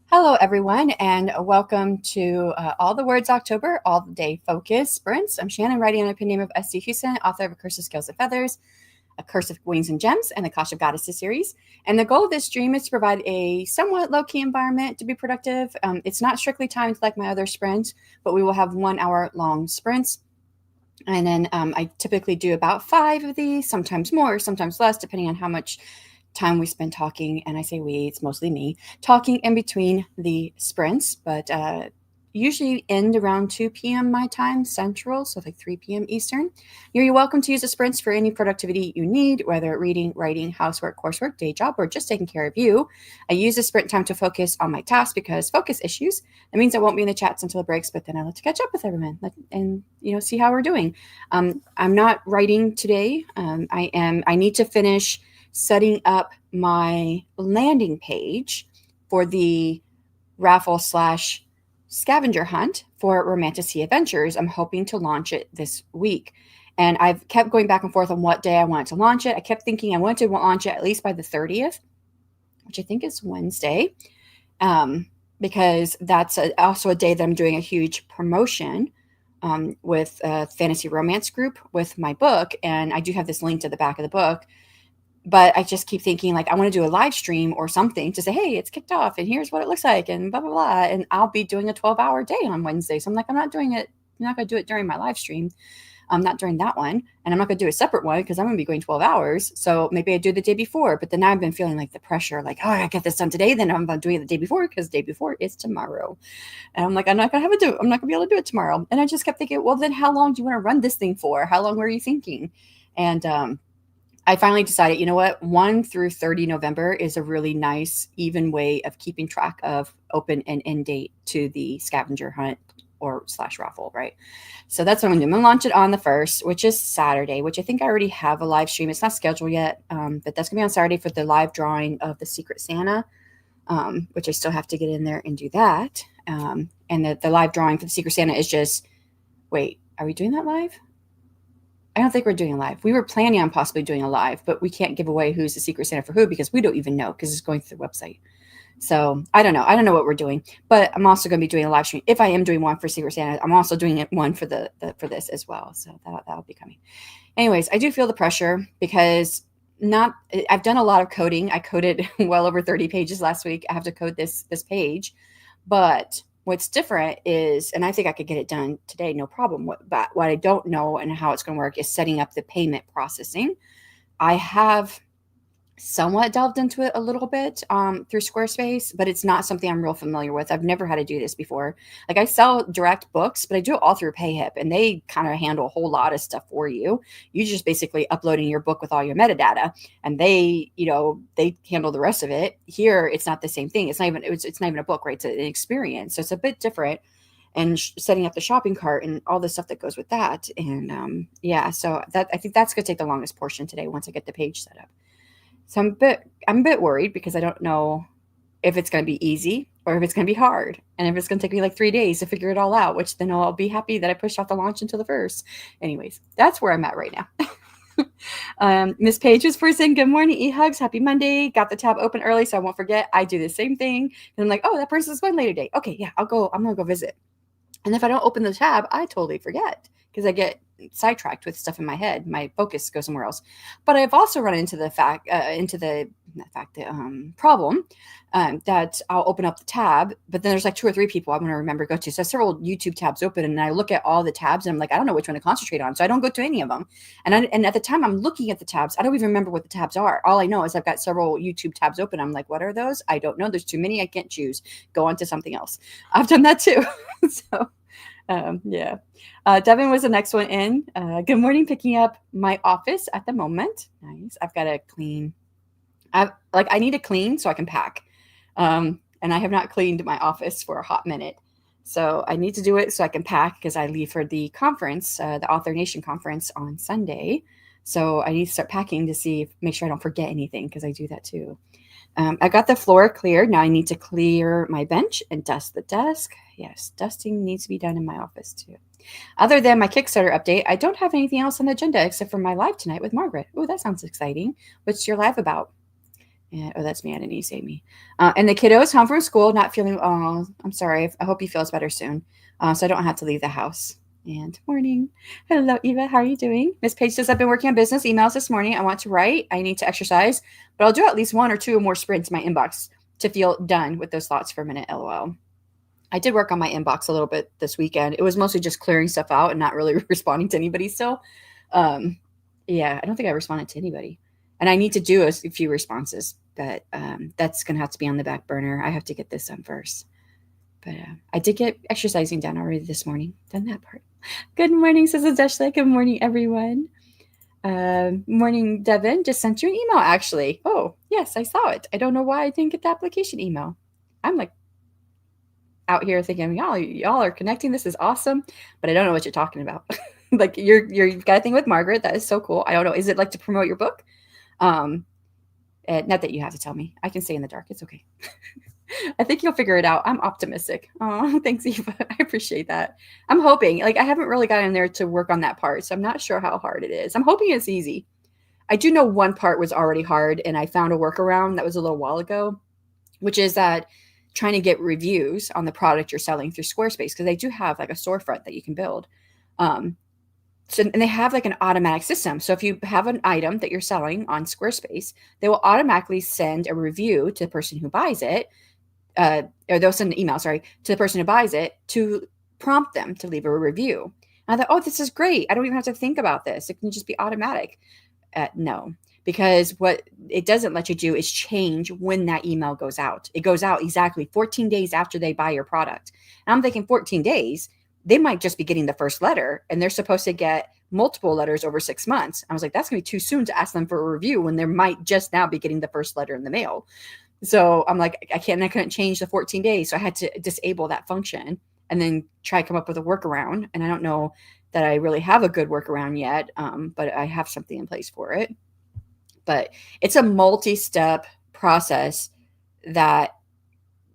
Hello, everyone, and welcome to All the Words October, All the Day Focus Sprints. I'm Shannon, writing on the pen name of S.C. Huston, author of A Curse of Scales and Feathers, A Curse of Wings and Gems, and the Kosh of Goddesses series. And the goal of this stream is to provide a somewhat low-key environment to be productive. It's not strictly timed like my other sprints, but we will have 1 hour long sprints. And then I typically do about 5 of these, sometimes more, sometimes less, depending on how much time we spend talking. And I say we, it's mostly me, talking in between the sprints, but usually end around 2 p.m. my time central, so like 3 p.m. Eastern. You're welcome to use the sprints for any productivity you need, whether reading, writing, housework, coursework, day job, or just taking care of you. I use the sprint time to focus on my task because focus issues. That means I won't be in the chats until it breaks, but then I like to catch up with everyone and see how we're doing. I'm not writing today. I need to finish setting up my landing page for the raffle / scavenger hunt for Romantasy Adventures. I'm hoping to launch it this week. And I've kept going back and forth on what day I wanted to launch it. I kept thinking I wanted to launch it at least by the 30th, which I think is Wednesday, because that's also a day that I'm doing a huge promotion with a fantasy romance group with my book. And I do have this link to the back of the book. But I just keep thinking, like, I want to do a live stream or something to say, hey, it's kicked off and here's what it looks like and blah, blah, blah. And I'll be doing a 12-hour day on Wednesday. So I'm like, I'm not going to do it during my live stream. Not during that one. And I'm not going to do a separate one because I'm going to be going 12 hours. So maybe I do the day before. But then I've been feeling like the pressure, like, oh, I get this done today. Then I'm doing it the day before because the day before is tomorrow. And I'm like, I'm not going to be able to do it tomorrow. And I just kept thinking, well, then how long do you want to run this thing for? How long were you thinking? And I finally decided, you know what, 1 through 30 November is a really nice, even way of keeping track of open and end date to the scavenger hunt or / raffle, right? So that's what I'm going to do. I'm going to launch it on the 1st, which is Saturday, which I think I already have a live stream. It's not scheduled yet, but that's going to be on Saturday for the live drawing of the Secret Santa, which I still have to get in there and do that. And the live drawing for the Secret Santa is just, wait, are we doing that live? I don't think we're doing a live. We were planning on possibly doing a live, but we can't give away who's the Secret Santa for who because we don't even know because it's going through the website. So I don't know. I don't know what we're doing, but I'm also going to be doing a live stream. If I am doing one for Secret Santa, I'm also doing one for for this as well. So that'll be coming. Anyways, I do feel the pressure because I've done a lot of coding. I coded well over 30 pages last week. I have to code this page, but what's different is, and I think I could get it done today, no problem. But what I don't know and how it's going to work is setting up the payment processing. I have somewhat delved into it a little bit through Squarespace, but it's not something I'm real familiar with. I've never had to do this before. Like I sell direct books, but I do it all through PayHip, and they kind of handle a whole lot of stuff for you. You just basically uploading your book with all your metadata, and they handle the rest of it. Here, it's not the same thing. It's not even a book, right? It's an experience, so it's a bit different. And setting up the shopping cart and all the stuff that goes with that, and so that I think that's going to take the longest portion today once I get the page set up. So I'm a bit worried because I don't know if it's going to be easy or if it's going to be hard. And if it's going to take me like 3 days to figure it all out, which then I'll be happy that I pushed off the launch until the 1st. Anyways, that's where I'm at right now. Miss Page was first in. Good morning, e-hugs. Happy Monday. Got the tab open early so I won't forget. I do the same thing. And I'm like, oh, that person's going later date. Okay, yeah, I'm going to go visit. And if I don't open the tab, I totally forget because I get sidetracked with stuff in my head. My focus goes somewhere else. But I've also run into the problem that I'll open up the tab, but then there's like 2 or 3 people I'm going to remember to go to. So I have several YouTube tabs open, and I look at all the tabs, and I'm like, I don't know which one to concentrate on, so I don't go to any of them. And at the time I'm looking at the tabs, I don't even remember what the tabs are. All I know is I've got several YouTube tabs open. I'm like, what are those? I don't know. There's too many. I can't choose. Go on to something else. I've done that too. So. Devin was the next one in. Good morning, picking up my office at the moment. Nice. I've got to clean. I need to clean so I can pack. And I have not cleaned my office for a hot minute. So I need to do it so I can pack because I leave for the conference, the Author Nation conference on Sunday. So I need to start packing to make sure I don't forget anything because I do that too. I got the floor cleared. Now I need to clear my bench and dust the desk. Yes, dusting needs to be done in my office too. Other than my Kickstarter update, I don't have anything else on the agenda except for my live tonight with Margaret. Oh, that sounds exciting. What's your live about? And, oh, that's me. I didn't need to say me. And the kiddo's home from school, not feeling, oh, I'm sorry. I hope he feels better soon. So I don't have to leave the house. And morning. Hello, Eva. How are you doing? Miss Page says, I've been working on business emails this morning. I want to write. I need to exercise, but I'll do at least 1 or 2 more sprints in my inbox to feel done with those thoughts for a minute. LOL. I did work on my inbox a little bit this weekend. It was mostly just clearing stuff out and not really responding to anybody still. Yeah, I don't think I responded to anybody. And I need to do a few responses, but that's going to have to be on the back burner. I have to get this done first. But I did get exercising done already this morning. Done that part. Good morning, says Adeshla. Good morning, everyone. Morning, Devin. Just sent you an email, actually. Oh, yes, I saw it. I don't know why I didn't get the application email. I'm like out here thinking, y'all are connecting. This is awesome, but I don't know what you're talking about. Like you've got a thing with Margaret. That is so cool. I don't know. Is it like to promote your book? Not that you have to tell me. I can stay in the dark. It's okay. I think you'll figure it out. I'm optimistic. Oh, thanks, Eva. I appreciate that. I'm hoping. Like I haven't really gotten in there to work on that part, so I'm not sure how hard it is. I'm hoping it's easy. I do know one part was already hard, and I found a workaround that was a little while ago, which is that trying to get reviews on the product you're selling through Squarespace, because they do have like a storefront that you can build. And they have like an automatic system. So if you have an item that you're selling on Squarespace, they will automatically send a review to the person who buys it, or they'll send an email, to the person who buys it to prompt them to leave a review. And I thought, oh, this is great. I don't even have to think about this. It can just be automatic. No, because what it doesn't let you do is change when that email goes out. It goes out exactly 14 days after they buy your product. And I'm thinking 14 days, they might just be getting the first letter, and they're supposed to get multiple letters over 6 months. I was like, that's going to be too soon to ask them for a review when they might just now be getting the first letter in the mail. So I'm like, I couldn't change the 14 days. So I had to disable that function and then try to come up with a workaround. And I don't know that I really have a good workaround yet, but I have something in place for it. But it's a multi-step process that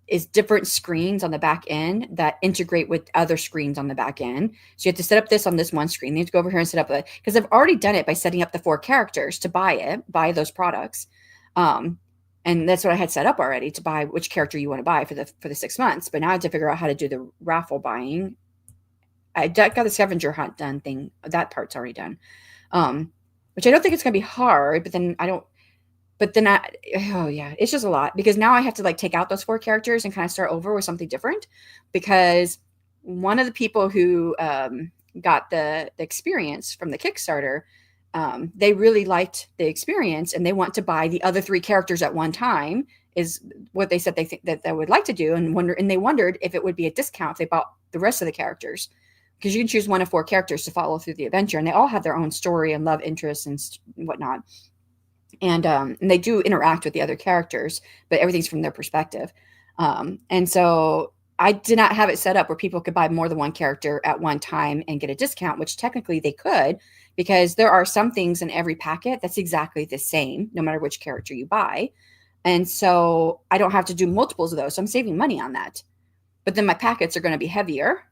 is different screens on the back end that integrate with other screens on the back end. So you have to set up this on this one screen. You have to go over here and set up it, because I've already done it by setting up the 4 characters to buy those products. And that's what I had set up already, to buy which character you want to buy for the 6 months. But now I have to figure out how to do the raffle buying. I got the scavenger hunt done thing. That part's already done. Which I don't think it's going to be hard, but then oh yeah, it's just a lot, because now I have to like take out those 4 characters and kind of start over with something different, because one of the people who got the experience from the Kickstarter, they really liked the experience and they want to buy the other 3 characters at one time, is what they said they think that they would like to do, and they wondered if it would be a discount if they bought the rest of the characters, because you can choose 1 of 4 characters to follow through the adventure, and they all have their own story and love interests and whatnot. And they do interact with the other characters, but everything's from their perspective. And so I did not have it set up where people could buy more than 1 character at one time and get a discount, which technically they could, because there are some things in every packet that's exactly the same, no matter which character you buy. And so I don't have to do multiples of those. So I'm saving money on that. But then my packets are going to be heavier,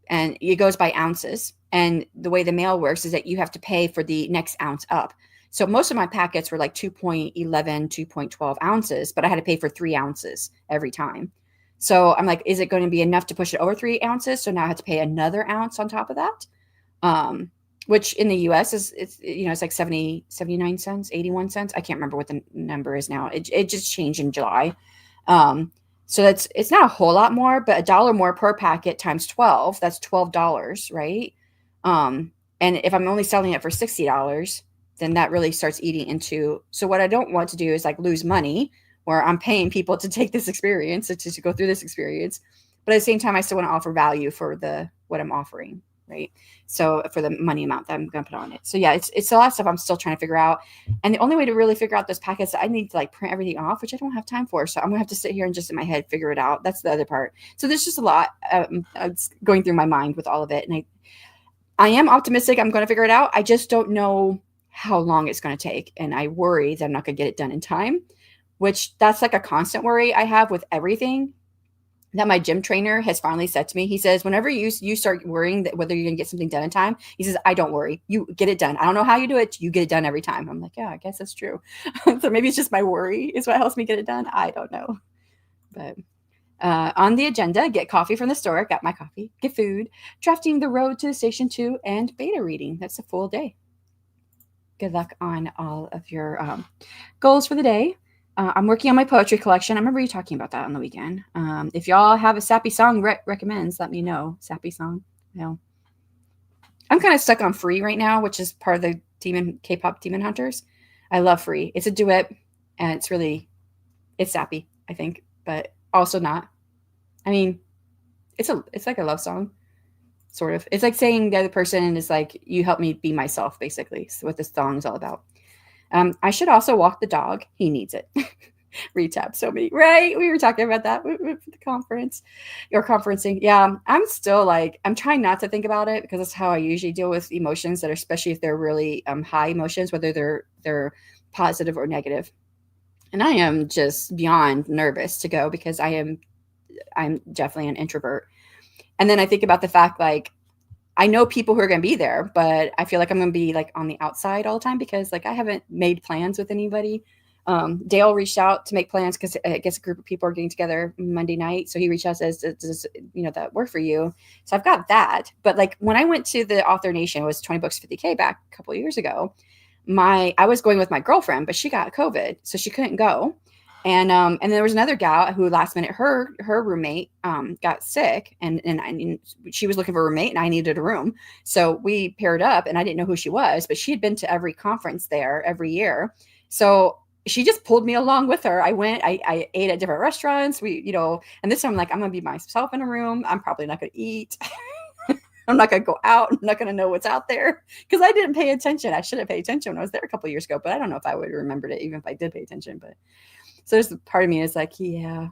and it goes by ounces. And the way the mail works is that you have to pay for the next ounce up. So most of my packets were like 2.11, 2.12 ounces, but I had to pay for 3 ounces every time. So I'm like, is it going to be enough to push it over 3 ounces? So now I have to pay another ounce on top of that, which in the US it's like 79 cents, 81 cents. I can't remember what the number is now. It just changed in July. So it's not a whole lot more, but $1 more per packet times 12, that's $12, right? And if I'm only selling it for $60, then that really starts eating into. So what I don't want to do is like lose money where I'm paying people to take this experience, to go through this experience. But at the same time, I still want to offer value for what I'm offering, right? So for the money amount that I'm going to put on it. So yeah, it's a lot of stuff I'm still trying to figure out. And the only way to really figure out those packets, I need to like print everything off, which I don't have time for. So I'm gonna have to sit here and just in my head figure it out. That's the other part. So there's just a lot going through my mind with all of it. And I am optimistic I'm going to figure it out. I just don't know how long it's going to take. And I worry that I'm not going to get it done in time, which that's like a constant worry I have with everything, that my gym trainer has finally said to me. He says, whenever you start worrying that whether you're going to get something done in time, he says, I don't worry. You get it done. I don't know how you do it. You get it done every time. I'm like, yeah, I guess that's true. So maybe it's just my worry is what helps me get it done. I don't know. But on the agenda, get coffee from the store. Got my coffee. Get food. Drafting the road to the station 2 and beta reading. That's a full day. Good luck on all of your goals for the day. I'm working on my poetry collection. I remember you talking about that on the weekend. If y'all have a sappy song recommends, let me know. Sappy song. No. I'm kind of stuck on Free right now, which is part of the K-pop Demon Hunters. I love Free. It's a duet, and it's sappy, I think, but also not. I mean, it's like a love song, sort of. It's like saying the other person is like, you help me be myself, basically. It's what this song is all about. I should also walk the dog. He needs it. Retap so many, right? We were talking about that with the conference or conferencing. Yeah, I'm still like, I'm trying not to think about it because that's how I usually deal with emotions that are, especially if they're really high emotions, whether they're positive or negative. And I am just beyond nervous to go because I'm definitely an introvert. And then I think about the fact, like, I know people who are going to be there, but I feel like I'm going to be like on the outside all the time because like I haven't made plans with anybody. Dale reached out to make plans because I guess a group of people are getting together Monday night. So he reached out and says, does that work for you? So I've got that. But like when I went to the Author Nation, it was 20 books, 50K back a couple of years ago. I was going with my girlfriend, but she got COVID, so she couldn't go. And there was another gal who last minute, her roommate got sick and she was looking for a roommate and I needed a room. So we paired up and I didn't know who she was, but she had been to every conference there every year. So she just pulled me along with her. I went, I ate at different restaurants. And this time I'm like, I'm going to be myself in a room. I'm probably not going to eat. I'm not going to go out. I'm not going to know what's out there because I didn't pay attention. I should have paid attention when I was there a couple of years ago, but I don't know if I would have remembered it even if I did pay attention. But so there's a part of me is like, yeah,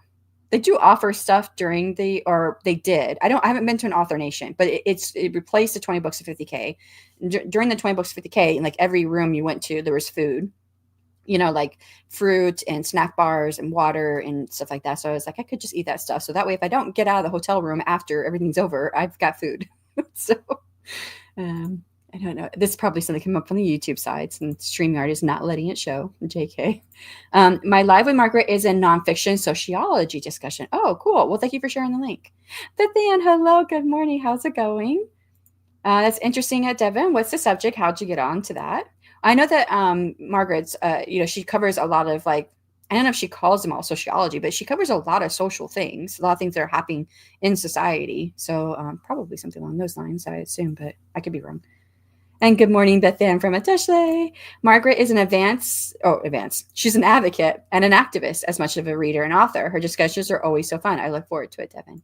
they do offer stuff during or they did. I haven't been to an Author Nation, but it replaced the 20 books of 50K. During the 20 books of 50K, in like every room you went to, there was food, like fruit and snack bars and water and stuff like that. So I was like, I could just eat that stuff. So that way, if I don't get out of the hotel room after everything's over, I've got food. So, I don't know. This is probably something that came up on the YouTube sides, and StreamYard is not letting it show. JK. My live with Margaret is a nonfiction sociology discussion. Oh, cool. Well, thank you for sharing the link. But then, hello, good morning. How's it going? That's interesting, Devin. What's the subject? How'd you get on to that? I know that Margaret's, she covers a lot of like, I don't know if she calls them all sociology, but she covers a lot of social things, a lot of things that are happening in society. So probably something along those lines, I assume, but I could be wrong. And good morning, Beth Ann from Atushle. Margaret is advanced. She's an advocate and an activist, as much of a reader and author. Her discussions are always so fun. I look forward to it, Devin.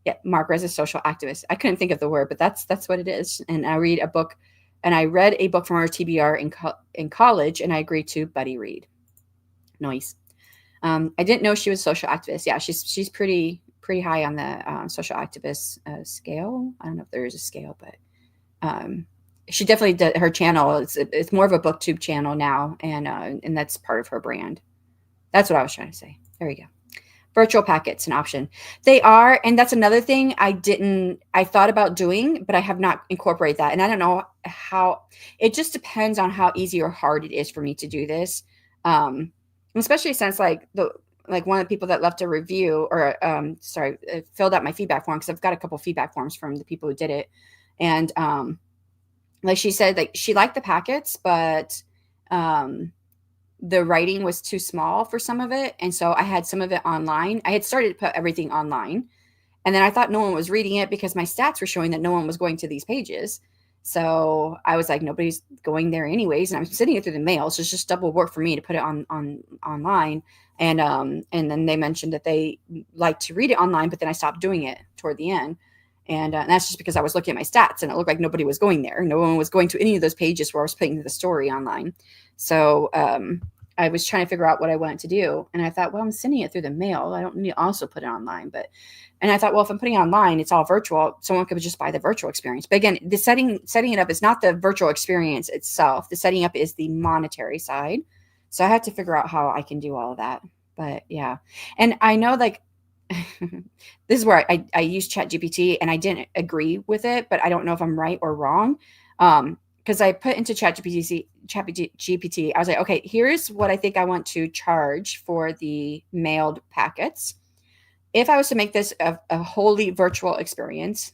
Yeah, Margaret is a social activist. I couldn't think of the word, but that's what it is. And I read a book, and I read a book from her TBR in college, and I agreed to buddy read. Nice. I didn't know she was a social activist. Yeah, she's pretty high on the social activist scale. I don't know if there is a scale, but she definitely did her channel. It's more of a booktube channel now, and that's part of her brand. That's what I was trying to say. There you go. Virtual packets, an option. They are, and that's another thing I thought about doing, but I have not incorporated that. And I don't know how, it just depends on how easy or hard it is for me to do this. Especially since like one of the people that left a review or filled out my feedback form, because I've got a couple feedback forms from the people who did it. And like she said, like she liked the packets, but the writing was too small for some of it. And so I had some of it online. I had started to put everything online. And then I thought no one was reading it because my stats were showing that no one was going to these pages. So I was like, nobody's going there anyways. And I'm sending it through the mail. So it's just double work for me to put it on online. And then they mentioned that they like to read it online, but then I stopped doing it toward the end. And that's just because I was looking at my stats and it looked like nobody was going there. No one was going to any of those pages where I was putting the story online. So I was trying to figure out what I wanted to do. And I thought, well, I'm sending it through the mail. I don't need to also put it online. And I thought, well, if I'm putting it online, it's all virtual. Someone could just buy the virtual experience. But again, the setting it up is not the virtual experience itself. The setting up is the monetary side. So I had to figure out how I can do all of that. But yeah. And I know like this is where I use ChatGPT and I didn't agree with it, but I don't know if I'm right or wrong. Because I put into ChatGPT, I was like, okay, here's what I think I want to charge for the mailed packets. If I was to make this a wholly virtual experience,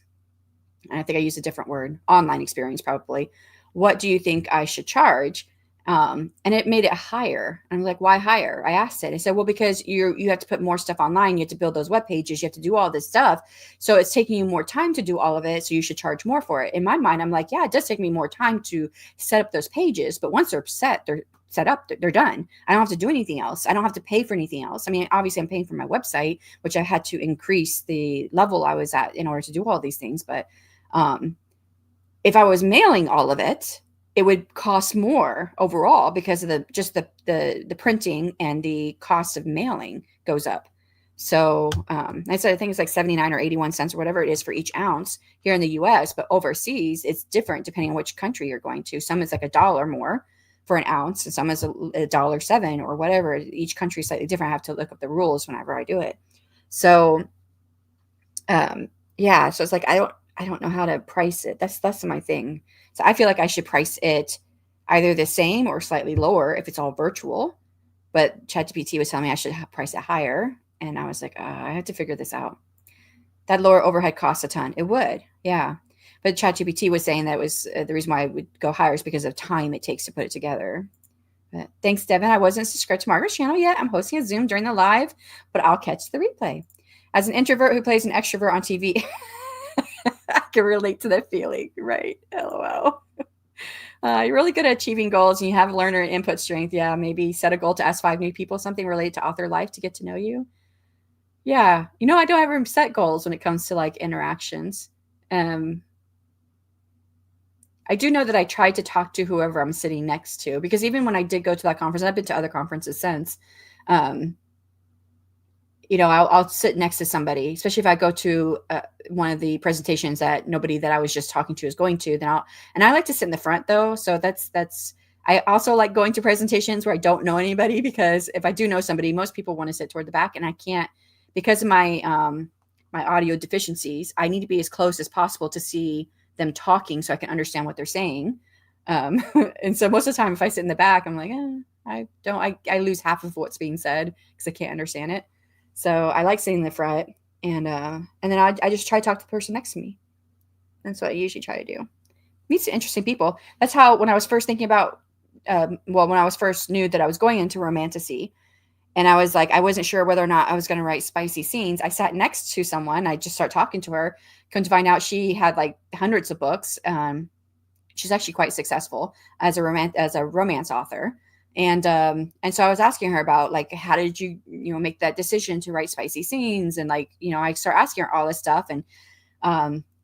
and I think I used a different word, online experience probably, what do you think I should charge? And it made it higher. I'm like, why higher? I asked it. I said, well, because you have to put more stuff online. You have to build those web pages. You have to do all this stuff. So it's taking you more time to do all of it. So you should charge more for it. In my mind, I'm like, yeah, it does take me more time to set up those pages. But once they're set up, they're done. I don't have to do anything else. I don't have to pay for anything else. I mean, obviously I'm paying for my website, which I had to increase the level I was at in order to do all these things. But if I was mailing all of it, it would cost more overall because of the printing and the cost of mailing goes up. So I said I think it's like 79 or 81 cents or whatever it is for each ounce here in the US, but overseas it's different depending on which country you're going to. Some is like $1 more for an ounce, and some is $1.07 or whatever. Each country is slightly different. I have to look up the rules whenever I do it. So yeah, so it's like I don't know how to price it. That's my thing. So I feel like I should price it either the same or slightly lower if it's all virtual. But ChatGPT was telling me I should price it higher, and I was like, I have to figure this out. That lower overhead costs a ton. It would, yeah. But ChatGPT was saying that it was the reason why I would go higher is because of time it takes to put it together. But thanks, Devin. I wasn't subscribed to Margaret's channel yet. I'm hosting a Zoom during the live, but I'll catch the replay. As an introvert who plays an extrovert on TV, I can relate to that feeling, right? LOL. You're really good at achieving goals and you have learner and input strength. Yeah, maybe set a goal to ask 5 new people something related to author life to get to know you. Yeah, I don't ever set goals when it comes to like interactions. I do know that I tried to talk to whoever I'm sitting next to, because even when I did go to that conference, and I've been to other conferences since, I'll sit next to somebody, especially if I go to one of the presentations that nobody that I was just talking to is going to. And I like to sit in the front though. So I also like going to presentations where I don't know anybody, because if I do know somebody, most people want to sit toward the back, and I can't because of my my audio deficiencies. I need to be as close as possible to see them talking so I can understand what they're saying. And so most of the time, if I sit in the back, I'm like, I lose half of what's being said because I can't understand it. So I like sitting in the front, and then I just try to talk to the person next to me. That's what I usually try to do. Meet some interesting people. That's how, when I was first thinking about, when I was first knew that I was going into romantasy, and I was like, I wasn't sure whether or not I was going to write spicy scenes. I sat next to someone. I just started talking to her. Come to find out, she had like hundreds of books. She's actually quite successful as a romance author. And so I was asking her about like, how did you make that decision to write spicy scenes? And like, I start asking her all this stuff. And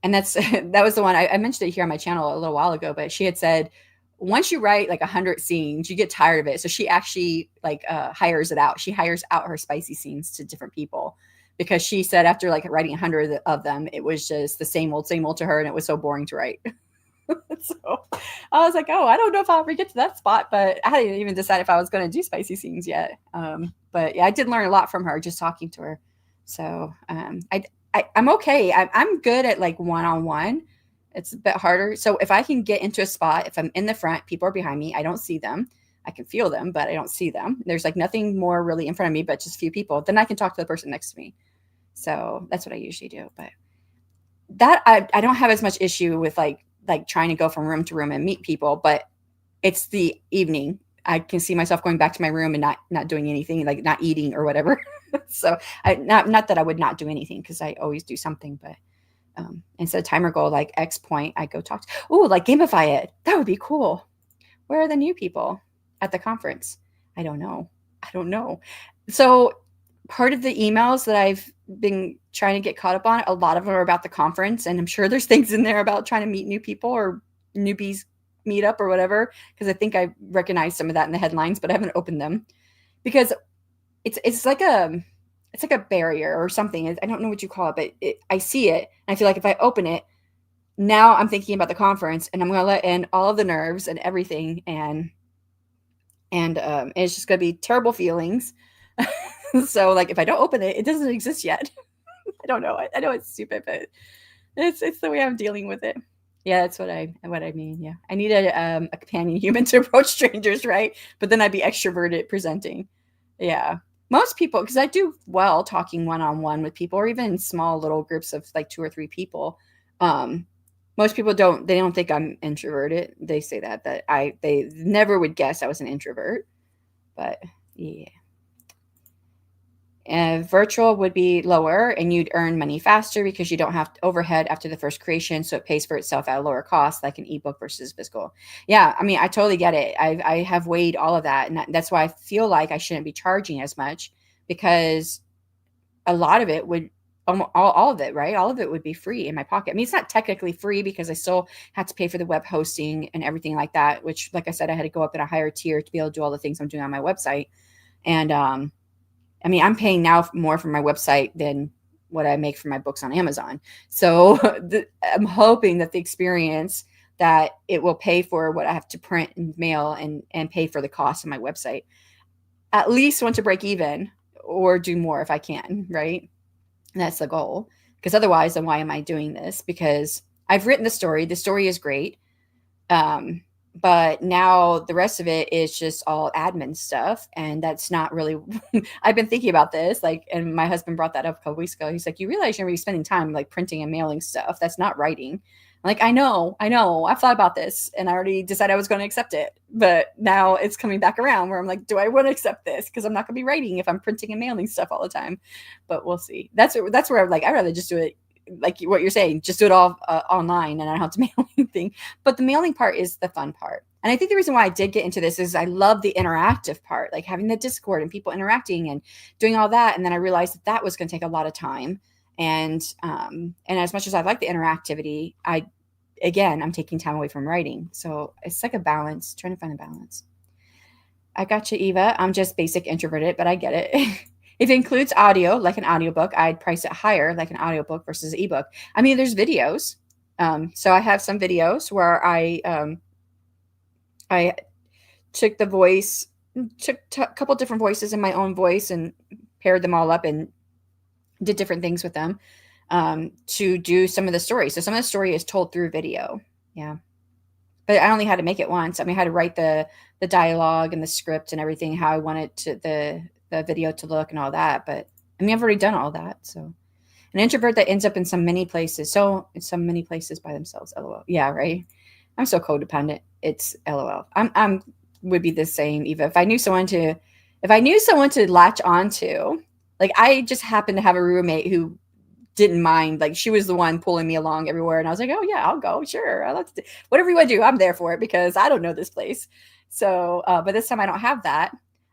that's, that was the one I mentioned it here on my channel a little while ago, but she had said, once you write like 100 scenes, you get tired of it. So she actually like hires it out. She hires out her spicy scenes to different people, because she said after like writing 100 of them, it was just the same old to her. And it was so boring to write. So I was like, I don't know if I'll ever get to that spot, but I hadn't even decided if I was going to do spicy scenes yet. But yeah, I did learn a lot from her just talking to her. So I'm okay. I'm good at like one-on-one. It's a bit harder. So if I can get into a spot, if I'm in the front, people are behind me, I don't see them. I can feel them, but I don't see them. There's like nothing more really in front of me, but just a few people. Then I can talk to the person next to me. So that's what I usually do. But that I don't have as much issue with like trying to go from room to room and meet people, but it's the evening. I can see myself going back to my room and not doing anything, like not eating or whatever. So not that I would not do anything, because I always do something, but instead of timer goal, like X point, I go talk to, like gamify it. That would be cool. Where are the new people at the conference? I don't know. So part of the emails that I've been trying to get caught up on, a lot of them are about the conference, and I'm sure there's things in there about trying to meet new people or newbies meetup or whatever, because I think I recognize some of that in the headlines, but I haven't opened them because it's like a barrier or something. I don't know what you call it, but I see it and I feel like if I open it, now I'm thinking about the conference and I'm going to let in all of the nerves and everything, and it's just going to be terrible feelings. So like if I don't open it, it doesn't exist yet. don't know. I know it's stupid, but it's the way I'm dealing with it. Yeah, that's what I mean. Yeah, I need a companion human to approach strangers, right? But then I'd be extroverted presenting. Yeah, most people, because I do well talking one on one with people, or even in small little groups of like 2 or 3 people. Um, Most people don't. They don't think I'm introverted. They say that they never would guess I was an introvert. But yeah. Virtual would be lower and you'd earn money faster because you don't have overhead after the first creation. So it pays for itself at a lower cost, like an ebook versus physical. Yeah, I mean, I totally get it. I have weighed all of that. And that's why I feel like I shouldn't be charging as much, because a lot of it would, all of it, right? All of it would be free in my pocket. I mean, it's not technically free because I still had to pay for the web hosting and everything like that, which, like I said, I had to go up in a higher tier to be able to do all the things I'm doing on my website. And, I mean, I'm paying now more for my website than what I make for my books on Amazon. So I'm hoping that the experience, that it will pay for what I have to print and mail and pay for the cost of my website. At least want to break even or do more if I can, right? And that's the goal. Because otherwise, then why am I doing this? Because I've written the story. The story is great. But now the rest of it is just all admin stuff. And that's not really, I've been thinking about this, like, and my husband brought that up a couple weeks ago. He's like, you realize you're going to be spending time like printing and mailing stuff. That's not writing. I'm like, I know. I've thought about this and I already decided I was going to accept it. But now it's coming back around where I'm like, do I want to accept this? Because I'm not going to be writing if I'm printing and mailing stuff all the time. But we'll see. That's where I'm like, I'd rather just do it like what you're saying, just do it all online and I don't have to mail anything. But the mailing part is the fun part. And I think the reason why I did get into this is I love the interactive part, like having the Discord and people interacting and doing all that. And then I realized that was going to take a lot of time. And as much as I like the interactivity, I'm taking time away from writing. So it's like a balance, trying to find a balance. I got you, Eva. I'm just basic introverted, but I get it. If it includes audio, like an audiobook, I'd price it higher, like an audiobook versus an ebook. I mean, there's videos. So I have some videos where I took the voice, took a couple different voices in my own voice and paired them all up and did different things with them to do some of the story. So some of the story is told through video. Yeah. But I only had to make it once. I mean, I had to write the dialogue and the script and everything, how I wanted the video to look and all that. But I mean, I've already done all that. So an introvert that ends up in so many places by themselves. LOL. Yeah, right. I'm so codependent. It's LOL. I'm would be the same, Eva. If I knew someone to latch onto, like I just happened to have a roommate who didn't mind. Like she was the one pulling me along everywhere. And I was like, oh yeah, I'll go. Sure. Whatever you want to do, I'm there for it because I don't know this place. So, but this time I don't have that.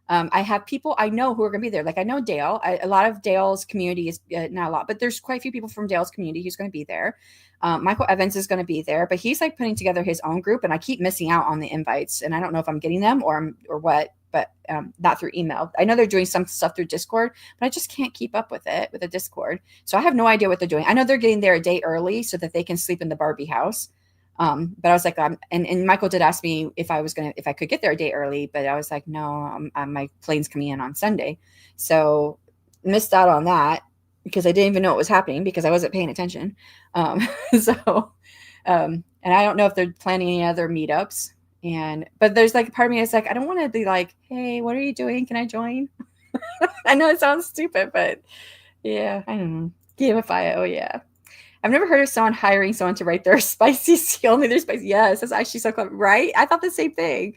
I have people I know who are going to be there. Like I know Dale. A lot of Dale's community is not a lot, but there's quite a few people from Dale's community who's going to be there. Michael Evans is going to be there, but he's like putting together his own group, and I keep missing out on the invites, and I don't know if I'm getting them or what. But not through email. I know they're doing some stuff through Discord, but I just can't keep up with it with the Discord. So I have no idea what they're doing. I know they're getting there a day early so that they can sleep in the Barbie house. But I was like, and Michael did ask me if I could get there a day early, but I was like, no, my plane's coming in on Sunday. So missed out on that because I didn't even know what was happening because I wasn't paying attention. And I don't know if they're planning any other meetups. But there's like a part of me that's like, I don't want to be like, hey, what are you doing? Can I join? I know it sounds stupid, but yeah, I don't know. Gamify it. Oh yeah. I've never heard of someone hiring someone to write their spicy skill. Only their spicy. Yes, that's actually so clever, right? I thought the same thing.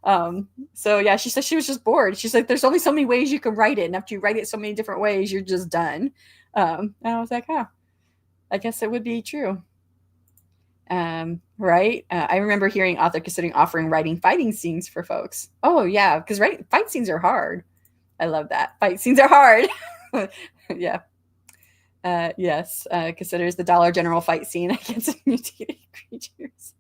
So yeah, she said she was just bored. She's like, there's only so many ways you can write it. And after you write it so many different ways, you're just done. And I was like, I guess it would be true. Right. I remember hearing author considering offering writing fighting scenes for folks. Oh yeah. Because fight scenes are hard. I love that. Fight scenes are hard. Yeah. Yes. Considers the Dollar General fight scene against mutated creatures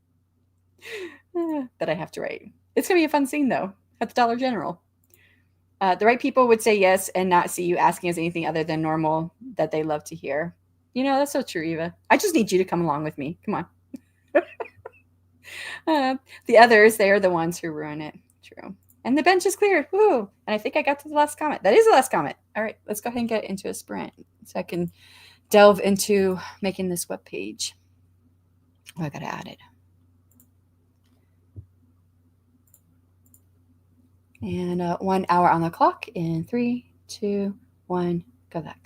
that I have to write. It's going to be a fun scene though at the Dollar General. The right people would say yes and not see you asking us anything other than normal that they love to hear. You know, that's so true, Eva. I just need you to come along with me. Come on. The others, they are the ones who ruin it. True. And the bench is cleared. Woo! And I think I got to the last comment. That is the last comment. All right, let's go ahead and get into a sprint so I can delve into making this web page. Oh, I got to add it. And 1 hour on the clock in 3, 2, 1, go back.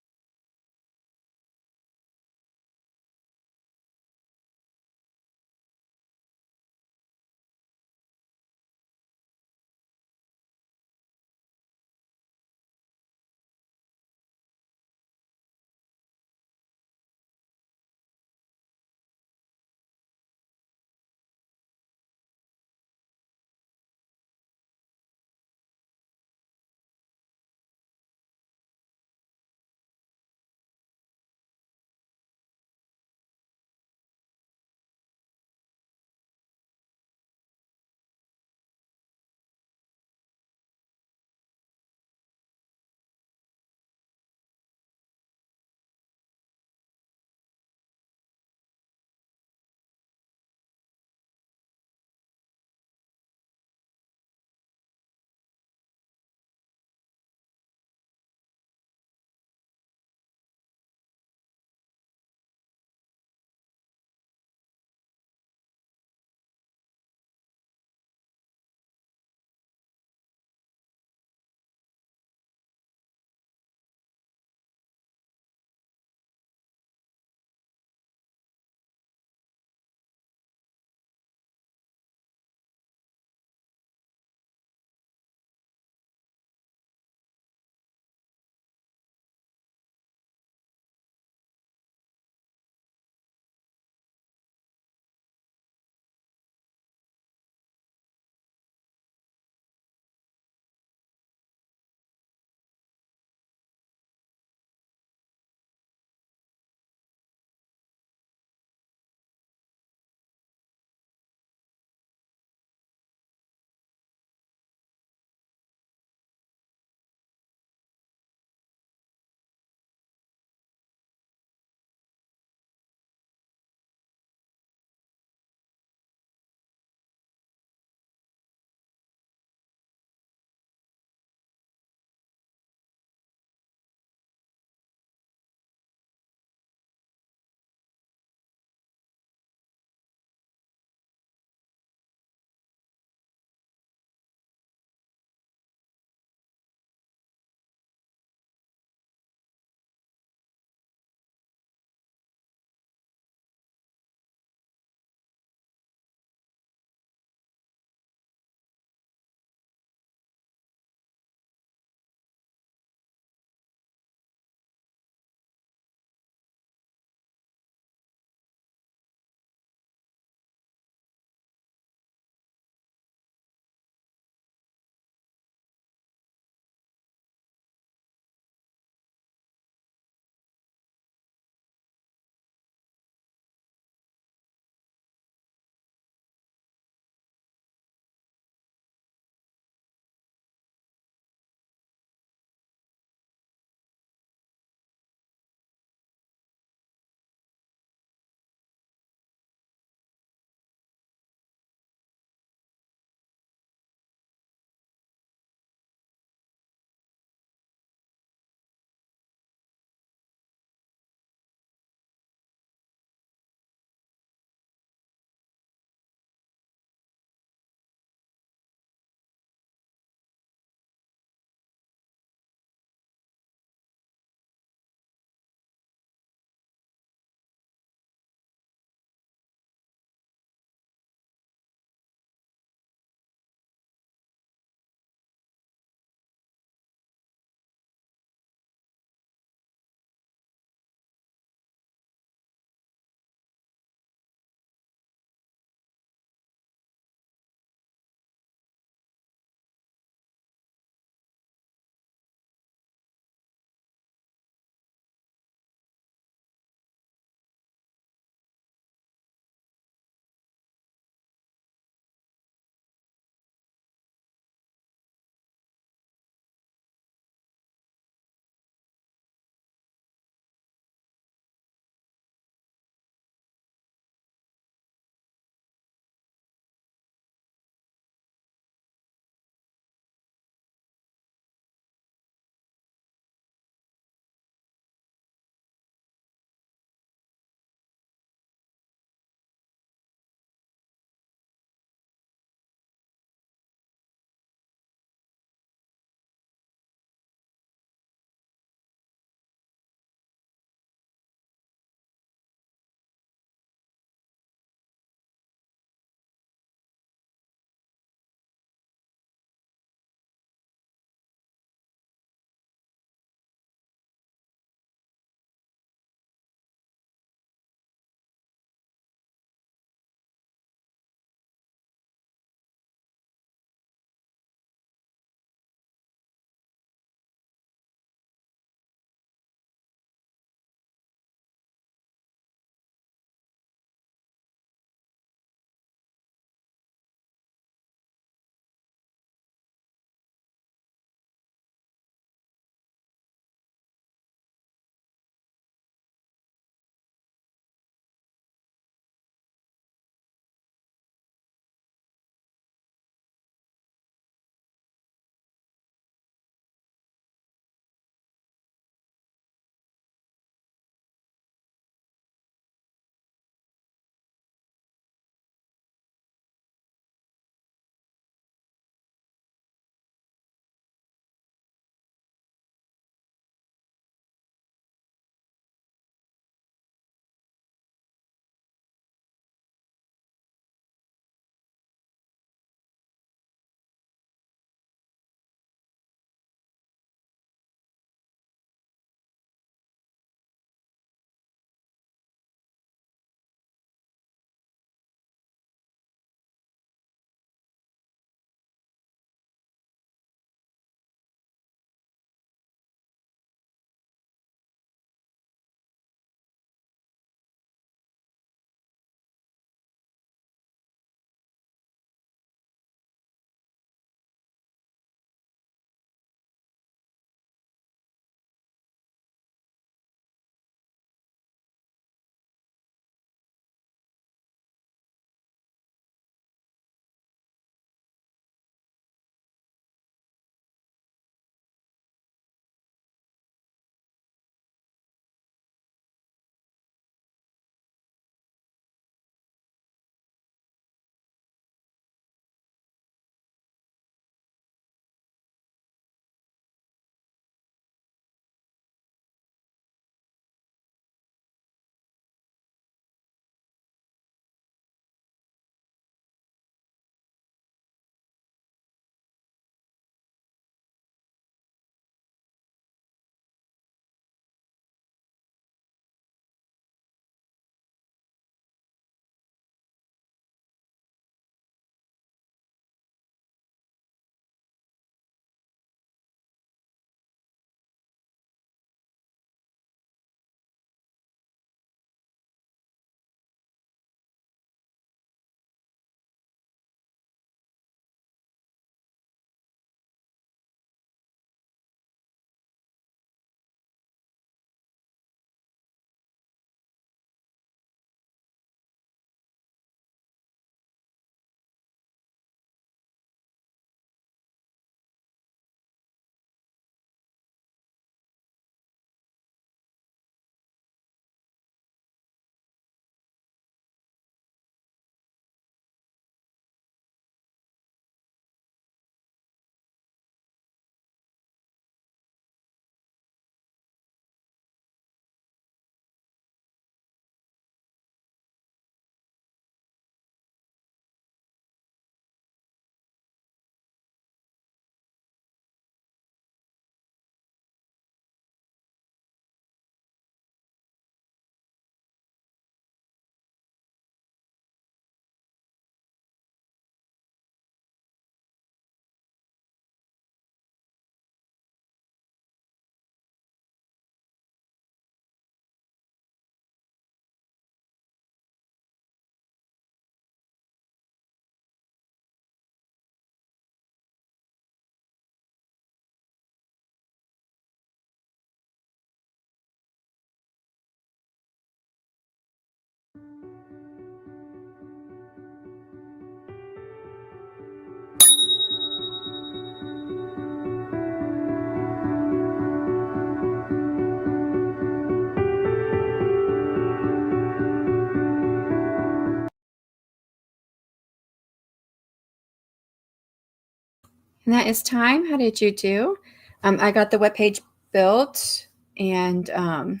And that is time. How did you do? I got the webpage built, and I'm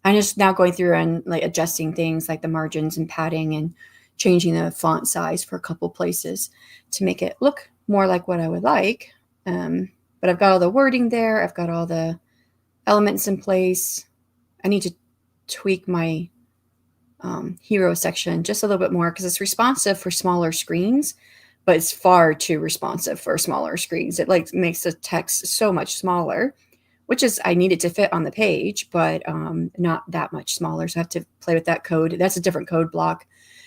just now going through and like adjusting things like the margins and padding and changing the font size for a couple places to make it look more like what I would like. But I've got all the wording there. I've got all the elements in place. I need to tweak my hero section just a little bit more because it's responsive for smaller screens, but it's far too responsive for smaller screens. It like makes the text so much smaller, which is I need it to fit on the page, but not that much smaller. So I have to play with that code. That's a different code block.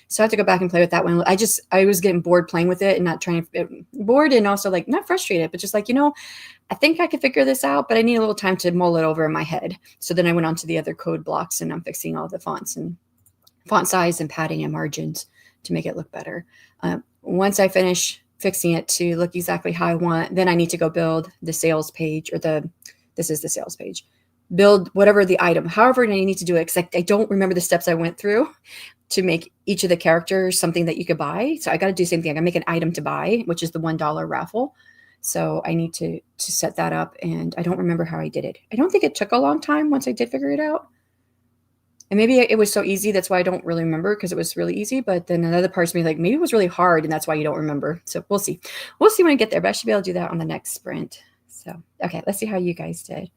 So I have to go back and play with that one. I was getting bored playing with it and not trying to bored and also like not frustrated, but just like, I think I could figure this out, but I need a little time to mull it over in my head. So then I went on to the other code blocks and I'm fixing all the fonts and font size and padding and margins to make it look better. Once I finish fixing it to look exactly how I want, then I need to go build the sales page this is the sales page. Build whatever the item, however I need to do it, because I don't remember the steps I went through to make each of the characters something that you could buy. So I got to do the same thing. I got to make an item to buy, which is the $1 raffle. So I need to set that up, and I don't remember how I did it. I don't think it took a long time once I did figure it out. And maybe it was so easy, that's why I don't really remember, because it was really easy. But then another part's me like, maybe it was really hard, and that's why you don't remember. So we'll see. We'll see when I get there, but I should be able to do that on the next sprint. So, okay, let's see how you guys did.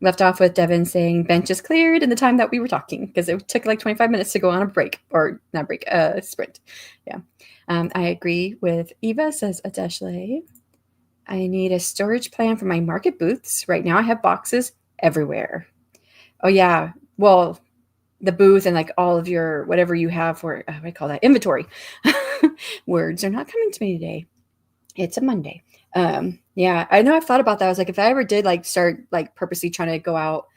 Left off with Devin saying bench is cleared in the time that we were talking, because it took like 25 minutes to go on a break, or not break, sprint. Yeah. I agree with Eva, says Adeshle. I need a storage plan for my market booths. Right now I have boxes everywhere. Oh, yeah. Well, the booth and like all of your, whatever you have for, what do I call that? Inventory. Words are not coming to me today. It's a Monday. Yeah, I know I've thought about that. I was like, if I ever did like start like purposely trying to go out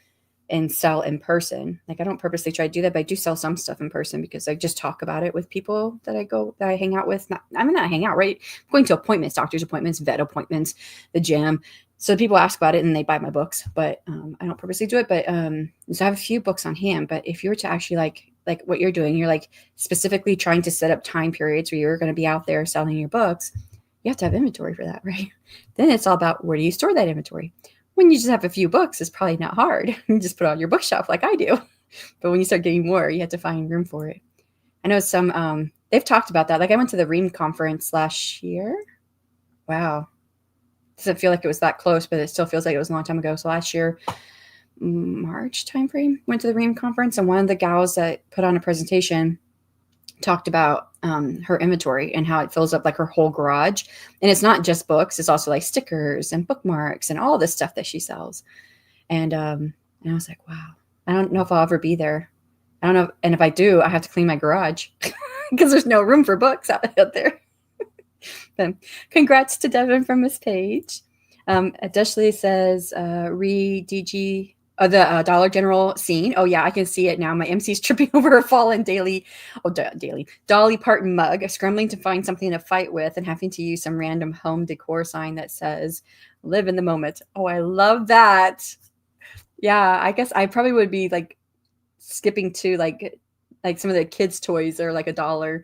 and sell in person, like I don't purposely try to do that, but I do sell some stuff in person because I just talk about it with people that I hang out with. Not hang out, right? I'm going to appointments, doctor's appointments, vet appointments, the gym. So people ask about it and they buy my books, but I don't purposely do it. But so I have a few books on hand. But if you were to actually like what you're doing, you're like specifically trying to set up time periods where you're going to be out there selling your books. You have to have inventory for that, right? Then it's all about where do you store that inventory? When you just have a few books, it's probably not hard. You just put it on your bookshelf like I do. But when you start getting more, you have to find room for it. I know some, they've talked about that. Like I went to the Ream conference last year. Wow. Doesn't feel like it was that close, but it still feels like it was a long time ago. So last year, March timeframe, went to the Ream conference, and one of the gals that put on a presentation talked about her inventory and how it fills up like her whole garage. And it's not just books. It's also like stickers and bookmarks and all this stuff that she sells. And I was like, wow, I don't know if I'll ever be there. I don't know. And if I do, I have to clean my garage because there's no room for books out there. But congrats to Devin from this page. Adeshley says, DG, the Dollar General scene. Oh, yeah, I can see it now. My MC's tripping over a fallen Dolly Parton mug, scrambling to find something to fight with and having to use some random home decor sign that says, live in the moment. Oh, I love that. Yeah, I guess I probably would be like skipping to like some of the kids' toys or like $1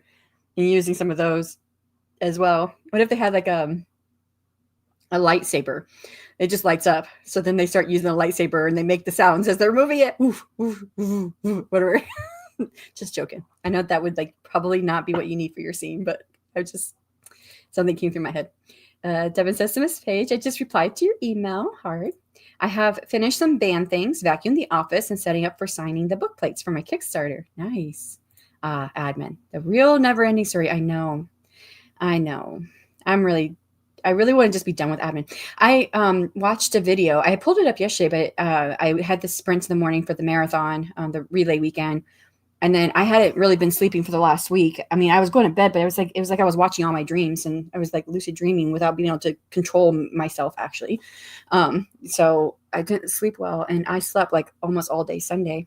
and using some of those as well. What if they had like a lightsaber? It just lights up. So then they start using a lightsaber and they make the sounds as they're moving it. Oof, oof, oof, oof, whatever. Just joking. I know that would like probably not be what you need for your scene, but something came through my head. Devin says to Miss Page, I just replied to your email. Hard. I have finished some band things, vacuumed the office, and setting up for signing the book plates for my Kickstarter. Nice. Admin. The real never-ending story. I know. I really want to just be done with admin. I watched a video. I pulled it up yesterday, but I had the sprints in the morning for the marathon, the relay weekend. And then I hadn't really been sleeping for the last week. I mean, I was going to bed, but it was like I was watching all my dreams, and I was like lucid dreaming without being able to control myself, actually. So I didn't sleep well, and I slept like almost all day Sunday.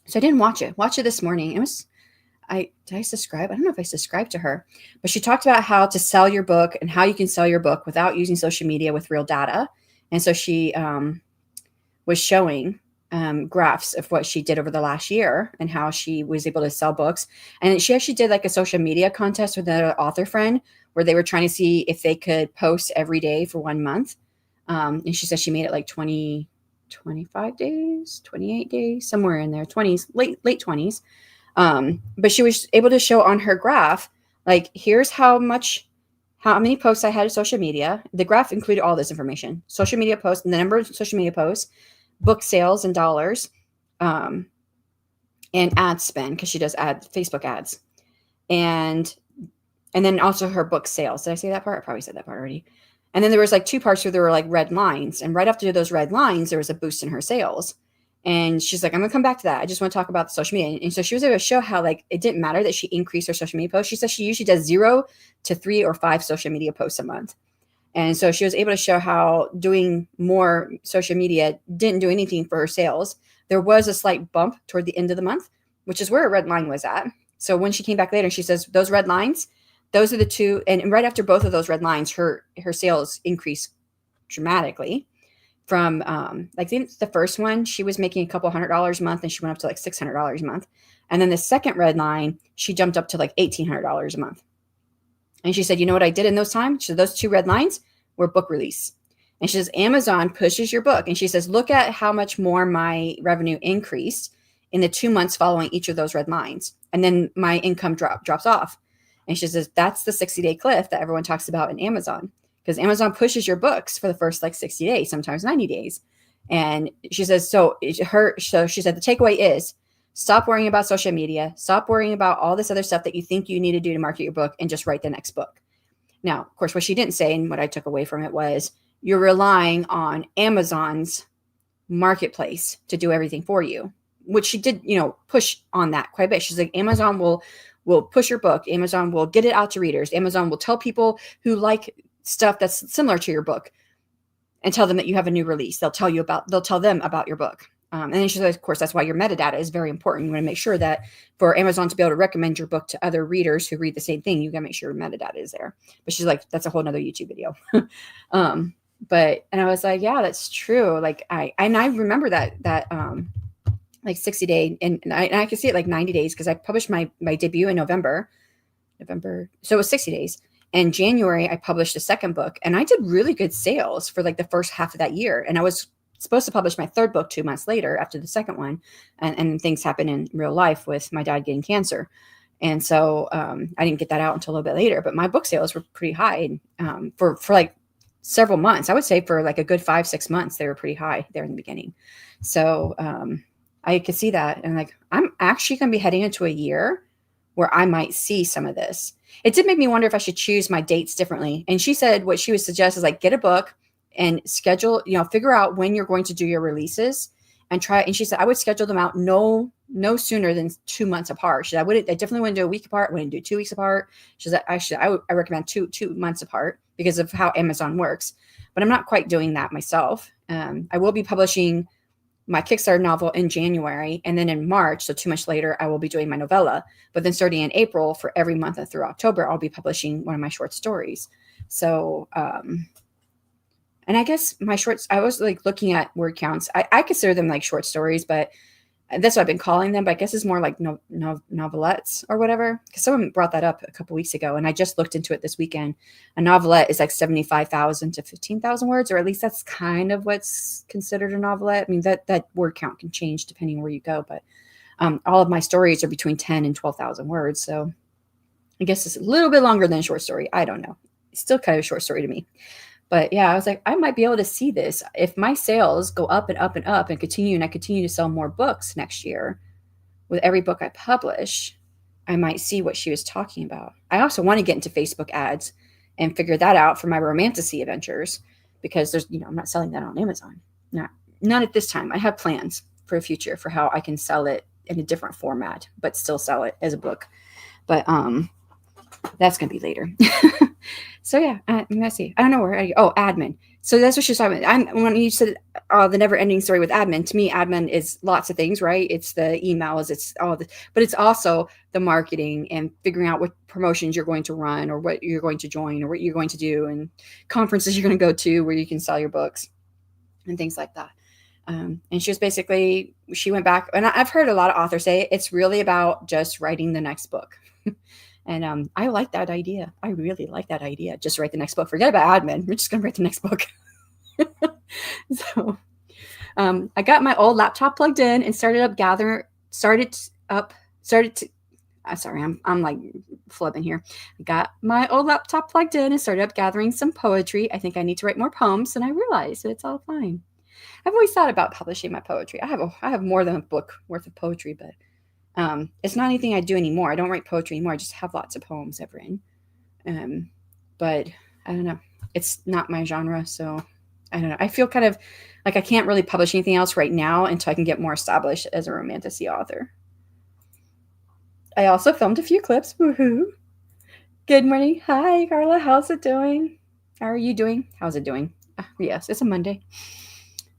So I didn't watch it. Watch it this morning. Did I subscribe? I don't know if I subscribed to her, but she talked about how to sell your book and how you can sell your book without using social media with real data. And so she was showing graphs of what she did over the last year and how she was able to sell books. And she actually did like a social media contest with another author friend where they were trying to see if they could post every day for 1 month. And she said she made it like 20, 25 days, 28 days, somewhere in there, 20s, late 20s. But she was able to show on her graph, like, here's how many posts I had in social media. The graph included all this information: social media posts, and the number of social media posts, book sales in dollars, and ad spend, because she does Facebook ads, and then also her book sales. Did I say that part? I probably said that part already. And then there was like 2 parts where there were like red lines, and right after those red lines, there was a boost in her sales. And she's like, I'm gonna come back to that. I just want to talk about the social media. And so she was able to show how, like, it didn't matter that she increased her social media posts. She says she usually does 0 to 3 or 5 social media posts a month. And so she was able to show how doing more social media didn't do anything for her sales. There was a slight bump toward the end of the month, which is where a red line was at. So when she came back later, she says, those red lines, those are the 2. And right after both of those red lines, her sales increased dramatically. From like the first one, she was making a couple $100 a month, and she went up to like $600 a month. And then the second red line, she jumped up to like $1,800 a month. And she said, you know what I did in those times? So those 2 red lines were book release. And she says, Amazon pushes your book. And she says, look at how much more my revenue increased in the 2 months following each of those red lines. And then my income drops off. And she says, that's the 60-day cliff that everyone talks about in Amazon. Because Amazon pushes your books for the first like 60 days, sometimes 90 days. And she says, so she said, the takeaway is, stop worrying about social media, stop worrying about all this other stuff that you think you need to do to market your book, and just write the next book. Now, of course, what she didn't say, and what I took away from it, was you're relying on Amazon's marketplace to do everything for you, which she did, push on that quite a bit. She's like, Amazon will push your book. Amazon will get it out to readers. Amazon will tell people who like stuff that's similar to your book and tell them that you have a new release. They'll tell them about your book. And then she says, of course, that's why your metadata is very important. You want to make sure that for Amazon to be able to recommend your book to other readers who read the same thing, you got to make sure your metadata is there. But she's like, that's a whole nother YouTube video. And I was like, yeah, that's true. Like I remember that like 60 day, and I can see it like 90 days, because I published my debut in November. So it was 60 days. In January, I published a second book, and I did really good sales for like the first half of that year. And I was supposed to publish my third book 2 months later after the second one. And things happened in real life with my dad getting cancer. And so I didn't get that out until a little bit later, but my book sales were pretty high for like several months. I would say for like a good 5-6 months, they were pretty high there in the beginning. So I could see that. And like, I'm actually going to be heading into a year where I might see some of this. It did make me wonder if I should choose my dates differently. And she said what she would suggest is like, get a book and schedule, figure out when you're going to do your releases and try. And she said, I would schedule them out no sooner than 2 months apart. She said, I definitely wouldn't do a week apart. Wouldn't do 2 weeks apart. She said, I recommend two months apart because of how Amazon works, but I'm not quite doing that myself. I will be publishing my Kickstarter novel in January, and then in March, so 2 months later, I will be doing my novella. But then starting in April, for every month and through October, I'll be publishing one of my short stories. So, and I guess my shorts, I was like looking at word counts. I consider them like short stories, but that's what I've been calling them. But I guess it's more like novelettes or whatever. Because someone brought that up a couple weeks ago, and I just looked into it this weekend. A novelette is like 75,000 to 15,000 words, or at least that's kind of what's considered a novelette. I mean, that word count can change depending where you go, but all of my stories are between 10 and 12,000 words. So I guess it's a little bit longer than a short story. I don't know. It's still kind of a short story to me. But yeah, I was like, I might be able to see this. If my sales go up and up and up and I continue to sell more books next year with every book I publish, I might see what she was talking about. I also want to get into Facebook ads and figure that out for my romantasy adventures, because I'm not selling that on Amazon. Not at this time. I have plans for the future for how I can sell it in a different format, but still sell it as a book. But that's going to be later. So yeah, let's see. I don't know where admin. So that's what she's talking about. When you said the never ending story with admin, to me, admin is lots of things, right? It's the emails, it's all the, but it's also the marketing and figuring out what promotions you're going to run or what you're going to join or what you're going to do and conferences you're going to go to where you can sell your books and things like that. And she went back, and I've heard a lot of authors say it's really about just writing the next book. And I like that idea. I really like that idea. Just write the next book. Forget about admin. We're just going to write the next book. So I got my old laptop plugged in and started to sorry, I'm like flipping here. I got my old laptop plugged in and started up gathering some poetry. I think I need to write more poems, and I realized that it's all fine. I've always thought about publishing my poetry. I have more than a book worth of poetry, but it's not anything I do anymore. I don't write poetry anymore. I just have lots of poems I've written. But I don't know. It's not my genre, so I don't know. I feel kind of like I can't really publish anything else right now until I can get more established as a romantasy author. I also filmed a few clips. Woohoo! Good morning. Hi, Carla. How's it doing? How are you doing? How's it doing? Yes, it's a Monday.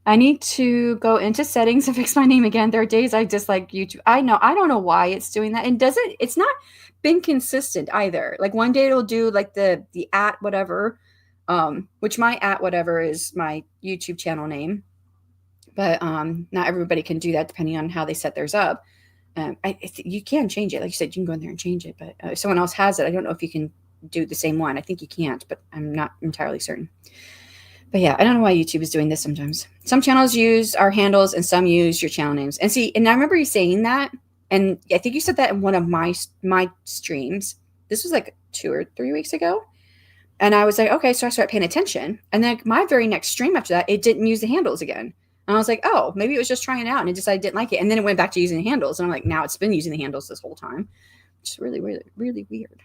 I need to go into settings and fix my name again. There are days I dislike YouTube. I know. I don't know why it's doing that. And it's not been consistent either. Like one day it'll do like the at whatever, which my at whatever is my YouTube channel name. But not everybody can do that depending on how they set theirs up. You can change it. Like you said, you can go in there and change it. But if someone else has it, I don't know if you can do the same one. I think you can't, but I'm not entirely certain. But yeah, I don't know why YouTube is doing this sometimes. Some channels use our handles and some use your channel names. And see, and I remember you saying that, and I think you said that in one of my streams. This was like 2 or 3 weeks ago. And I was like, okay, so I started paying attention. And then my very next stream after that, it didn't use the handles again. And I was like, oh, maybe it was just trying it out and it decided I didn't like it. And then it went back to using the handles. And I'm like, now it's been using the handles this whole time. Which is really, really, really weird.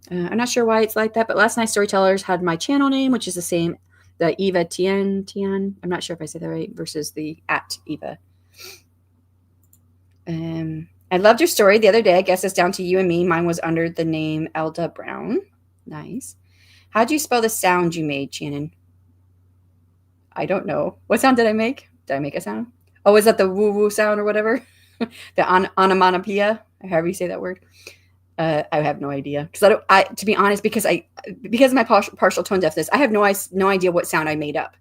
I'm not sure why it's like that, but last night Storytellers had my channel name, which is the same, the Eva Tian. I'm not sure if I said that right, versus the at Eva. I loved your story the other day. I guess it's down to you and me. Mine was under the name Elda Brown. Nice. How'd you spell the sound you made, Shannon? I don't know. What sound did I make? Did I make a sound? Oh, is that the woo-woo sound or whatever? The onomatopoeia, however you say that word. I have no idea. Because to be honest, because of my partial tone deafness, I have no idea what sound I made up.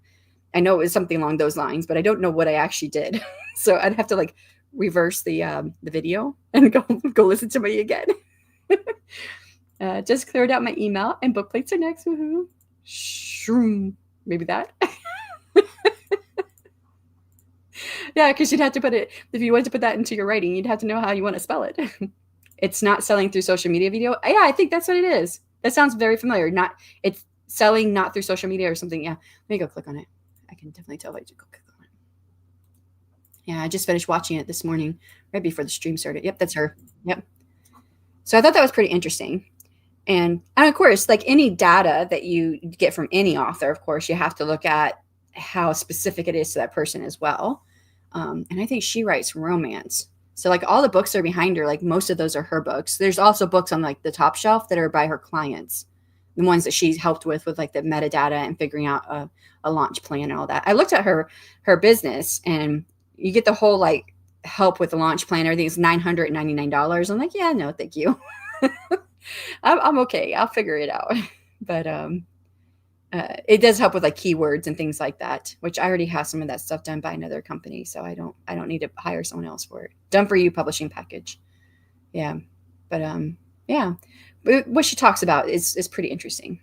I know it was something along those lines, but I don't know what I actually did. So I'd have to like reverse the video and go listen to me again. Just cleared out my email and book plates are next. Woohoo! Shroom. Maybe that. Yeah, because you'd have to put it, if you wanted to put that into your writing, you'd have to know how you want to spell it. It's not selling through social media video. Yeah, I think that's what it is. That sounds very familiar. It's selling not through social media or something. Yeah, let me go click on it. I can definitely tell if I do go click on it. Yeah, I just finished watching it this morning, right before the stream started. Yep, that's her. Yep. So I thought that was pretty interesting. And of course, like any data that you get from any author, of course, you have to look at how specific it is to that person as well. And I think she writes romance. So like all the books that are behind her, like most of those are her books. There's also books on like the top shelf that are by her clients, the ones that she's helped with like the metadata and figuring out a launch plan and all that. I looked at her business and you get the whole like help with the launch plan. Everything is $999. I'm like, yeah, no, thank you. I'm okay. I'll figure it out. But it does help with like keywords and things like that, which I already have some of that stuff done by another company. So I don't need to hire someone else for it. Done for you publishing package. Yeah. But yeah, what she talks about is pretty interesting.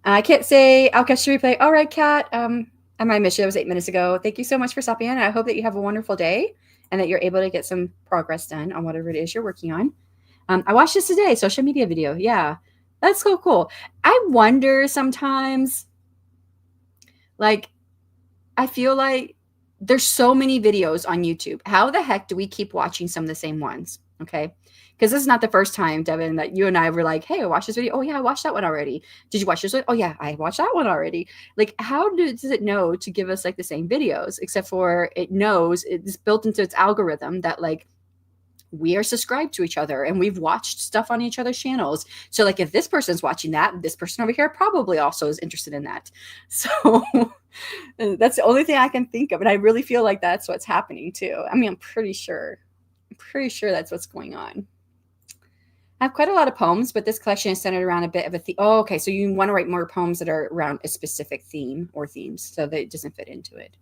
I can't say I'll catch the replay. All right, Kat. I might miss you. That was 8 minutes ago. Thank you so much for stopping in. I hope that you have a wonderful day and that you're able to get some progress done on whatever it is you're working on. I watched this today, social media video. Yeah. That's so cool. I wonder sometimes, like, I feel like there's so many videos on YouTube. How the heck do we keep watching some of the same ones? Okay. Because this is not the first time, Devin, that you and I were like, hey, I watched this video. Oh, yeah, I watched that one already. Did you watch this one? Oh, yeah, I watched that one already. Like, how does it know to give us like the same videos, except for it knows it's built into its algorithm that like, we are subscribed to each other and we've watched stuff on each other's channels. So like if this person's watching that, this person over here probably also is interested in that. So that's the only thing I can think of. And I really feel like that's what's happening too. I mean, I'm pretty sure that's what's going on. I have quite a lot of poems, but this collection is centered around a bit of a theme. Oh, okay. So you want to write more poems that are around a specific theme or themes so that it doesn't fit into it.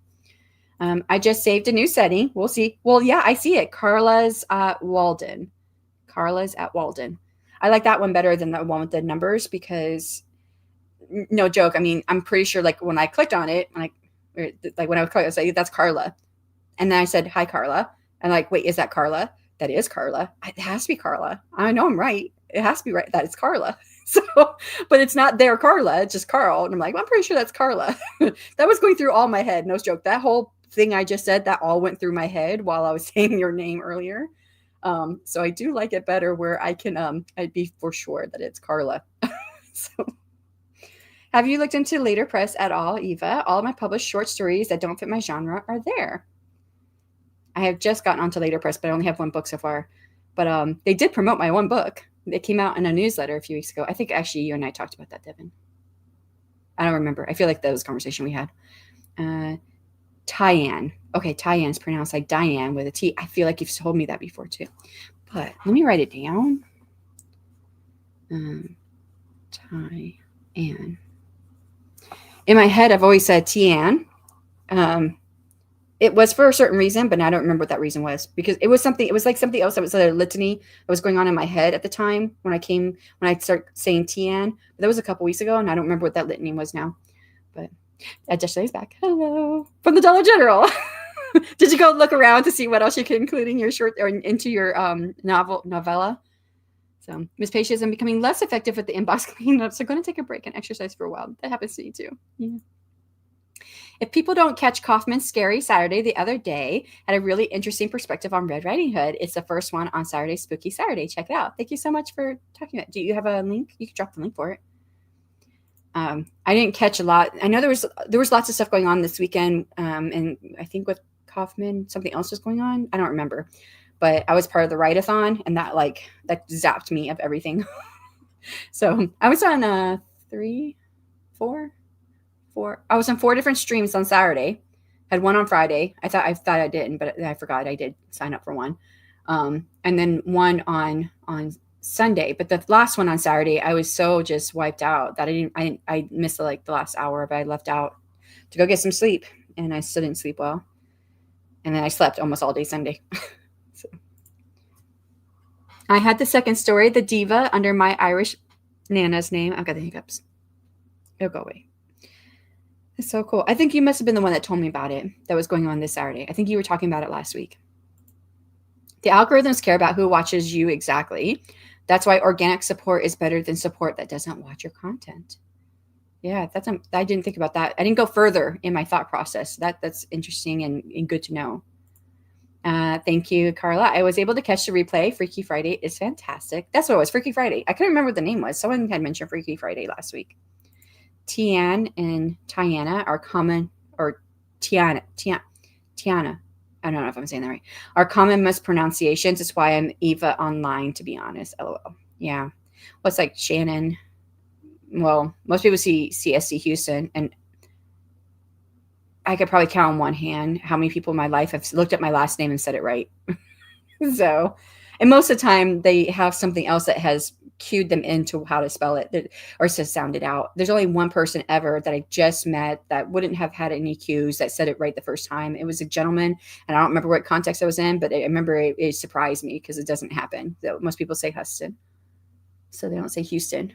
I just saved a new setting. We'll see. Well, yeah, I see it. Carla's Walden. Carla's at Walden. I like that one better than the one with the numbers because, no joke. I mean, I'm pretty sure like when I clicked on it, when I was clicked, I was like, that's Carla. And then I said, hi, Carla. And like, wait, is that Carla? That is Carla. It has to be Carla. I know I'm right. It has to be right. That is Carla. So, but it's not their Carla. It's just Carl. And I'm like, well, I'm pretty sure that's Carla. That was going through all my head. No joke. That whole thing I just said, that all went through my head while I was saying your name earlier. So I do like it better where I can, I'd be for sure that it's Carla. So, have you looked into Later Press at all, Eva? All of my published short stories that don't fit my genre are there. I have just gotten onto Later Press, but I only have one book so far. But they did promote my one book. It came out in a newsletter a few weeks ago. I think actually you and I talked about that, Devin. I don't remember. I feel like that was a conversation we had. Tyann. Okay, Tyann is pronounced like Diane with a T. I feel like you've told me that before too. But let me write it down. Tyann. In my head, I've always said Tian. It was for a certain reason, but I don't remember what that reason was because it was like something else that was a litany that was going on in my head at the time when I started saying Tian. But that was a couple weeks ago, and I don't remember what that litany was now. But yesterday's back. Hello. From the Dollar General. Did you go look around to see what else you could include in your short or into your novella? So Miss Patience, I'm becoming less effective with the inbox cleanup, so I'm going to take a break and exercise for a while. That happens to me too. Yeah. If people don't catch Kaufman's Scary Saturday the other day, had a really interesting perspective on Red Riding Hood. It's the first one on Saturday, Spooky Saturday. Check it out. Thank you so much for talking about it. Do you have a link? You can drop the link for it. I didn't catch a lot. I know there was lots of stuff going on this weekend, and I think with Kaufman, something else was going on. I don't remember. But I was part of the write-a-thon, and that zapped me of everything. So I was on I was on 4 different streams on Saturday. Had one on Friday. I thought I didn't, but I forgot I did sign up for one. And then one on Sunday. But the last one on Saturday, I was so just wiped out that I missed the last hour, but I left out to go get some sleep, and I still didn't sleep well. And then I slept almost all day Sunday. So. I had the second story, The Diva, under my Irish Nana's name. I've got the hiccups. It'll go away. It's so cool. I think you must have been the one that told me about it that was going on this Saturday. I think you were talking about it last week. The algorithms care about who watches you exactly. That's why organic support is better than support that doesn't watch your content. Yeah, I didn't think about that. I didn't go further in my thought process. That's interesting and good to know. Thank you, Carla. I was able to catch the replay. Freaky Friday is fantastic. That's what it was, Freaky Friday. I couldn't remember what the name was. Someone had mentioned Freaky Friday last week. Tian and Tiana are common, or Tiana. I don't know if I'm saying that right. Are common mispronunciations. That's why I'm Eva online, to be honest. LOL. Yeah. What's like Shannon? Well, most people see CSC Huston, and I could probably count on one hand how many people in my life have looked at my last name and said it right. So, and most of the time they have something else that has cued them into how to spell it or to sound it out. There's only one person ever that I just met that wouldn't have had any cues that said it right the first time. It was a gentleman, and I don't remember what context I was in, but I remember it surprised me because it doesn't happen. So most people say Huston, so they don't say Houston.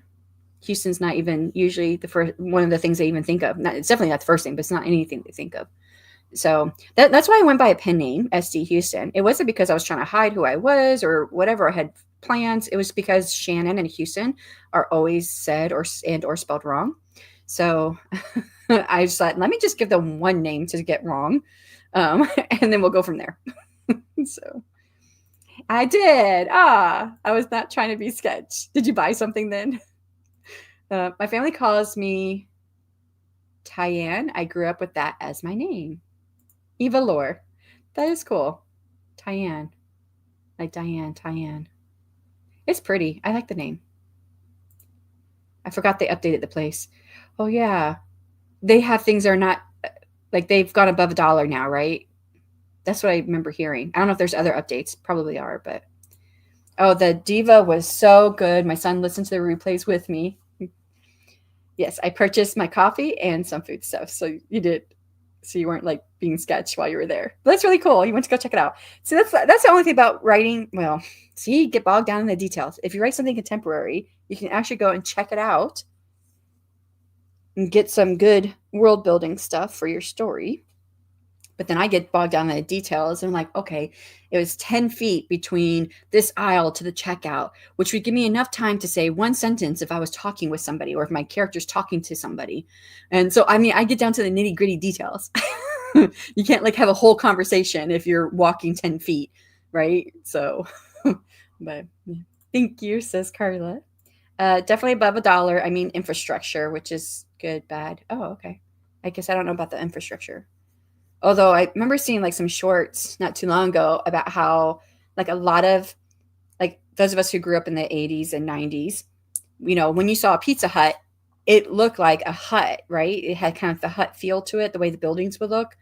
Houston's not even usually the first one of the things they even think of. It's definitely not the first thing, but it's not anything they think of. So that's why I went by a pen name, SD Huston. It wasn't because I was trying to hide who I was or whatever. I had plans. It was because Shannon and Houston are always said or spelled wrong. So I just thought, let me just give them one name to get wrong, and then we'll go from there. So I did. I was not trying to be sketch. Did you buy something then? My family calls me Tyann. I grew up with that as my name. Eva Lore. That is cool. Tyann. Like Diane, Tyann. It's pretty. I like the name. I forgot they updated the place. Oh, yeah. They have things that are not, like they've gone above $1 now, right? That's what I remember hearing. I don't know if there's other updates. Probably are, but. Oh, the Diva was so good. My son listened to the replays with me. Yes, I purchased my coffee and some food stuff. So you did. So you weren't like being sketched while you were there. But that's really cool. You went to go check it out. So that's the only thing about writing. Well, see, you get bogged down in the details. If you write something contemporary, you can actually go and check it out and get some good world building stuff for your story. But then I get bogged down in the details and I'm like, okay, it was 10 feet between this aisle to the checkout, which would give me enough time to say one sentence if I was talking with somebody or if my character's talking to somebody. And so, I mean, I get down to the nitty gritty details. You can't like have a whole conversation if you're walking 10 feet, right? So, but yeah. Thank you, says Carla. Definitely above $1. I mean, infrastructure, which is good, bad. Oh, okay. I guess I don't know about the infrastructure. Although I remember seeing like some shorts not too long ago about how like a lot of like those of us who grew up in the 80s and 90s, you know, when you saw a Pizza Hut, it looked like a hut, right? It had kind of the hut feel to it, the way the buildings would look.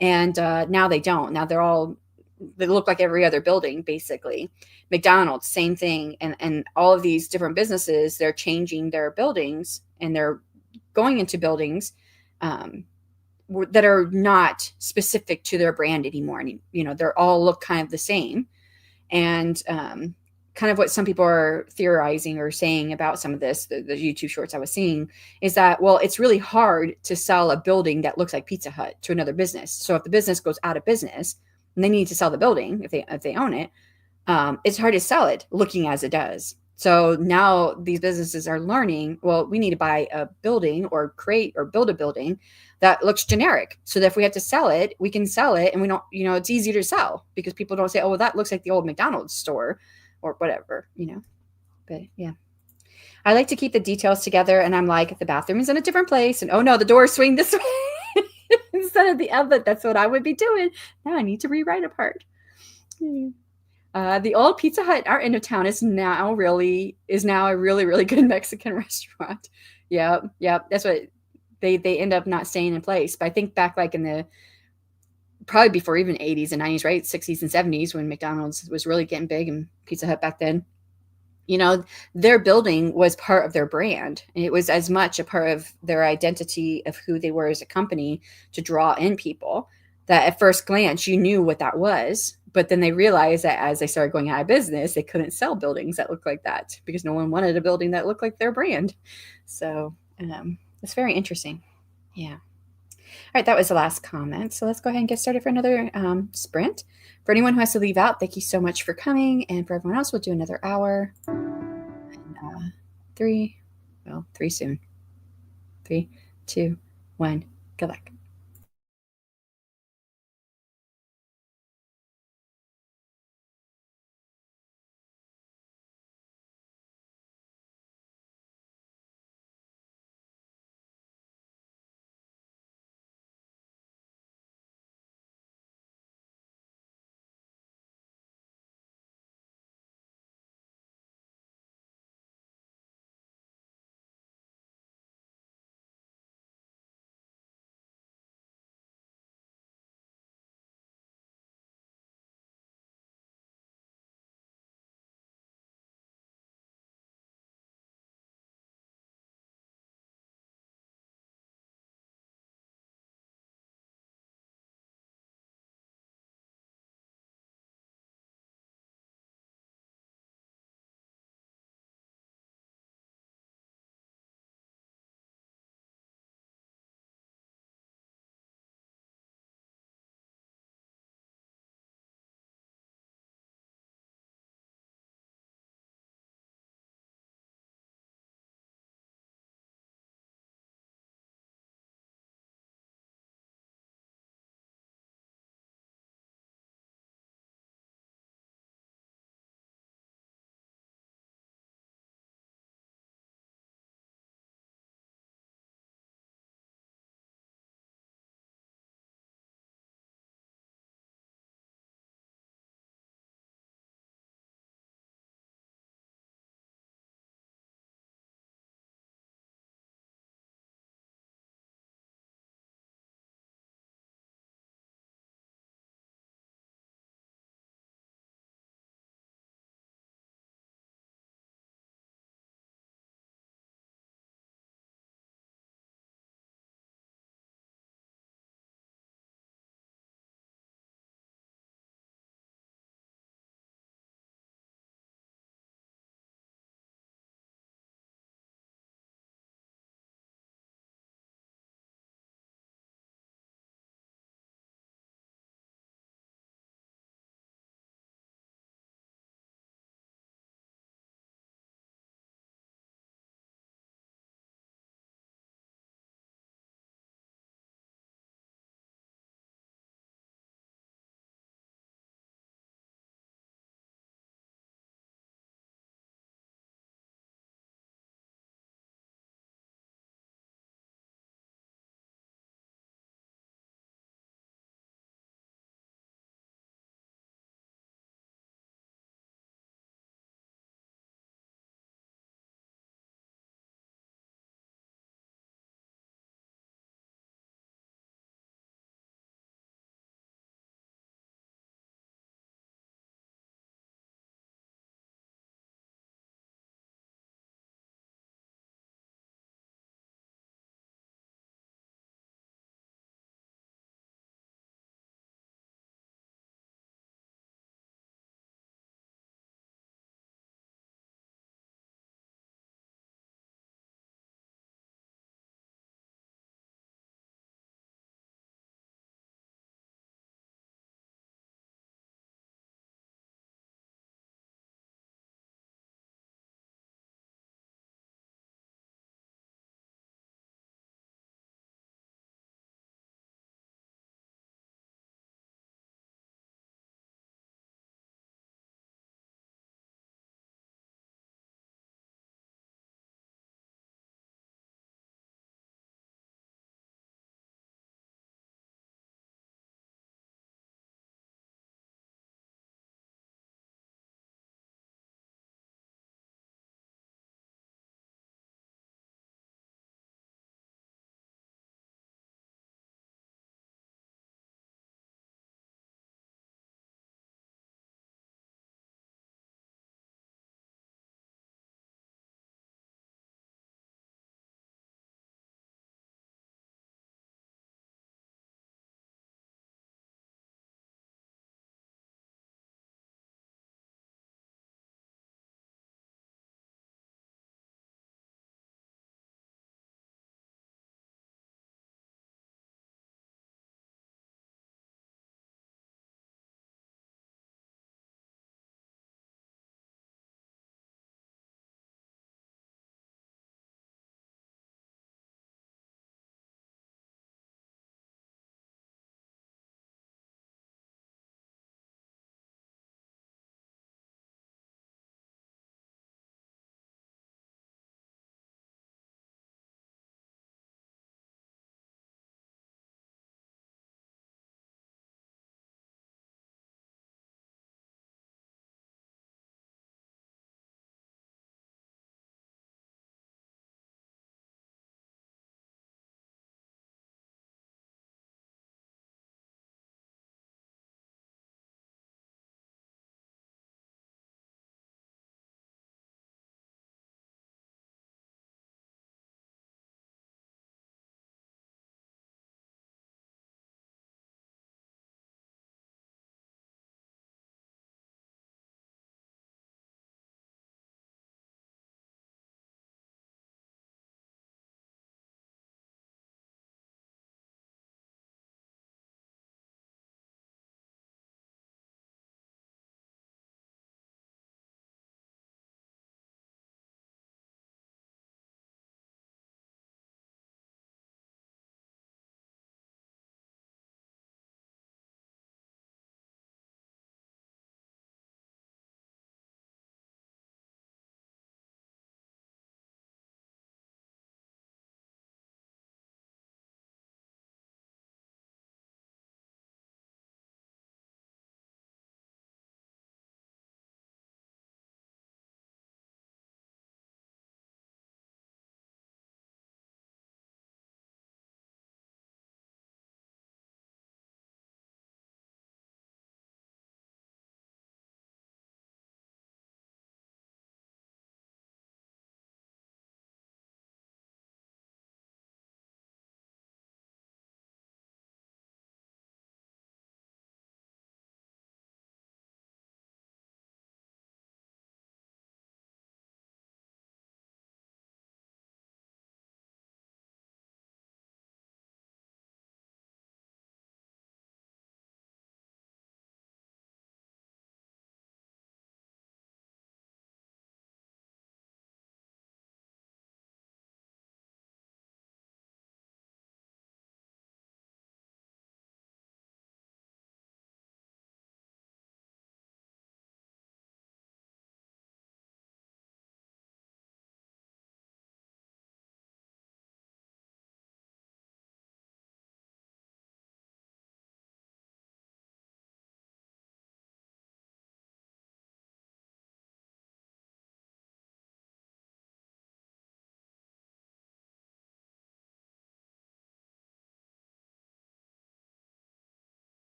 And now they don't. Now they look like every other building, basically. McDonald's, same thing. And all of these different businesses, they're changing their buildings and they're going into buildings um, that are not specific to their brand anymore. And, you know, they're all look kind of the same. And kind of what some people are theorizing or saying about some of this, the YouTube shorts I was seeing, is that, well, it's really hard to sell a building that looks like Pizza Hut to another business. So if the business goes out of business and they need to sell the building, if they own it, it's hard to sell it looking as it does. So now these businesses are learning, well, we need to buy a building or create or build a building that looks generic. So that if we have to sell it, we can sell it and we don't, you know, it's easier to sell because people don't say, oh, well, that looks like the old McDonald's store or whatever, you know. But yeah. I like to keep the details together and I'm like, the bathroom is in a different place and oh no, the doors swing this way instead of the other. That's what I would be doing. Now I need to rewrite a part. The old Pizza Hut at our end of town is now a really good Mexican restaurant. Yeah, yeah, that's what they end up not staying in place. But I think back like in the probably before even 80s and 90s, right? 60s and 70s when McDonald's was really getting big and Pizza Hut back then. You know, their building was part of their brand. And it was as much a part of their identity of who they were as a company to draw in people that at first glance you knew what that was. But then they realized that as they started going out of business, they couldn't sell buildings that looked like that because no one wanted a building that looked like their brand. So it's very interesting. Yeah. All right, that was the last comment. So let's go ahead and get started for another sprint. For anyone who has to leave out, thank you so much for coming. And for everyone else, we'll do another hour. And, three soon. 3, 2, 1. Good luck.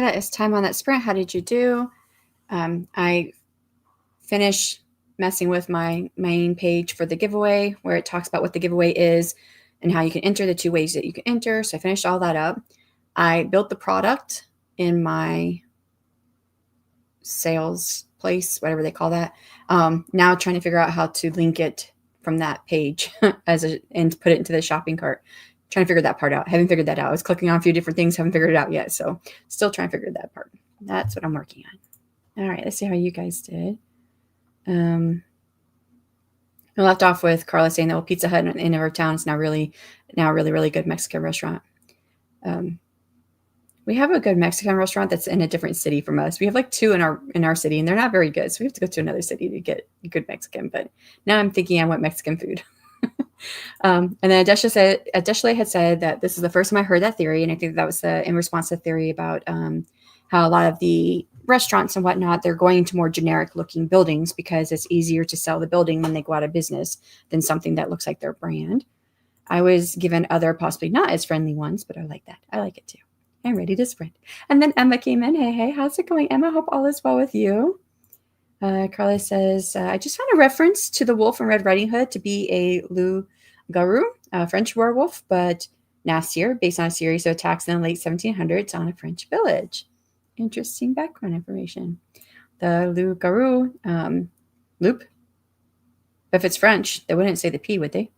Kayla, it's time on that sprint. How did you do? I finished messing with my main page for the giveaway where it talks about what the giveaway is and how you can enter, the 2 ways that you can enter. So I finished all that up. I built the product in my sales place, whatever they call that. Now trying to figure out how to link it from that page and put it into the shopping cart. Trying to figure that part out. Haven't figured that out. I was clicking on a few different things, haven't figured it out yet. So still trying to figure that part. That's what I'm working on. All right, let's see how you guys did. I left off with Carla saying that well, Pizza Hut in our town is now really good Mexican restaurant. We have a good Mexican restaurant that's in a different city from us. We have like 2 in our city, and they're not very good. So we have to go to another city to get good Mexican. But now I'm thinking I want Mexican food. And then Adeshla had said that this is the first time I heard that theory, and I think that was in response to the theory about how a lot of the restaurants and whatnot, they're going to more generic looking buildings because it's easier to sell the building when they go out of business than something that looks like their brand. I was given other possibly not as friendly ones, but I like that. I like it too. I'm ready to sprint. And then Emma came in. Hey, how's it going, Emma? Hope all is well with you. Carla says, I just found a reference to the wolf in Red Riding Hood to be a loup-garou, a French werewolf, but nastier, based on a series of attacks in the late 1700s on a French village. Interesting background information. The loup-garou, loup. If it's French, they wouldn't say the P, would they?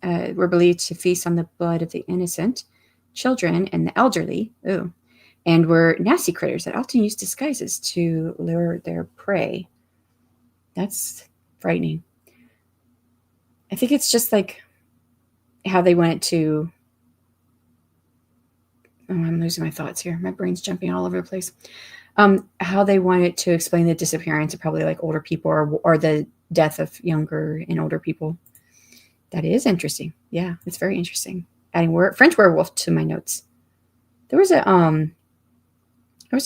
Were believed to feast on the blood of the innocent, children, and the elderly. Ooh. And were nasty critters that often used disguises to lure their prey. That's frightening. I think it's just like how they wanted to... Oh, I'm losing my thoughts here. My brain's jumping all over the place. How they wanted to explain the disappearance of probably like older people or the death of younger and older people. That is interesting. Yeah, it's very interesting. Adding French werewolf to my notes. There was a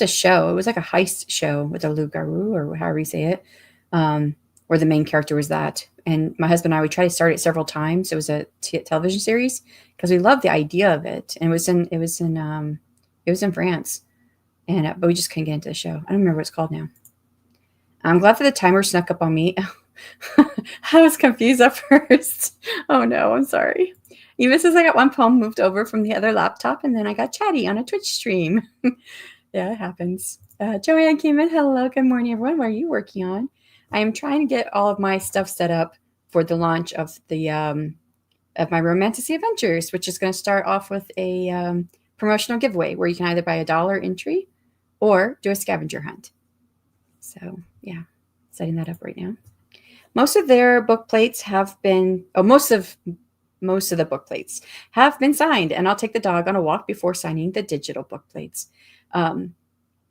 show. It was like a heist show with a loup-garou, or however you say it, where the main character was that. And my husband and I, we tried to start it several times. It was a television series because we loved the idea of it. And it was in France, and but we just couldn't get into the show. I don't remember what it's called now. I'm glad that the timer snuck up on me. I was confused at first. Oh no, I'm sorry. Even says I got one poem moved over from the other laptop, and then I got chatty on a Twitch stream. Yeah, it happens. Joanne came in. Hello, good morning, everyone. What are you working on? I am trying to get all of my stuff set up for the launch of the of my Romantasy Adventures, which is going to start off with a promotional giveaway where you can either buy a $1 entry or do a scavenger hunt. So yeah, setting that up right now. Most of their book plates have been, most of the book plates have been signed, and I'll take the dog on a walk before signing the digital book plates.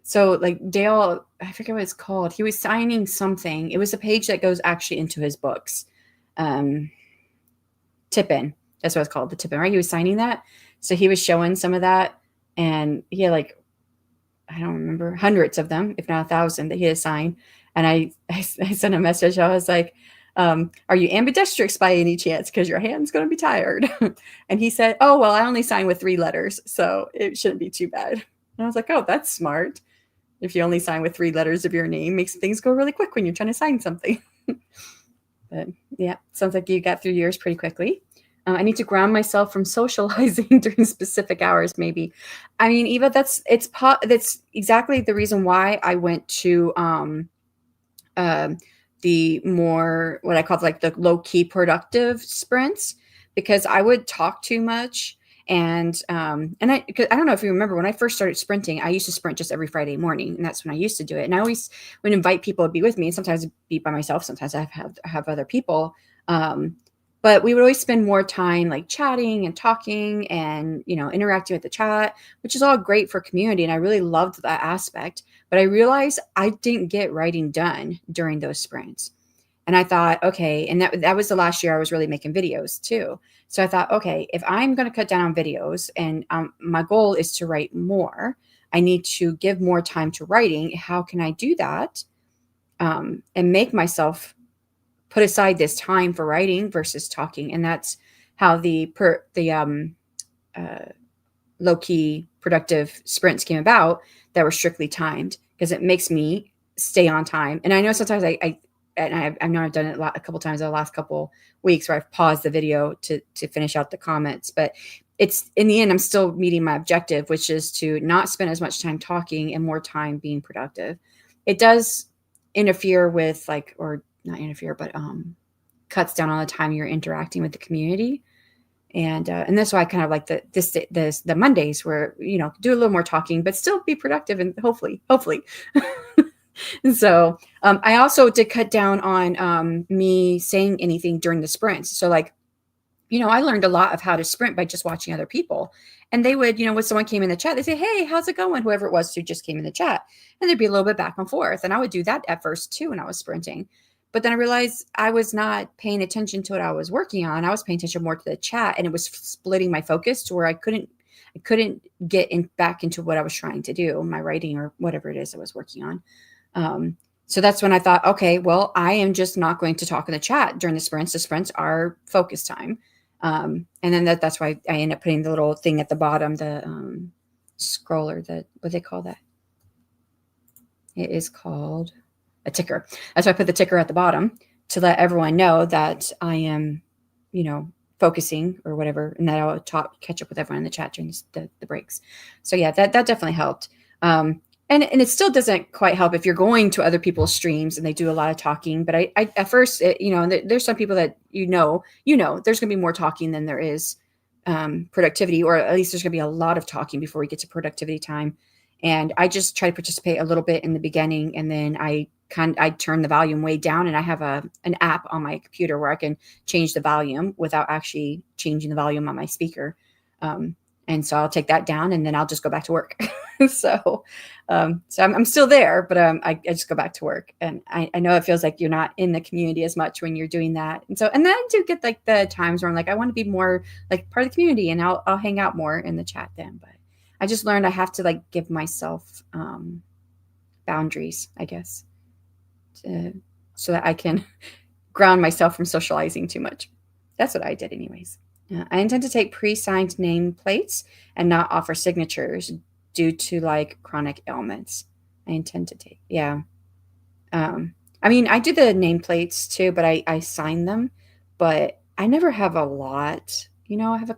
So like Dale, I forget what it's called. He was signing something. It was a page that goes actually into his books. Tip-in. That's what it's called, the tip-in, right? He was signing that. So he was showing some of that, and he had like, I don't remember, hundreds of them, if not 1,000 that he had signed. And I sent a message. I was like, are you ambidextrous by any chance? Because your hand's going to be tired. And he said, oh, well, I only sign with 3 letters, so it shouldn't be too bad. And I was like, oh, that's smart. If you only sign with 3 letters of your name, makes things go really quick when you're trying to sign something. But yeah, sounds like you got through yours pretty quickly. I need to ground myself from socializing during specific hours, maybe. I mean, Eva, that's exactly the reason why I went to the more, what I call like the low-key productive sprints, because I would talk too much. And I don't know if you remember when I first started sprinting, I used to sprint just every Friday morning, and that's when I used to do it. And I always would invite people to be with me, and sometimes I'd be by myself, sometimes I have other people. But we would always spend more time like chatting and talking and, interacting with the chat, which is all great for community. And I really loved that aspect. But I realized I didn't get writing done during those sprints. And I thought, okay, and that was the last year I was really making videos too. So I thought, okay, if I'm going to cut down on videos and my goal is to write more, I need to give more time to writing. How can I do that and make myself put aside this time for writing versus talking? And that's how the low-key productive sprints came about that were strictly timed, because it makes me stay on time. And I know sometimes I know I've done it a couple times in the last couple weeks where I've paused the video to finish out the comments, but it's, in the end, I'm still meeting my objective, which is to not spend as much time talking and more time being productive. It does interfere with, like, or not interfere, but cuts down on the time you're interacting with the community. And that's why I kind of like the Mondays where, do a little more talking, but still be productive, and hopefully. And so I also did cut down on me saying anything during the sprints. So, like, I learned a lot of how to sprint by just watching other people. And they would, when someone came in the chat, they say, "Hey, how's it going?" Whoever it was who just came in the chat. And there'd be a little bit back and forth. And I would do that at first too when I was sprinting. But then I realized I was not paying attention to what I was working on. I was paying attention more to the chat, and it was splitting my focus to where I couldn't get back into what I was trying to do, my writing or whatever it is I was working on. So that's when I thought, okay, well, I am just not going to talk in the chat during the sprints. The sprints are focus time. And then that's why I end up putting the little thing at the bottom, the scroller, what they call that? It is called a ticker. That's why I put the ticker at the bottom, to let everyone know that I am, focusing or whatever, and that I'll catch up with everyone in the chat during the breaks. So yeah, that definitely helped. And it still doesn't quite help if you're going to other people's streams and they do a lot of talking. But I at first, there's some people that there's going to be more talking than there is productivity, or at least there's going to be a lot of talking before we get to productivity time. And I just try to participate a little bit in the beginning, and then I turn the volume way down, and I have an app on my computer where I can change the volume without actually changing the volume on my speaker. And so I'll take that down, and then I'll just go back to work. So I'm still there, but I just go back to work. And I know it feels like you're not in the community as much when you're doing that. And then I do get like the times where I'm like, I want to be more like part of the community, and I'll hang out more in the chat then. But I just learned I have to like give myself boundaries, I guess, so that I can ground myself from socializing too much. That's what I did anyways. I intend to take pre-signed nameplates and not offer signatures due to like chronic ailments. I intend to take, yeah. I mean, I do the nameplates too, but I sign them, but I never have a lot. I have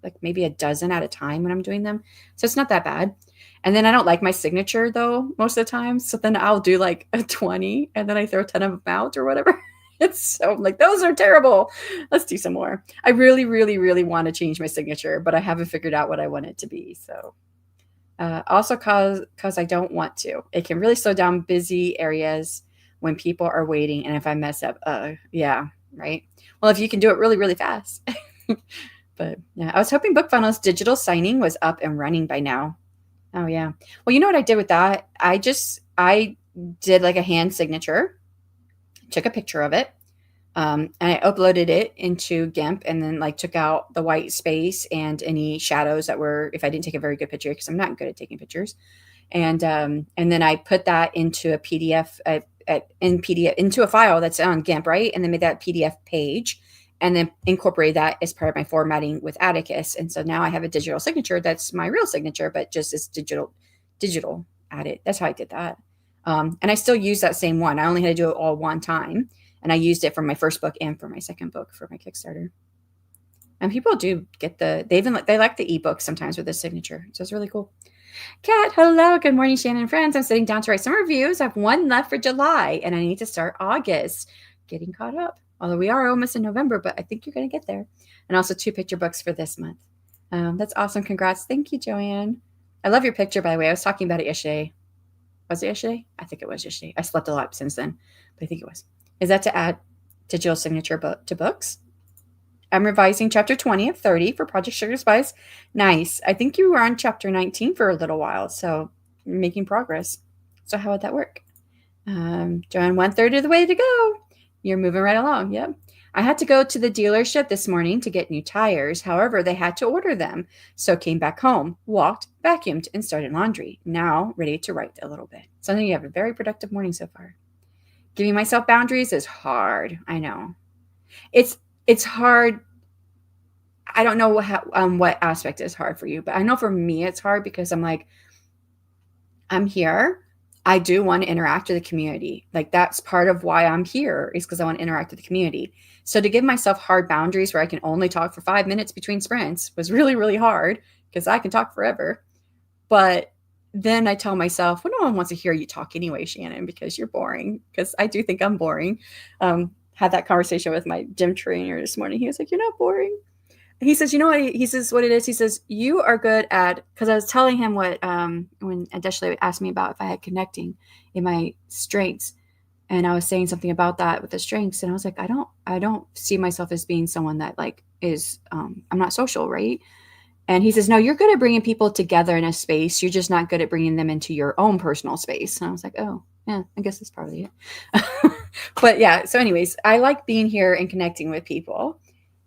like maybe a dozen at a time when I'm doing them. So it's not that bad. And then I don't like my signature though, most of the time. So then I'll do like a 20 and then I throw 10 of them out or whatever. It's so like, those are terrible. Let's do some more. I really, really, really want to change my signature, but I haven't figured out what I want it to be. So also cause I don't want to. It can really slow down busy areas when people are waiting. And if I mess up, yeah, right. Well, if you can do it really, really fast. But yeah, I was hoping BookFunnel's digital signing was up and running by now. Oh yeah. Well, you know what I did with that? I did like a hand signature, took a picture of it, and I uploaded it into GIMP, and then like took out the white space and any shadows that were, if I didn't take a very good picture, because I'm not good at taking pictures. And then I put that into a PDF, into a file that's on GIMP, right? And then made that PDF page, and then incorporate that as part of my formatting with Atticus. And so now I have a digital signature that's my real signature, but just as digital added. That's how I did that. And I still use that same one. I only had to do it all one time. And I used it for my first book and for my second book for my Kickstarter. And people do get they like the ebook sometimes with the signature. So it's really cool. Kat, hello. Good morning, Shannon and friends. I'm sitting down to write some reviews. I have one left for July, and I need to start August. Getting caught up. Although we are almost in November, but I think you're going to get there. And also 2 picture books for this month. That's awesome. Congrats. Thank you, Joanne. I love your picture, by the way. I was talking about it yesterday. Was it yesterday? I think it was yesterday. I slept a lot since then, but I think it was. Is that to add digital signature to books? I'm revising chapter 20 of 30 for Project Sugar Spice. Nice. I think you were on chapter 19 for a little while, so you're making progress. So how would that work? Joanne, 1/3 of the way to go. You're moving right along. Yep. I had to go to the dealership this morning to get new tires. However, they had to order them. So came back home, walked, vacuumed, and started laundry. Now ready to write a little bit. So you have a very productive morning so far. Giving myself boundaries is hard. I know. It's hard. I don't know what aspect is hard for you, but I know for me it's hard because I'm like, I'm here. I do want to interact with the community. Like that's part of why I'm here is because I want to interact with the community. So to give myself hard boundaries where I can only talk for 5 minutes between sprints was really, really hard because I can talk forever. But then I tell myself, well, no one wants to hear you talk anyway, Shannon, because you're boring. Because I do think I'm boring. Had that conversation with my gym trainer this morning. He was like, "You're not boring." He says, "You know what?" He says, "What it is." He says, "You are good at." Because I was telling him what when Adeshle asked me about if I had connecting in my strengths, and I was saying something about that with the strengths, and I was like, I don't see myself as being someone that like is I'm not social, right? And he says, no, you're good at bringing people together in a space. You're just not good at bringing them into your own personal space. And I was like, oh, yeah, I guess that's probably it. But yeah, so anyways, I like being here and connecting with people.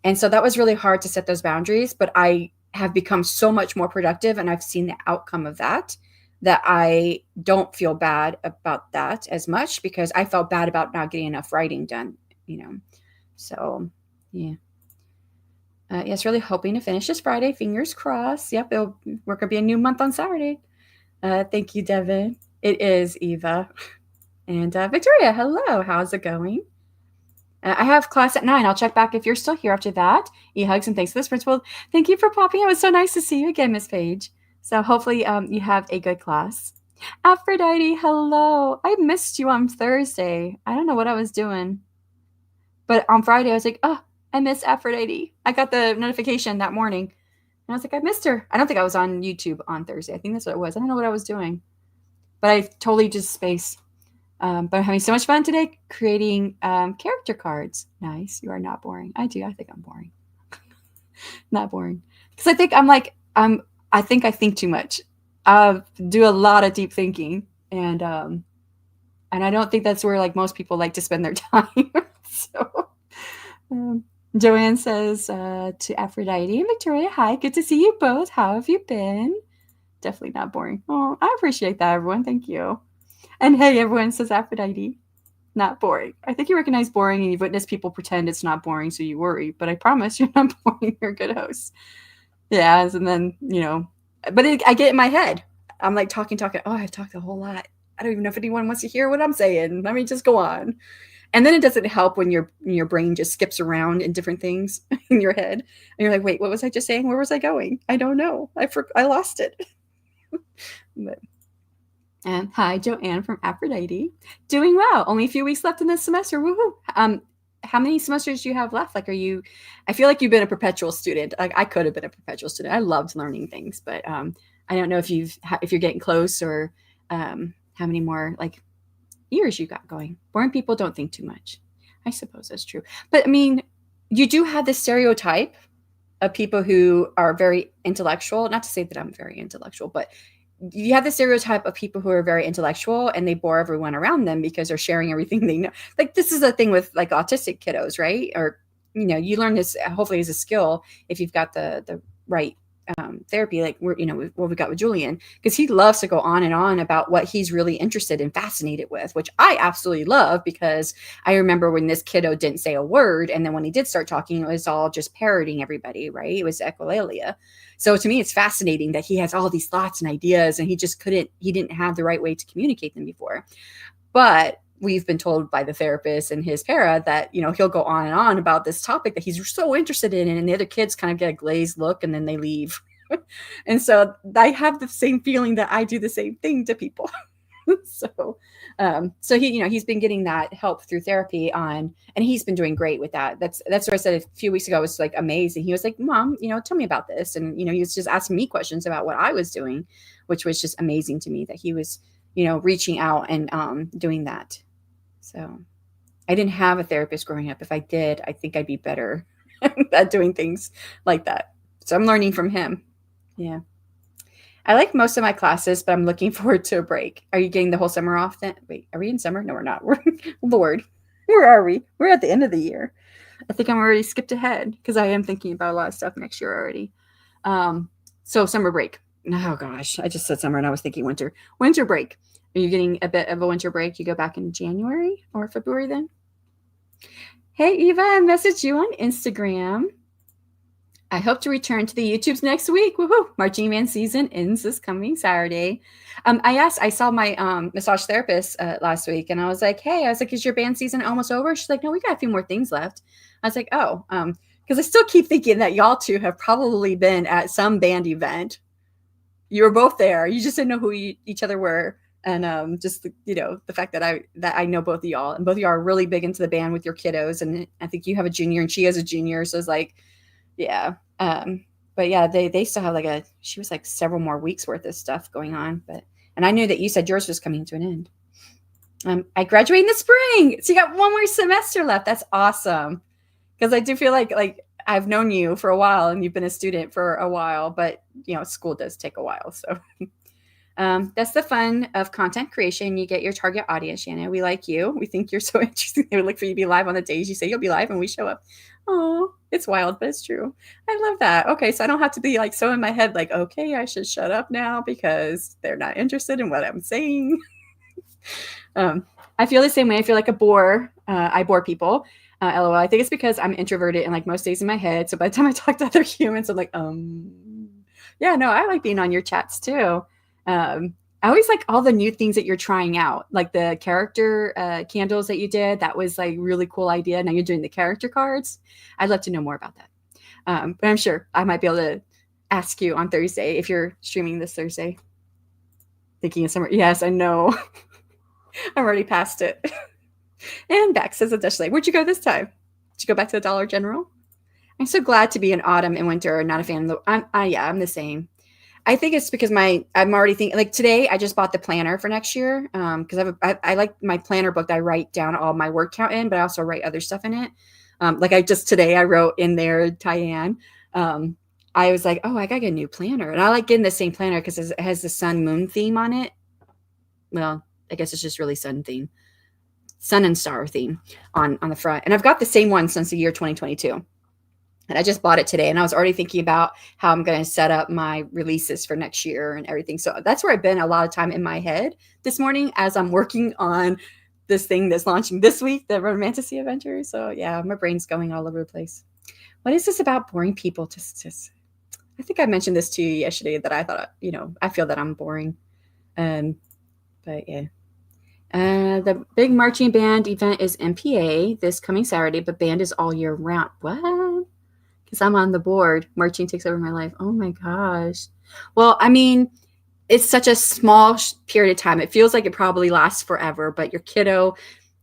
And so that was really hard to set those boundaries, but I have become so much more productive and I've seen the outcome of that, that I don't feel bad about that as much because I felt bad about not getting enough writing done, you know? So yeah. Yes, really hoping to finish this Friday. Fingers crossed. Yep, we're going to be a new month on Saturday. Thank you, Devin. It is Eva. And Victoria, hello. How's it going? I have class at 9. I'll check back if you're still here after that. E-hugs and thanks for this, principal. Thank you for popping. It was so nice to see you again, Miss Page. So hopefully you have a good class. Aphrodite, hello. I missed you on Thursday. I don't know what I was doing. But on Friday, I was like, oh, I miss Aphrodite. I got the notification that morning. And I was like, I missed her. I don't think I was on YouTube on Thursday. I think that's what it was. I don't know what I was doing. But I totally just spaced. But I'm having so much fun today creating character cards. Nice. You are not boring. I think I'm boring. Not boring. Because I think I think I think too much. I do a lot of deep thinking. And I don't think that's where like most people like to spend their time. So Joanne says to Aphrodite and Victoria, hi, good to see you both. How have you been? Definitely not boring. Oh, I appreciate that, everyone. Thank you. And hey, everyone, says Aphrodite. Not boring. I think you recognize boring and you've witnessed people pretend it's not boring, so you worry. But I promise you're not boring. You're a good host. Yeah, and then, but I get it in my head. I'm like talking. Oh, I've talked a whole lot. I don't even know if anyone wants to hear what I'm saying. Let me just go on. And then it doesn't help when your brain just skips around in different things in your head. And you're like, wait, what was I just saying? Where was I going? I don't know. I lost it. But, and hi, Joanne from Aphrodite. Doing well. Only a few weeks left in this semester. Woohoo. How many semesters do you have left? Like, I feel like you've been a perpetual student. Like I could have been a perpetual student. I loved learning things, but I don't know if you're getting close or how many more like years you got going. Boring people don't think too much. I suppose that's true. But I mean, you do have this stereotype of people who are very intellectual. Not to say that I'm very intellectual, but you have the stereotype of people who are very intellectual and they bore everyone around them because they're sharing everything they know. Like this is a thing with like autistic kiddos, right? Or, you learn this hopefully as a skill if you've got the right therapy, like what we got with Julian, because he loves to go on and on about what he's really interested and fascinated with, which I absolutely love because I remember when this kiddo didn't say a word. And then when he did start talking, it was all just parroting everybody, right? It was echolalia. So to me, it's fascinating that he has all these thoughts and ideas and he didn't have the right way to communicate them before. But we've been told by the therapist and his para that, he'll go on and on about this topic that he's so interested in. And the other kids kind of get a glazed look and then they leave. And so I have the same feeling that I do the same thing to people. So he's been getting that help through therapy and he's been doing great with that. That's what I said a few weeks ago was like amazing. He was like, Mom, tell me about this. And, he was just asking me questions about what I was doing, which was just amazing to me that he was, reaching out and doing that. So I didn't have a therapist growing up. If I did, I think I'd be better at doing things like that. So I'm learning from him. Yeah. I like most of my classes, but I'm looking forward to a break. Are you getting the whole summer off then? Wait, are we in summer? No, we're not. Lord, where are we? We're at the end of the year. I think I'm already skipped ahead because I am thinking about a lot of stuff next year already. So summer break. Oh gosh, I just said summer and I was thinking winter. Winter break. Are you getting a bit of a winter break? You go back in January or February then? Hey, Eva, I messaged you on Instagram. I hope to return to the YouTubes next week. Woohoo! Marching band season ends this coming Saturday. I saw my massage therapist last week, and I was like, hey, is your band season almost over? She's like, no, we got a few more things left. I was like, oh, because I still keep thinking that y'all two have probably been at some band event. You were both there. You just didn't know who each other were. And just the fact that I know both of y'all, and both of y'all are really big into the band with your kiddos, and I think you have a junior and she has a junior, so it's like, yeah. But yeah, they still have she was like several more weeks worth of stuff going on. And I knew that you said yours was coming to an end. I graduate in the spring, so you got one more semester left. That's awesome, because I do feel like I've known you for a while and you've been a student for a while, but school does take a while. So that's the fun of content creation. You get your target audience, Shanna. We like you. We think you're so interesting. They would look for you to be live on the days you say you'll be live, and we show up. Oh, it's wild, but it's true. I love that. Okay, so I don't have to be so in my head, okay, I should shut up now because they're not interested in what I'm saying. I feel the same way. I feel like a bore. I bore people. LOL. I think it's because I'm introverted and most days in my head. So by the time I talk to other humans, I'm like, yeah, no, I like being on your chats too. I always like all the new things that you're trying out, like the character candles that you did. That was really cool idea. Now you're doing the character cards. I'd love to know more about that. But I'm sure I might be able to ask you on Thursday if you're streaming this Thursday. Thinking of summer. Yes, I know. I'm already past it. And back, says Adeshley. Where'd you go this time? Did you go back to the Dollar General? I'm so glad to be in autumn and winter. Not a fan of I'm the same. I think it's because I'm already thinking, today I just bought the planner for next year. Because I like my planner book that I write down all my word count in, but I also write other stuff in it. Today I wrote in there, Tyann. I was like, oh, I gotta get a new planner. And I like getting the same planner because it has the sun moon theme on it. Well, I guess it's just really sun and star theme on the front. And I've got the same one since the year 2022. And I just bought it today, and I was already thinking about how I'm going to set up my releases for next year and everything. So that's where I've been a lot of time in my head this morning as I'm working on this thing that's launching this week, the Romantasy Adventure. So yeah, my brain's going all over the place. What is this about boring people? I think I mentioned this to you yesterday that I thought, I feel that I'm boring. But yeah. The big marching band event is MPA this coming Saturday, but band is all year round. What? Because I'm on the board. Marching takes over my life. Oh my gosh. Well, I mean, it's such a small period of time. It feels like it probably lasts forever, but your kiddo,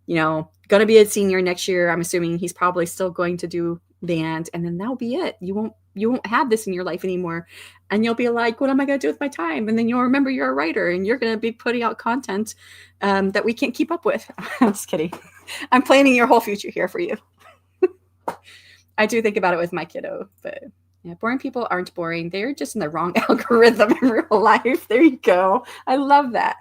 going to be a senior next year. I'm assuming he's probably still going to do band, and then that'll be it. You won't have this in your life anymore. And you'll be like, what am I going to do with my time? And then you'll remember you're a writer and you're going to be putting out content that we can't keep up with. I'm just kidding. I'm planning your whole future here for you. I do think about it with my kiddo, but yeah, boring people aren't boring. They're just in the wrong algorithm in real life. There you go. I love that.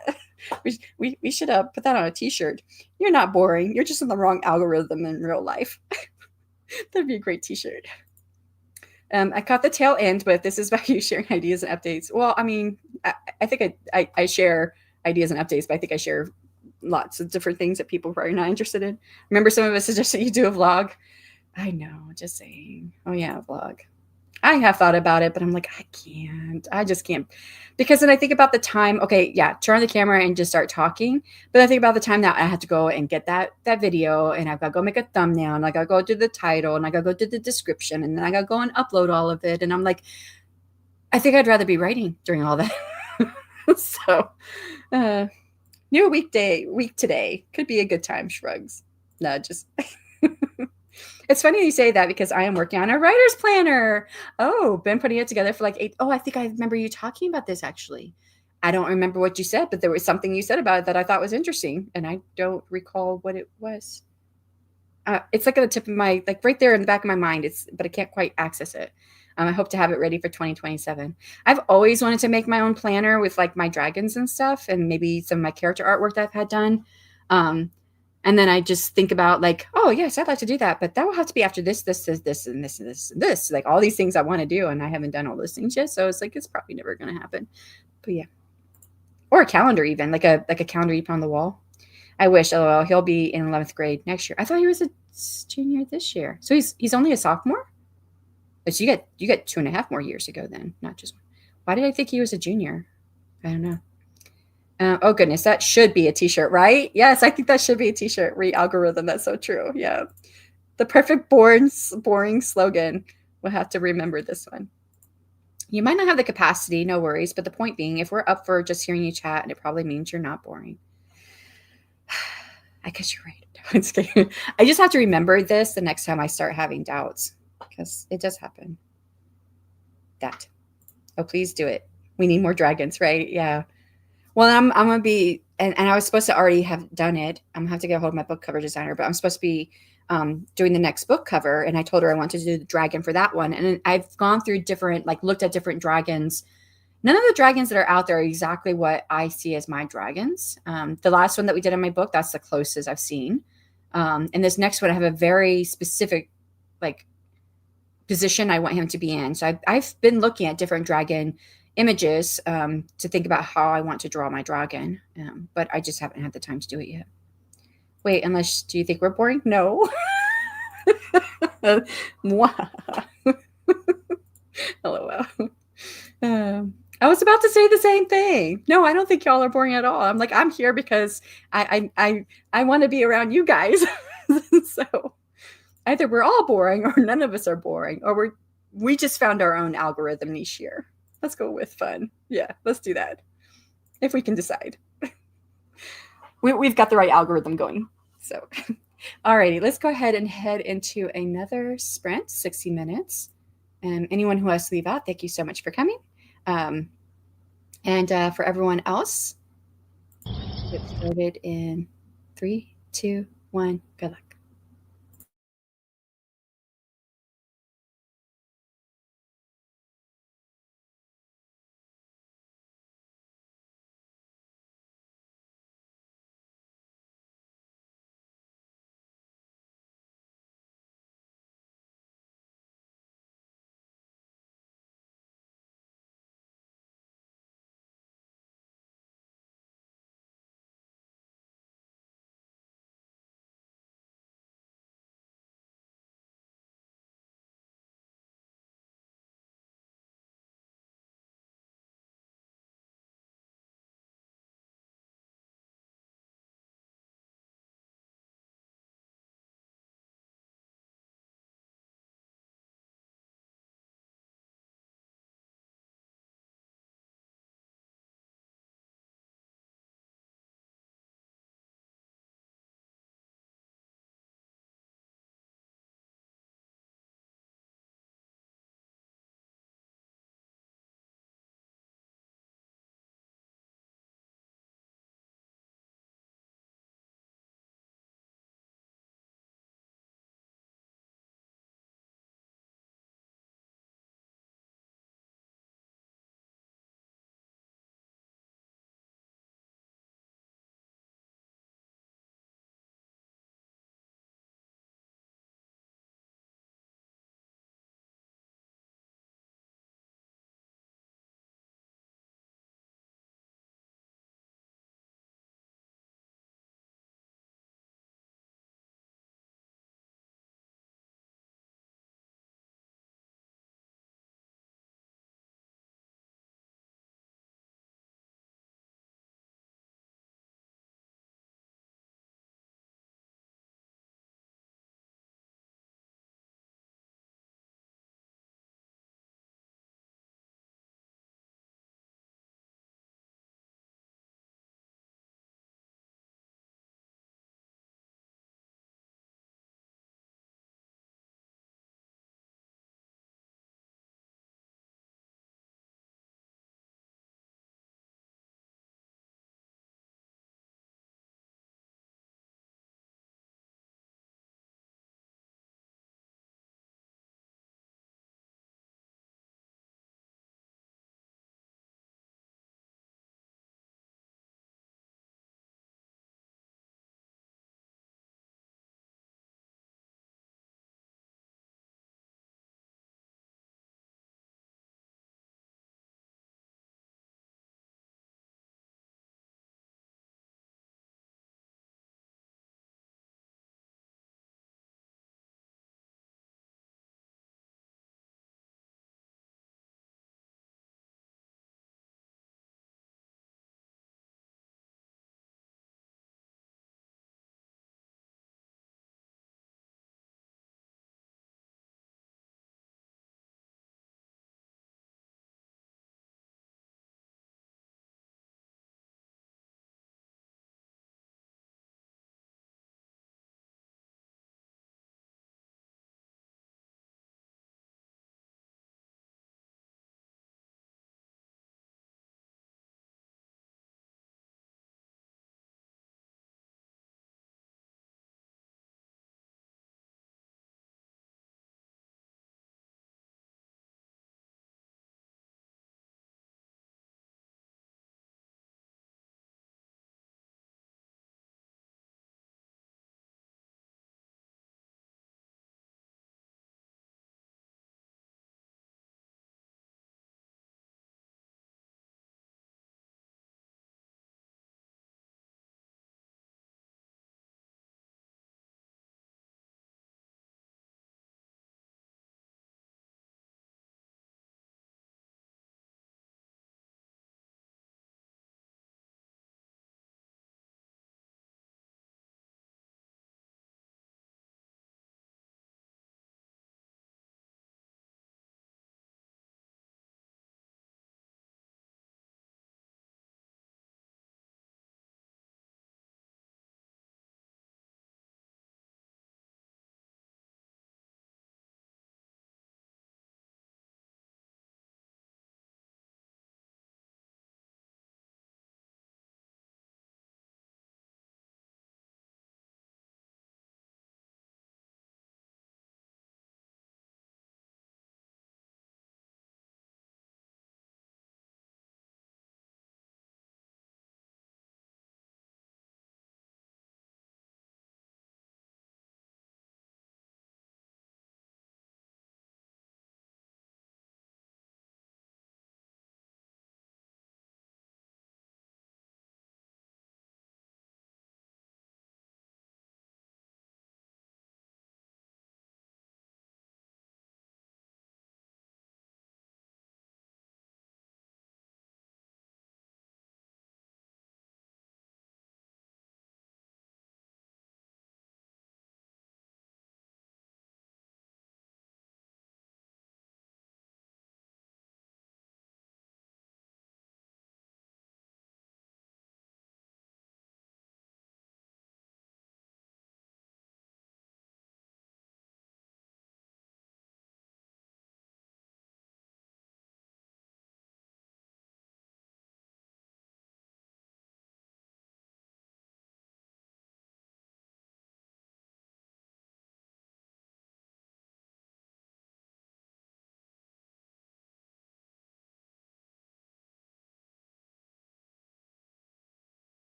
We should put that on a t-shirt. You're not boring. You're just in the wrong algorithm in real life. That'd be a great t-shirt. I caught the tail end, but this is about you sharing ideas and updates. Well, I mean, I think I share ideas and updates, but I think I share lots of different things that people are probably not interested in. Remember, some of us suggested you do a vlog. I know, just saying. Oh yeah, a vlog. I have thought about it, but I'm like, I just can't. Because then I think about the time, okay, yeah, turn on the camera and just start talking. But I think about the time that I have to go and get that video, and I've got to go make a thumbnail, and I got to go do the title, and I got to go do the description, and then I got to go and upload all of it. And I'm like, I think I'd rather be writing during all that. So, new week today. Could be a good time, shrugs. No, just... It's funny you say that because I am working on a writer's planner. Oh, been putting it together for 8. Oh, I think I remember you talking about this actually. I don't remember what you said, but there was something you said about it that I thought was interesting, and I don't recall what it was. It's at the tip of my, right there in the back of my mind. But I can't quite access it. I hope to have it ready for 2027. I've always wanted to make my own planner with my dragons and stuff, and maybe some of my character artwork that I've had done. And then I just think about oh yes, I'd like to do that, but that will have to be after this, and this, and this, all these things I want to do, and I haven't done all those things yet. So it's it's probably never going to happen. But yeah, or a calendar even, like a calendar you put on the wall. I wish. LOL. He'll be in 11th grade next year. I thought he was a junior this year, so he's only a sophomore. So you get 2.5 more years to go then, not just one. Why did I think he was a junior? I don't know. Oh goodness, that should be a T-shirt, right? Yes, I think that should be a T-shirt. Re-algorithm. That's so true. Yeah, the perfect boring slogan. We'll have to remember this one. You might not have the capacity, no worries. But the point being, if we're up for just hearing you chat, and it probably means you're not boring. I guess you're right. I just have to remember this the next time I start having doubts, because it does happen. That. Oh, please do it. We need more dragons, right? Yeah. Well, I'm gonna be, and I was supposed to already have done it. I'm gonna have to get a hold of my book cover designer, but I'm supposed to be doing the next book cover, and I told her I wanted to do the dragon for that one. And I've gone through different, like looked at different dragons. None of the dragons that are out there are exactly what I see as my dragons. The last one that we did in my book, that's the closest I've seen. And this next one, I have a very specific, like, position I want him to be in. So I've been looking at different dragon images to think about how I want to draw my dragon, but I just haven't had the time to do it yet. Wait, unless, do you think we're boring? No. LOL. I was about to say the same thing. No, I don't think y'all are boring at all. I'm like, I'm here because I want to be around you guys. So either we're all boring, or none of us are boring, or we just found our own algorithm niche here. Let's go with fun. Yeah, let's do that. If we can decide. We've got the right algorithm going. So, alrighty, let's go ahead and head into another sprint, 60 minutes. Anyone who has to leave out, thank you so much for coming. And for everyone else, get started in 3, 2, 1. Good luck.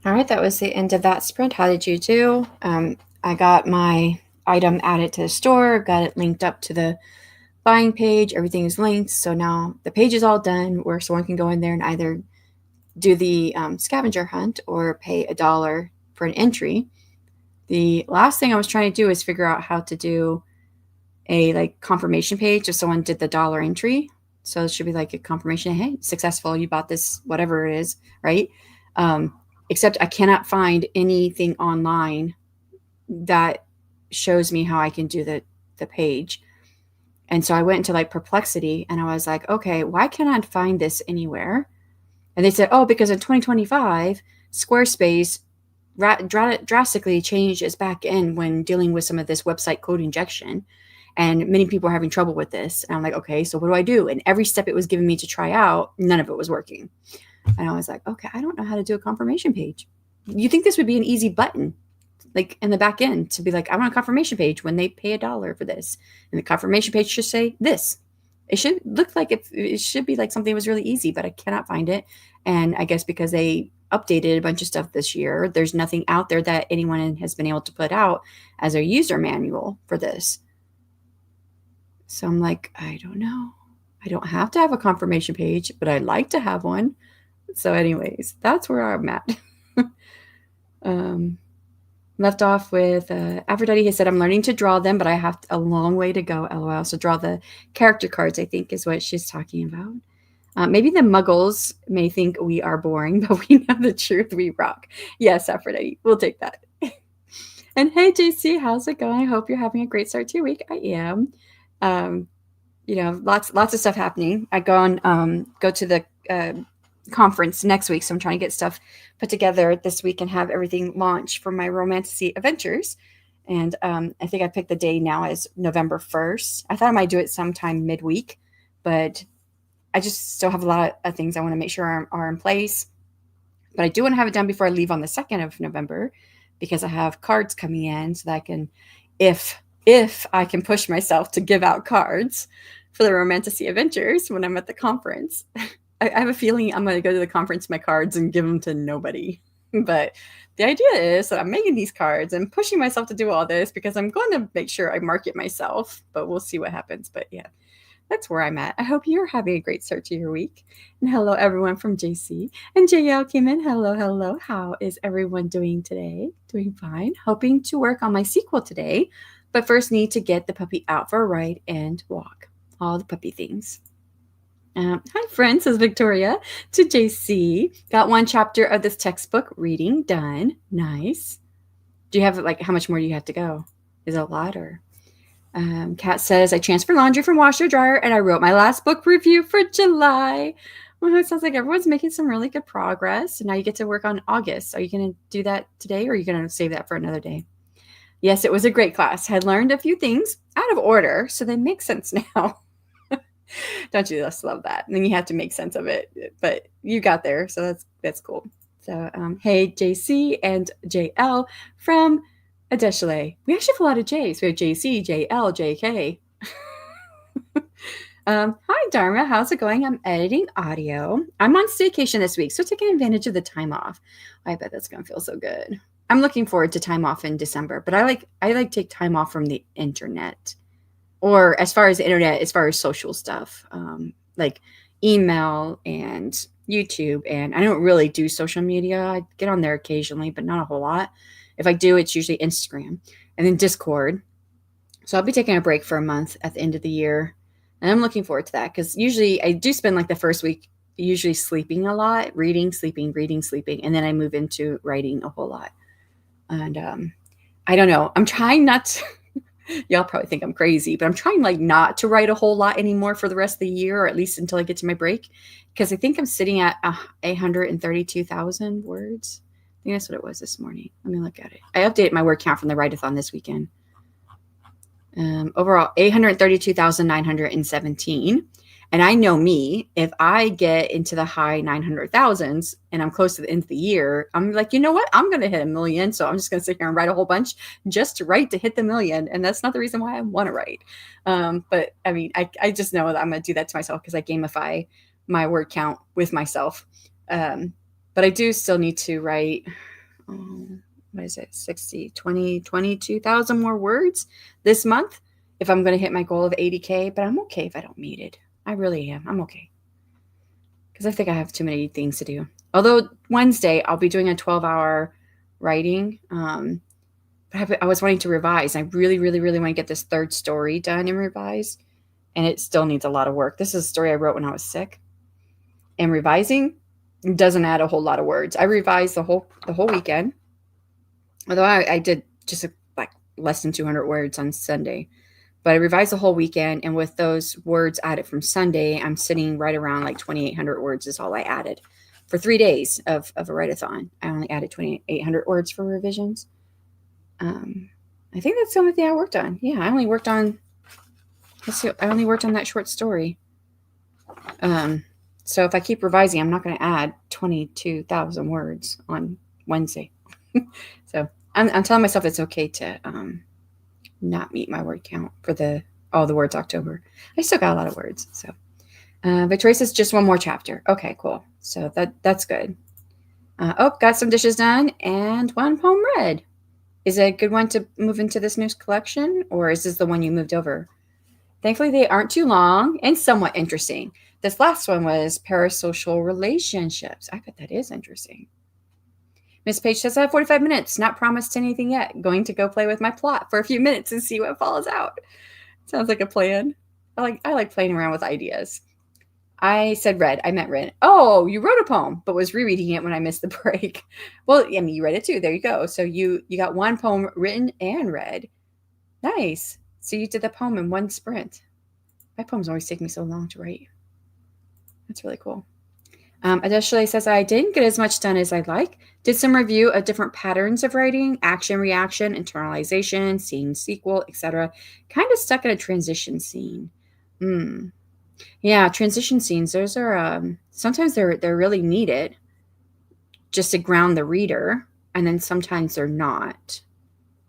All right, that was the end of that sprint. How did you do? I got my item added to the store, got it linked up to the buying page. Everything is linked. So now the page is all done where someone can go in there and either do the scavenger hunt or pay $1 for an entry. The last thing I was trying to do is figure out how to do a like confirmation page if someone did the dollar entry. So it should be like a confirmation, hey, successful, you bought this, whatever it is, right? Except I cannot find anything online that shows me how I can do the page. And so I went into like Perplexity and I was like, okay, why can't I find this anywhere? And they said, oh, because in 2025, Squarespace drastically changed its back end when dealing with some of this website code injection. And many people are having trouble with this. And I'm like, okay, so what do I do? And every step it was giving me to try out, none of it was working. And I was like, okay, I don't know how to do a confirmation page. You think this would be an easy button, like in the back end, to be like, I want a confirmation page when they pay $1 for this. And the confirmation page should say this. It should look like it should be like something was really easy, but I cannot find it. And I guess because they updated a bunch of stuff this year, there's nothing out there that anyone has been able to put out as a user manual for this. So I'm like, I don't know. I don't have to have a confirmation page, but I'd like to have one. So anyways, that's where I'm at. Left off with Aphrodite has said, I'm learning to draw them, but I have a long way to go, LOL. So draw the character cards, I think, is what she's talking about. Maybe the muggles may think we are boring, but we know the truth. We rock. Yes, Aphrodite, we'll take that. And hey, JC, how's it going? I hope you're having a great start to your week. I am. Lots of stuff happening. I go to the conference next week, so I'm trying to get stuff put together this week and have everything launch for my romantasy adventures. And I think I picked the day now as November 1st. I thought I might do it sometime midweek, but I just still have a lot of things I want to make sure are in place. But I do want to have it done before I leave on the 2nd of November, because I have cards coming in so that I can, if I can push myself to give out cards for the romantasy adventures when I'm at the conference. I have a feeling I'm going to go to the conference, my cards, and give them to nobody. But the idea is that I'm making these cards and pushing myself to do all this because I'm going to make sure I market myself, but we'll see what happens. But yeah, that's where I'm at. I hope you're having a great start to your week. And hello, everyone from JC. And JL came in. Hello. How is everyone doing today? Doing fine. Hoping to work on my sequel today, but first need to get the puppy out for a ride and walk. All the puppy things. Hi, friends, says Victoria to JC. Got one chapter of this textbook reading done. Nice. Do you have, like, how much more do you have to go? Is it a lot? Or Kat says, I transferred laundry from washer dryer and I wrote my last book review for July. Well, it sounds like everyone's making some really good progress. And now you get to work on August. Are you going to do that today, or are you going to save that for another day? Yes, it was a great class. I learned a few things out of order, so they make sense now. Don't you just love that? And then you have to make sense of it, but you got there, so that's cool. So hey, JC and JL from Adeshale. We actually have a lot of J's. We have JC, JL, JK. Hi, Dharma. How's it going? I'm editing audio. I'm on staycation this week, so taking advantage of the time off. I bet that's going to feel so good. I'm looking forward to time off in December, but I like take time off from the internet. Or as far as the internet, as far as social stuff, like email and YouTube. And I don't really do social media. I get on there occasionally, but not a whole lot. If I do, it's usually Instagram and then Discord. So I'll be taking a break for a month at the end of the year. And I'm looking forward to that because usually I do spend like the first week usually sleeping a lot, reading, sleeping. And then I move into writing a whole lot. And I don't know. I'm trying not to... Y'all probably think I'm crazy, but I'm trying like not to write a whole lot anymore for the rest of the year, or at least until I get to my break, because I think I'm sitting at 832,000 words. I think that's what it was this morning. Let me look at it. I updated my word count from the write-a-thon this weekend. Overall, 832,917. And I know me, if I get into the high 900,000s and I'm close to the end of the year, I'm like, you know what? I'm going to hit 1 million. So I'm just going to sit here and write a whole bunch just to write to hit the 1 million. And that's not the reason why I want to write. But I mean, I just know that I'm going to do that to myself because I gamify my word count with myself. But I do still need to write. what is it? 22,000 more words this month if I'm going to hit my goal of 80K, but I'm okay if I don't meet it. I really am. I'm okay. Because I think I have too many things to do. Although Wednesday, I'll be doing a 12-hour writing. But I was wanting to revise. I really, really, really want to get this third story done and revised. And it still needs a lot of work. This is a story I wrote when I was sick. And revising doesn't add a whole lot of words. I revised the whole weekend. Although I did just like less than 200 words on Sunday. But I revised the whole weekend, and with those words added from Sunday, I'm sitting right around like 2,800 words is all I added. For 3 days of a write-a-thon, I only added 2,800 words for revisions. I think that's the only thing I worked on. Yeah, I only worked on that short story. So if I keep revising, I'm not going to add 22,000 words on Wednesday. So I'm telling myself it's okay to not meet my word count for all the words October. I still got a lot of words. So Victoria says just one more chapter. Okay, cool. So that's good. Got some dishes done and one poem read. Is it a good one to move into this new collection, or is this the one you moved over? Thankfully, they aren't too long and somewhat interesting. This last one was parasocial relationships. I bet that is interesting. Miss Page says, I have 45 minutes, not promised anything yet. Going to go play with my plot for a few minutes and see what falls out. Sounds like a plan. I like playing around with ideas. I said read. I meant read. Oh, you wrote a poem, but was rereading it when I missed the break. Well, I mean, you read it too. There you go. So you got one poem written and read. Nice. So you did the poem in one sprint. My poems always take me so long to write. That's really cool. Additionally says, I didn't get as much done as I'd like. Did some review of different patterns of writing, action, reaction, internalization, scene, sequel, etc. Kind of stuck in a transition scene. Yeah, transition scenes. Those are sometimes they're really needed just to ground the reader, and then sometimes they're not,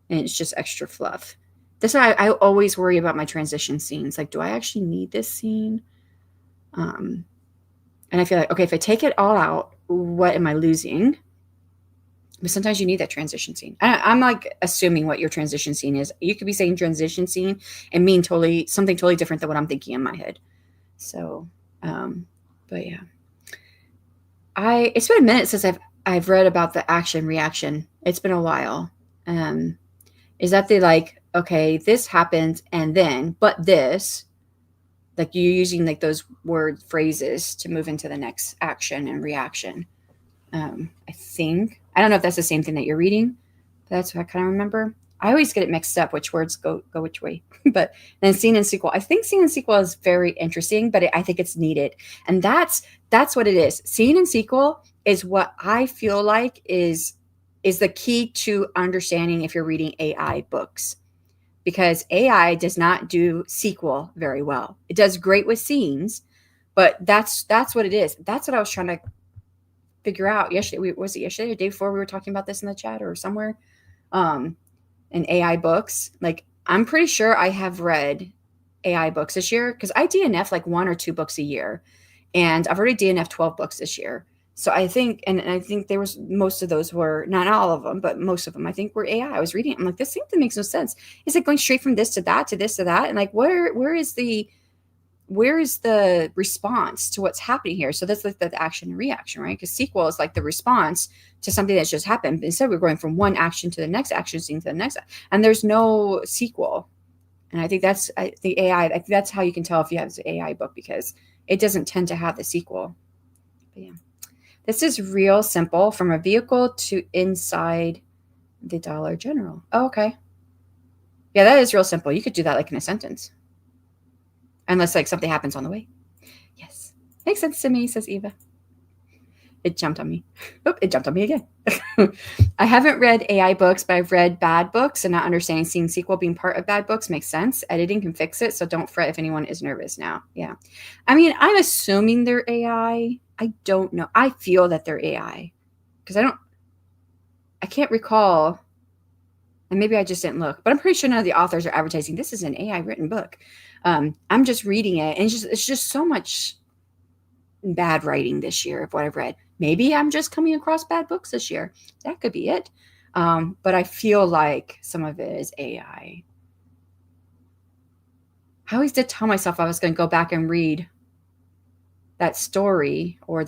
and it's just extra fluff. This I always worry about my transition scenes. Like, do I actually need this scene? And I feel like, okay, if I take it all out, what am I losing? But sometimes you need that transition scene. I'm like assuming what your transition scene is. You could be saying transition scene and mean something totally different than what I'm thinking in my head. So, but yeah, it's been a minute since I've read about the action reaction. It's been a while. Is that okay, this happens and then, but this, like you're using like those word phrases to move into the next action and reaction. I think, I don't know if that's the same thing that you're reading, but that's what I kind of remember. I always get it mixed up, which words go which way. But then scene and sequel. I think scene and sequel is very interesting, but I think it's needed. And that's what it is. Scene and sequel is what I feel like is the key to understanding if you're reading AI books. Because AI does not do sequel very well. It does great with scenes, but that's what it is. That's what I was trying to figure out yesterday. Was it yesterday or the day before we were talking about this in the chat or somewhere? In AI books. Like, I'm pretty sure I have read AI books this year because I DNF like 1 or 2 books a year. And I've already DNF 12 books this year. So I think, and I think there was, most of those were, not all of them, but most of them I think were AI. I was reading it. I'm like, this thing that makes no sense. It's like going straight from this to that, to this to that. And like, where is the response to what's happening here? So that's like the action and reaction, right? Because sequel is like the response to something that's just happened. Instead, we're going from one action to the next action scene to the next, and there's no sequel. And I think that's AI. I think that's how you can tell if you have an AI book, because it doesn't tend to have the sequel. But yeah, this is real simple. From a vehicle to inside the Dollar General. Oh, okay. Yeah, that is real simple. You could do that like in a sentence. Unless like something happens on the way. Yes. Makes sense to me, says Eva. It jumped on me. Oh, it jumped on me again. I haven't read AI books, but I've read bad books, and not understanding scene sequel being part of bad books makes sense. Editing can fix it, so don't fret if anyone is nervous now. Yeah. I mean, I'm assuming they're AI. I don't know. I feel that they're AI because I can't recall, and maybe I just didn't look, but I'm pretty sure none of the authors are advertising this is an AI written book. I'm just reading it, and it's just so much bad writing this year of what I've read. Maybe I'm just coming across bad books this year. That could be it. But I feel like some of it is AI. I always did tell myself I was going to go back and read that story, or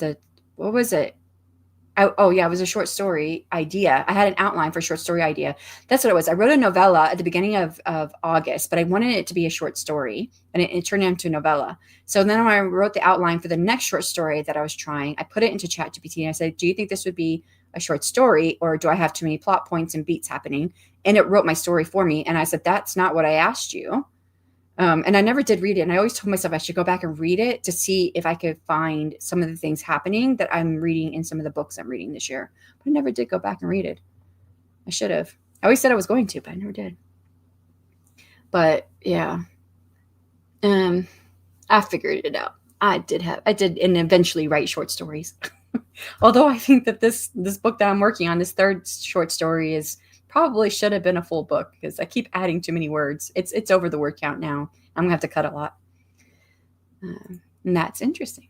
what was it? Oh yeah, it was a short story idea. I had an outline for a short story idea. That's what it was. I wrote a novella at the beginning of August, but I wanted it to be a short story, and it turned into a novella. So then when I wrote the outline for the next short story that I was trying, I put it into ChatGPT and I said, do you think this would be a short story, or do I have too many plot points and beats happening? And it wrote my story for me. And I said, that's not what I asked you. And I never did read it. And I always told myself I should go back and read it to see if I could find some of the things happening that I'm reading in some of the books I'm reading this year. But I never did go back and read it. I should have. I always said I was going to, but I never did. But yeah, I figured it out. I did, and eventually write short stories. Although I think that this book that I'm working on, this third short story, probably should have been a full book because I keep adding too many words. It's over the word count now. I'm gonna have to cut a lot. And that's interesting.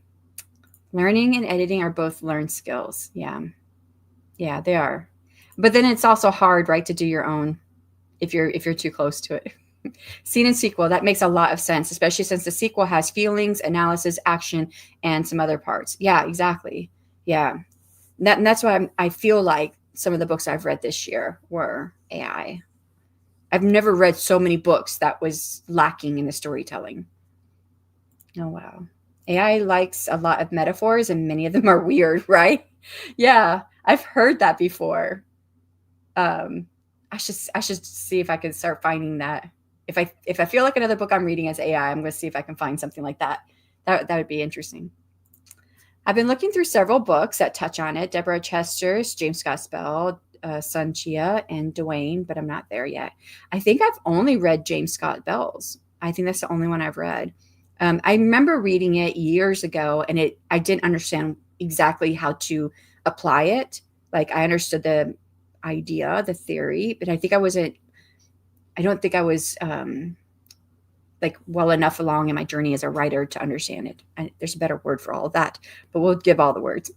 Learning and editing are both learned skills. Yeah, they are. But then it's also hard, right, to do your own if you're too close to it. Scene and sequel, that makes a lot of sense, especially since the sequel has feelings, analysis, action, and some other parts. Yeah, exactly. Yeah, that's why I feel like some of the books I've read this year were AI. I've never read so many books that was lacking in the storytelling. Oh, wow. AI likes a lot of metaphors and many of them are weird, right? Yeah, I've heard that before. I should see if I can start finding that. If I feel like another book I'm reading is AI, I'm going to see if I can find something like that. That would be interesting. I've been looking through several books that touch on it. Deborah Chester's, James Scott Bell, Sun Chia, and Dwayne, but I'm not there yet. I think I've only read James Scott Bell's. I think that's the only one I've read. I remember reading it years ago, and I didn't understand exactly how to apply it. Like I understood the idea, the theory, but I don't think I was like well enough along in my journey as a writer to understand it. There's a better word for all of that, but we'll give all the words.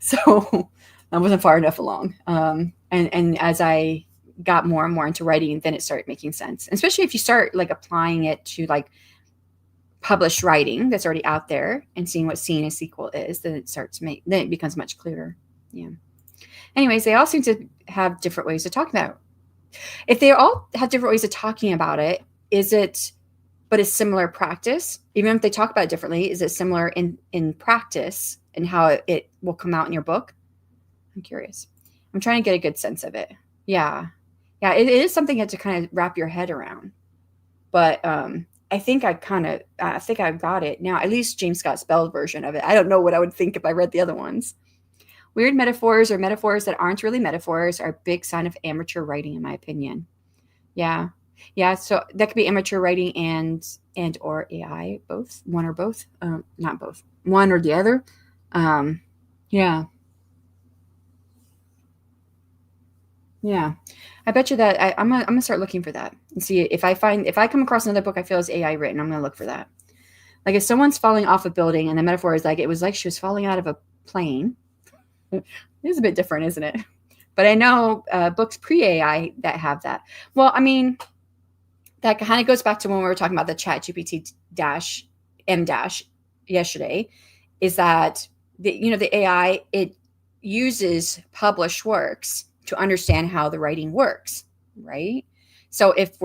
So I wasn't far enough along. And as I got more and more into writing, then it started making sense. And especially if you start like applying it to like published writing that's already out there and seeing what scene and sequel is, then it becomes much clearer. Yeah. Anyways, they all seem to have different ways of talking about it. If they all have different ways of talking about it, but it's similar practice, even if they talk about it differently, is it similar in practice and how it will come out in your book? I'm curious. I'm trying to get a good sense of it. Yeah. It is something you have to kind of wrap your head around. But I think I got it now. At least James Scott Bell's version of it. I don't know what I would think if I read the other ones. Weird metaphors or metaphors that aren't really metaphors are a big sign of amateur writing, in my opinion. Yeah. So that could be amateur writing and or AI, both, one or both, not both, one or the other. Yeah. I bet you that I'm gonna start looking for that and see if I come across another book I feel is AI written. I'm gonna look for that. Like if someone's falling off a building and the metaphor is like it was like she was falling out of a plane. It is a bit different, isn't it? But I know books pre-AI that have that. Well, I mean, that kind of goes back to when we were talking about the ChatGPT M yesterday, is that the AI, it uses published works to understand how the writing works, right? So if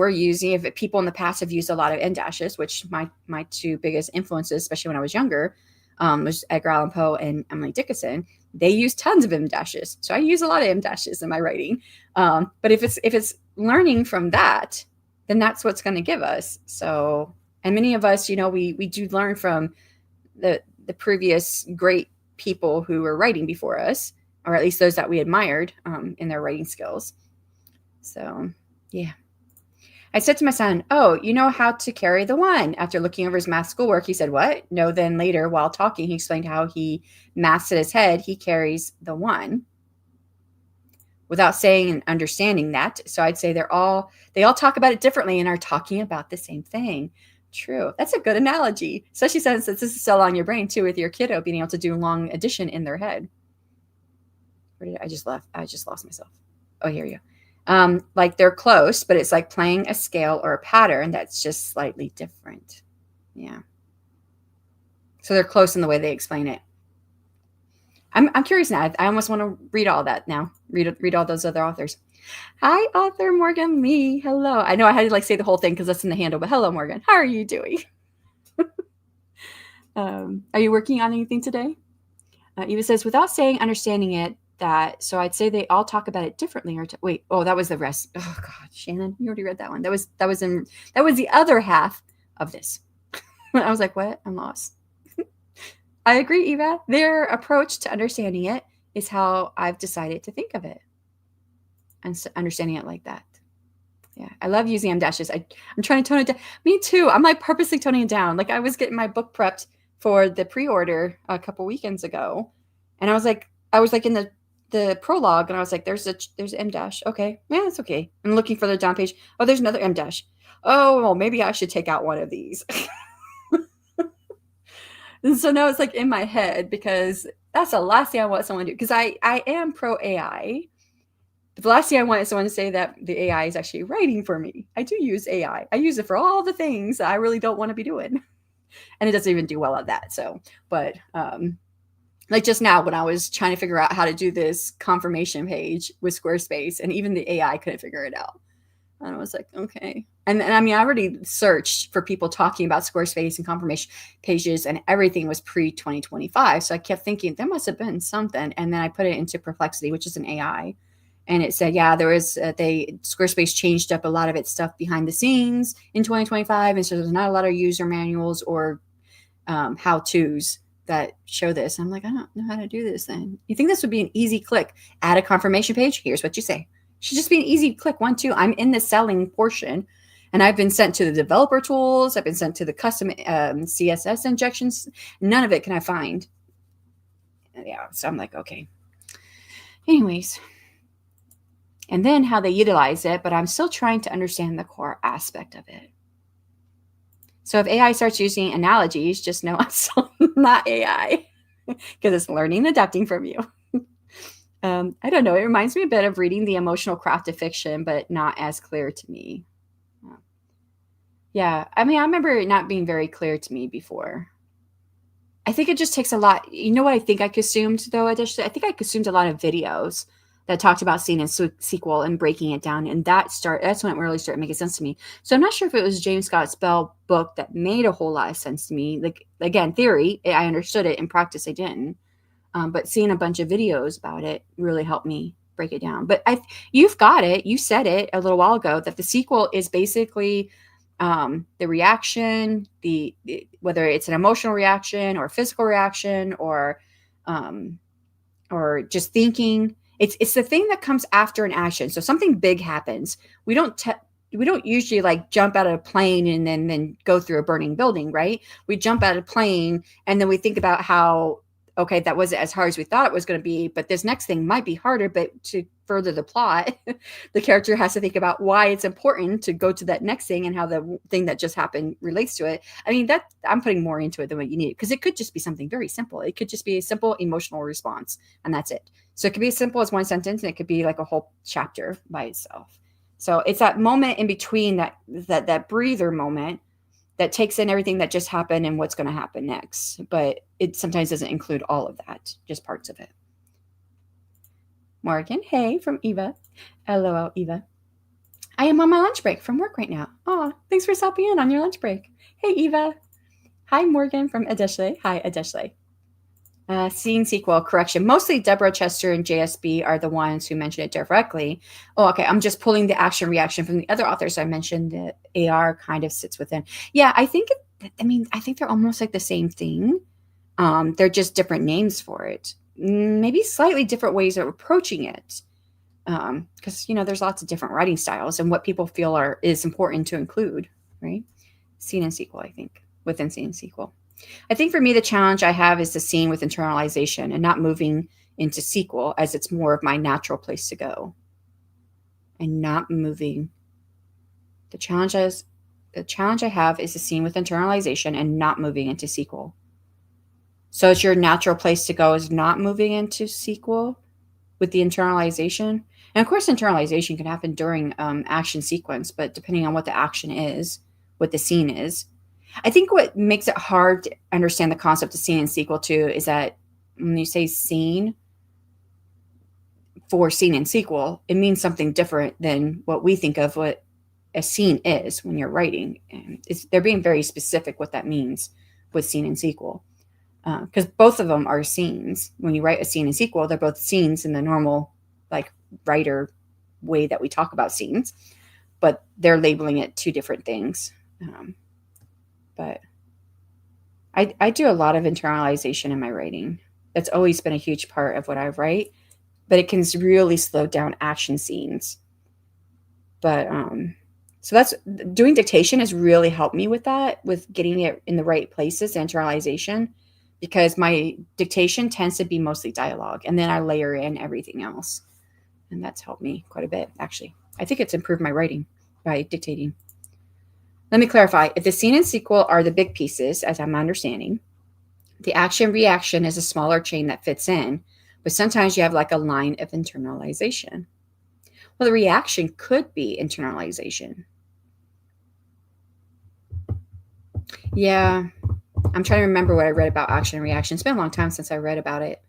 people in the past have used a lot of M dashes, which my two biggest influences, especially when I was younger, was Edgar Allan Poe and Emily Dickinson. They use tons of M dashes, so I use a lot of M dashes in my writing. But if it's learning from that, then that's what's going to give us. So, and many of us, we do learn from the previous great people who were writing before us, or at least those that we admired in their writing skills. So, yeah. I said to my son, "Oh, you know how to carry the one." After looking over his math schoolwork, he said, "What?" No, then later, while talking, he explained how he maths in his head, he carries the one without saying and understanding that. So I'd say they all talk about it differently and are talking about the same thing. True. That's a good analogy, especially since this is still on your brain too, with your kiddo being able to do long addition in their head. Where did I just left? I just lost myself. Oh, here you go. Like they're close, but it's like playing a scale or a pattern that's just slightly different. Yeah. So they're close in the way they explain it. I'm curious now. I almost want to read all that now. Read all those other authors. Hi, author Morgan Lee. Hello. I know I had to like say the whole thing because that's in the handle, but hello, Morgan. How are you doing? Are you working on anything today? Eva says, without saying understanding it, so I'd say they all talk about it differently. Wait, that was the rest. Oh God, Shannon, you already read that one. That was the other half of this. I was like, what? I'm lost. I agree, Eva. Their approach to understanding it is how I've decided to think of it, and understanding it like that. Yeah, I love using M dashes. I'm trying to tone it down. Me too. I'm like purposely toning it down. Like I was getting my book prepped for the pre-order a couple weekends ago, and I was like in the prologue, and I was like, there's M dash. Okay, yeah, it's okay. I'm looking for the down page. Oh, there's another M dash. Oh, well, maybe I should take out one of these. And so now it's like in my head because that's the last thing I want someone to do. Because I am pro AI. The last thing I want is someone to say that the AI is actually writing for me. I do use AI. I use it for all the things that I really don't want to be doing. And it doesn't even do well at that. So, but like just now when I was trying to figure out how to do this confirmation page with Squarespace, and even the AI couldn't figure it out. And I was like, okay. And I mean, I already searched for people talking about Squarespace and confirmation pages, and everything was pre-2025. So I kept thinking there must have been something. And then I put it into Perplexity, which is an AI. And it said, yeah, there was, Squarespace changed up a lot of its stuff behind the scenes in 2025. And so there's not a lot of user manuals or how-tos that show this. I'm like, I don't know how to do this then. You think this would be an easy click? Add a confirmation page. Here's what you say. Should just be an easy click. 1, 2. I'm in the selling portion, and I've been sent to the developer tools. I've been sent to the custom CSS injections. None of it can I find. Yeah, so I'm like, okay. Anyways, and then how they utilize it, but I'm still trying to understand the core aspect of it. So if AI starts using analogies, just know I'm still not AI because it's learning and adapting from you. I don't know. It reminds me a bit of reading the emotional craft of fiction, but not as clear to me. Yeah. I mean, I remember it not being very clear to me before. I think it just takes a lot. You know what I think I consumed, though, additionally? I think I consumed a lot of videos that talked about scene and sequel and breaking it down. And that's when it really started making sense to me. So I'm not sure if it was James Scott Bell book that made a whole lot of sense to me. Like, again, theory, I understood it. In practice, I didn't. But seeing a bunch of videos about it really helped me break it down. But you've got it. You said it a little while ago that the sequel is basically the reaction, whether it's an emotional reaction or a physical reaction or just thinking. It's the thing that comes after an action. So something big happens. We don't usually like jump out of a plane and then go through a burning building, right? We jump out of a plane and then we think about how, okay, that wasn't as hard as we thought it was going to be, but this next thing might be harder. But to further the plot, the character has to think about why it's important to go to that next thing and how the thing that just happened relates to it. I mean, that I'm putting more into it than what you need, because it could just be something very simple. It could just be a simple emotional response, and that's it. So it could be as simple as one sentence, and it could be like a whole chapter by itself. So it's that moment in between, that breather moment that takes in everything that just happened and what's going to happen next. But it sometimes doesn't include all of that, just parts of it. Morgan, hey, from Eva. LOL, Eva. I am on my lunch break from work right now. Oh, thanks for stopping in on your lunch break. Hey, Eva. Hi, Morgan from Adeshle. Hi, Adeshle. Scene sequel, correction. Mostly Deborah Chester and JSB are the ones who mention it directly. Oh, okay. I'm just pulling the action reaction from the other authors I mentioned that AR kind of sits within. Yeah, I think they're almost like the same thing. They're just different names for it. Maybe slightly different ways of approaching it. Because, there's lots of different writing styles and what people feel is important to include, right? Scene and sequel, I think, within scene and sequel. I think for me, the challenge I have is the scene with internalization and not moving into sequel, as it's more of my natural place to go. And not moving. The challenge I have is the scene with internalization and not moving into sequel. So it's your natural place to go is not moving into sequel. with the internalization. And of course, internalization can happen during action sequence, but depending on what the action is, what the scene is. I think what makes it hard to understand the concept of scene and sequel too is that when you say scene for scene and sequel, it means something different than what we think of what a scene is when you're writing. And they're being very specific what that means with scene and sequel. Because both of them are scenes. When you write a scene and sequel, they're both scenes in the normal, like, writer way that we talk about scenes, but they're labeling it two different things. But I do a lot of internalization in my writing. That's always been a huge part of what I write, but it can really slow down action scenes. But so that's doing dictation has really helped me with that, with getting it in the right places, internalization, because my dictation tends to be mostly dialogue, and then I layer in everything else, and that's helped me quite a bit, actually. I think it's improved my writing by dictating. Let me clarify. If the scene and sequel are the big pieces, as I'm understanding, the action reaction is a smaller chain that fits in, but sometimes you have like a line of internalization. Well, the reaction could be internalization. Yeah, I'm trying to remember what I read about action and reaction. It's been a long time since I read about it.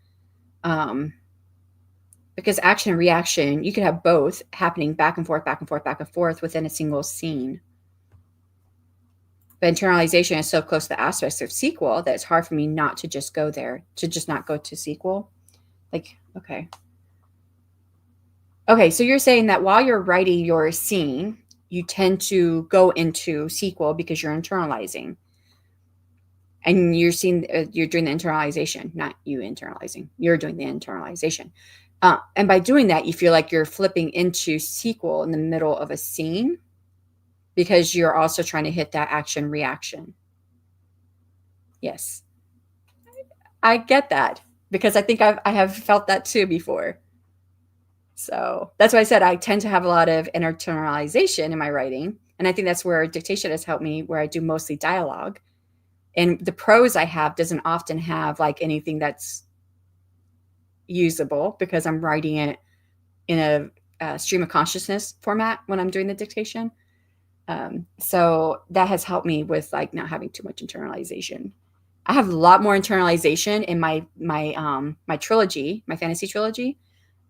Because action and reaction, you could have both happening back and forth, back and forth, back and forth within a single scene. But internalization is so close to the aspects of sequel that it's hard for me not to just go there, to just not go to sequel. Like, okay. Okay, so you're saying that while you're writing your scene, you tend to go into sequel because you're internalizing. And you're seeing, you're doing the internalization, not you internalizing. You're doing the internalization. And by doing that, you feel like you're flipping into sequel in the middle of a scene because you're also trying to hit that action reaction. Yes. I get that because I think I have felt that too before. So that's why I said I tend to have a lot of internalization in my writing. And I think that's where dictation has helped me, where I do mostly dialogue. And the prose I have doesn't often have like anything that's usable because I'm writing it in a stream of consciousness format when I'm doing the dictation. So that has helped me with like not having too much internalization. I have a lot more internalization in my trilogy, my fantasy trilogy,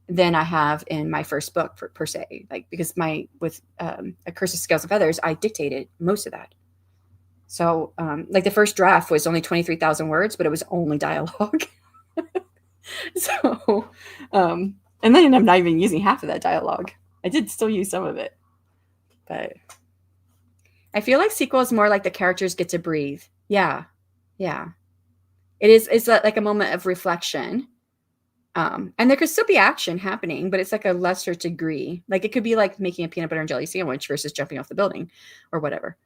than I have in my first book per se. Like because with A Curse of Scales and Feathers, I dictated most of that. So like the first draft was only 23,000 words, but it was only dialogue. So and then I'm not even using half of that dialogue. I did still use some of it, but I feel like sequel is more like the characters get to breathe. Yeah. Yeah. It is. It's like a moment of reflection. And there could still be action happening, but it's like a lesser degree. Like it could be like making a peanut butter and jelly sandwich versus jumping off the building or whatever.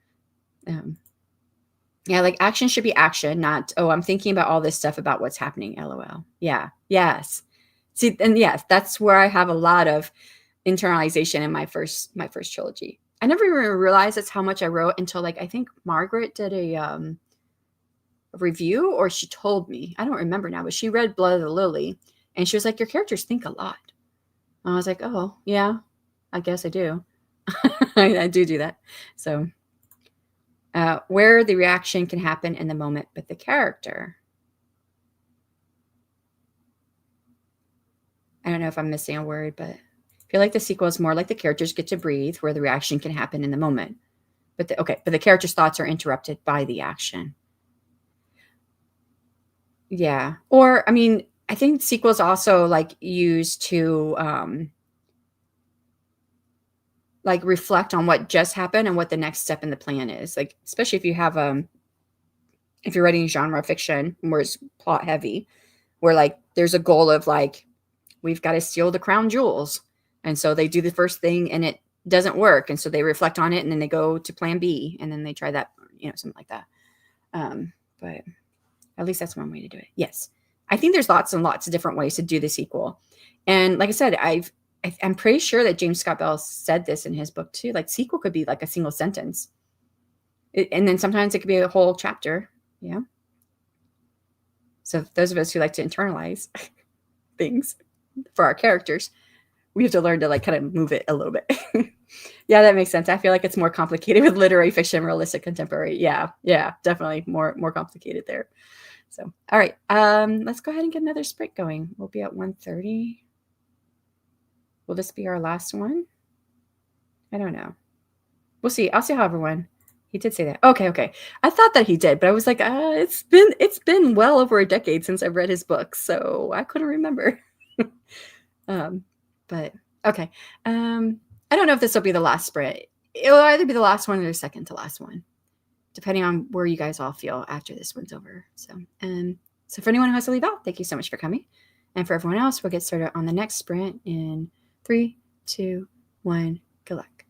Yeah, like action should be action, not, oh, I'm thinking about all this stuff about what's happening. LOL. Yeah. Yes. See, and yes, that's where I have a lot of internalization in my first trilogy. I never even realized that's how much I wrote until like I think Margaret did a review, or she told me. I don't remember now, but she read Blood of the Lily and she was like, your characters think a lot. And I was like, oh, yeah, I guess I do. I do that. So where the reaction can happen in the moment, but the character. I don't know if I'm missing a word, but I feel like the sequel is more like the characters get to breathe, where the reaction can happen in the moment. But the character's thoughts are interrupted by the action. Yeah. Or, I mean, I think sequels also like used to like reflect on what just happened and what the next step in the plan is. Like, especially if you have if you're writing genre fiction where it's plot heavy, where like there's a goal of like, we've got to steal the crown jewels. And so they do the first thing and it doesn't work. And so they reflect on it and then they go to plan B and then they try that, something like that. But at least that's one way to do it. Yes. I think there's lots and lots of different ways to do the sequel. And like I said, I'm pretty sure that James Scott Bell said this in his book too. Like sequel could be like a single sentence. And then sometimes it could be a whole chapter. Yeah. So those of us who like to internalize things. for our characters. We have to learn to like kind of move it a little bit. Yeah, that makes sense. I feel like it's more complicated with literary fiction, realistic contemporary. Yeah, yeah, definitely more complicated there. So, all right, let's go ahead and get another sprint going. We'll be at 1:30. Will this be our last one? I don't know. We'll see. I'll see how everyone. He did say that. Okay, okay. I thought that he did, but I was like, it's been well over a decade since I've read his books, so I couldn't remember. um, but okay. I don't know if this will be the last sprint. It will either be the last one or the second to last one, depending on where you guys all feel after this one's over. So for anyone who has to leave out, thank you so much for coming. And for everyone else, we'll get started on the next sprint in 3, 2, 1. Good luck.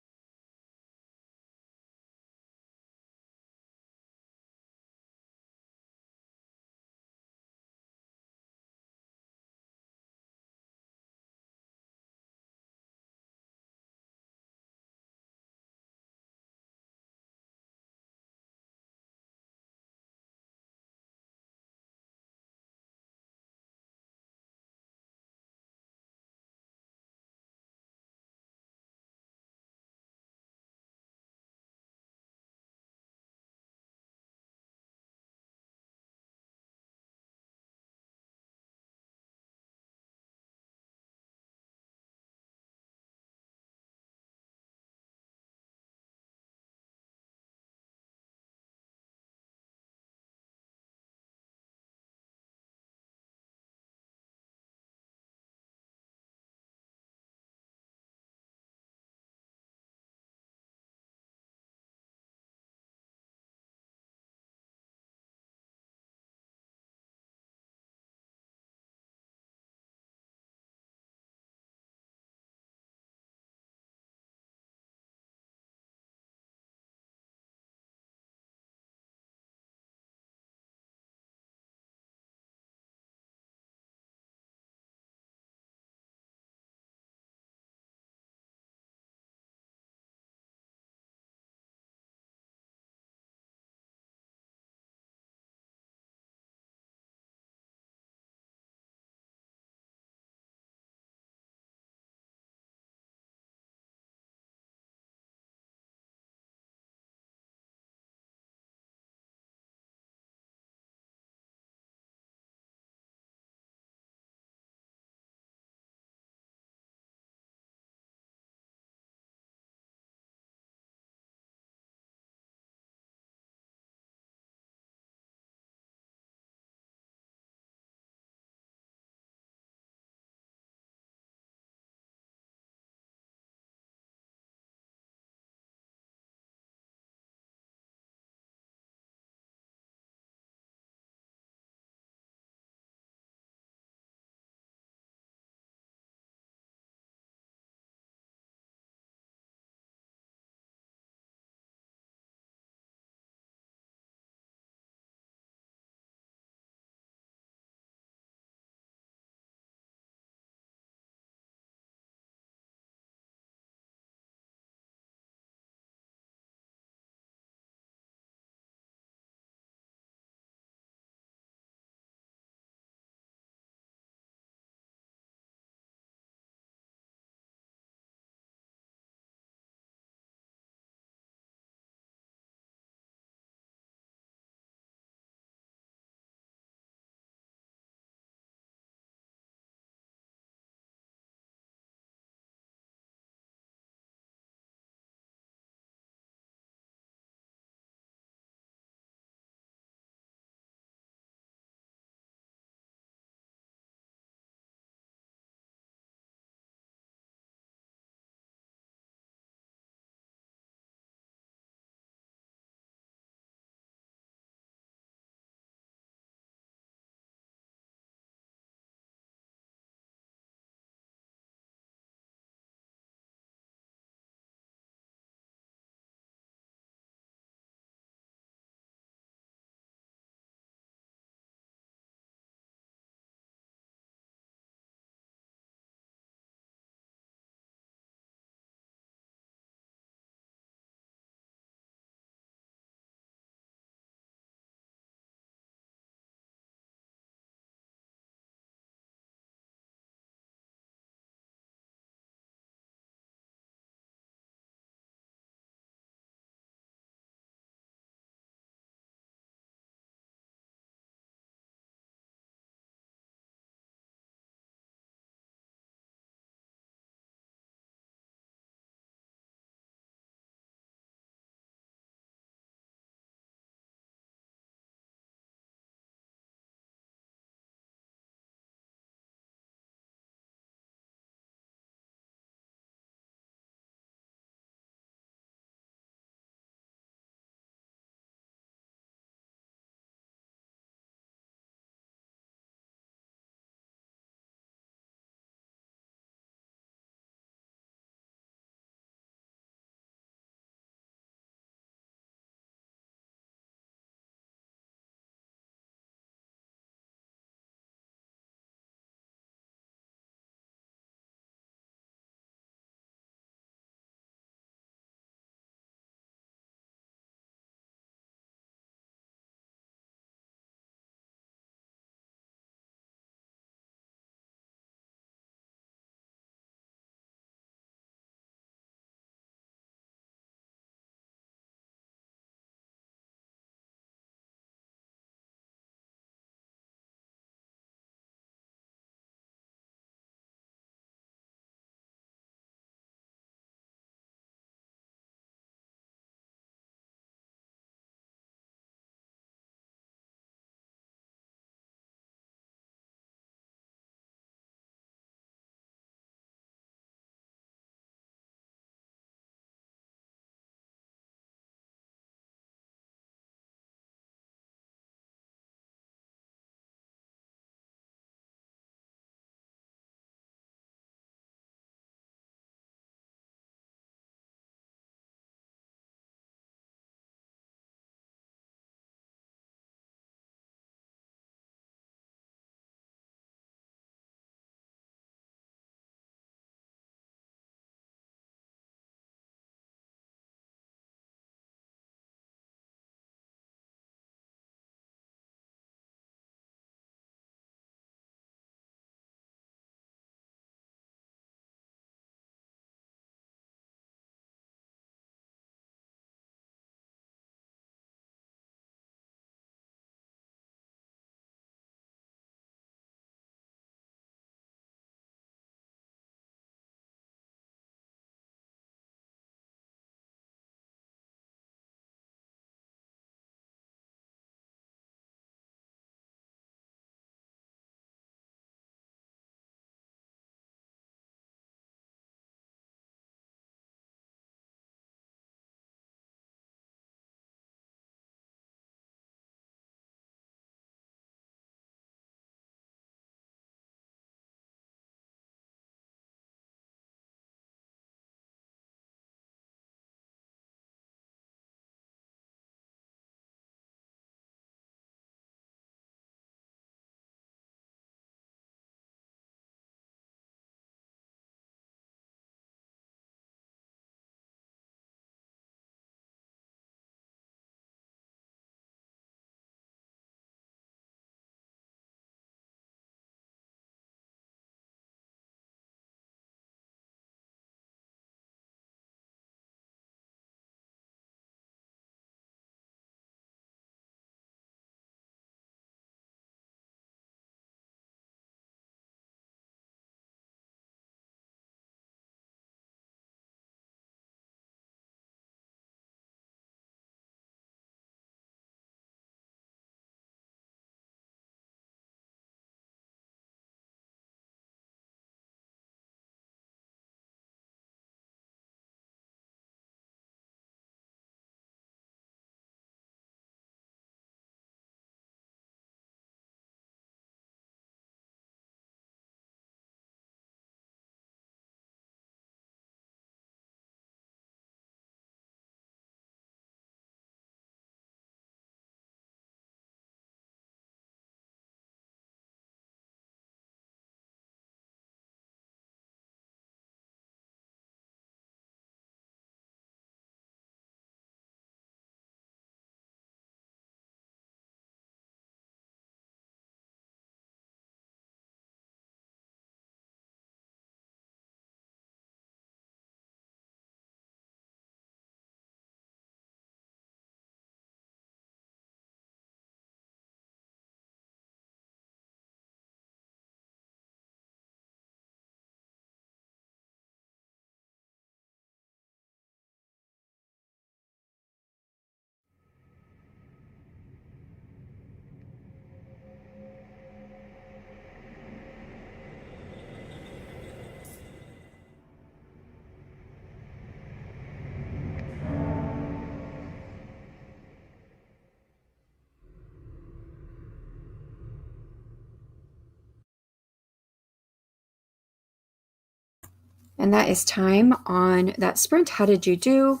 And that is time on that sprint. How did you do?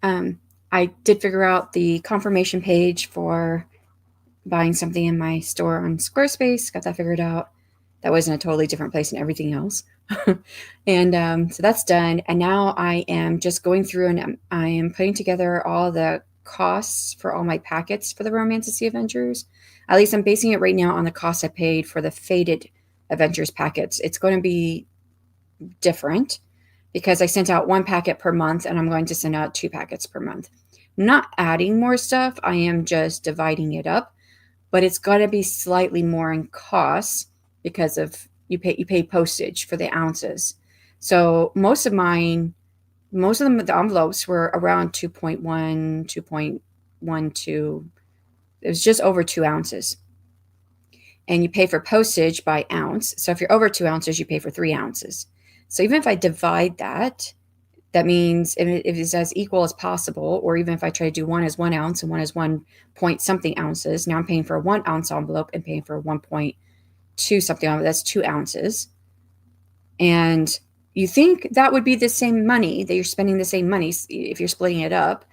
I did figure out the confirmation page for buying something in my store on Squarespace, got that figured out. That was in a totally different place than everything else. And so that's done. And now I am just going through and I am putting together all the costs for all my packets for the Romantasy Adventures. At least I'm basing it right now on the cost I paid for the Faded Adventures packets. It's going to be different because I sent out one packet per month and I'm going to send out 2 packets per month. I'm not adding more stuff, I am just dividing it up, but it's going to be slightly more in costs because of you pay postage for the ounces. So most of them, the envelopes were around 2.1, 2.12. It was just over 2 ounces. And you pay for postage by ounce. So if you're over 2 ounces, you pay for 3 ounces. So even if I divide that, that means if it's as equal as possible, or even if I try to do one as 1 ounce and one as 1 point something ounces, now I'm paying for a 1 ounce envelope and paying for 1.2 something envelope. That's 2 ounces. And you think that would be the same money, that you're spending the same money if you're splitting it up,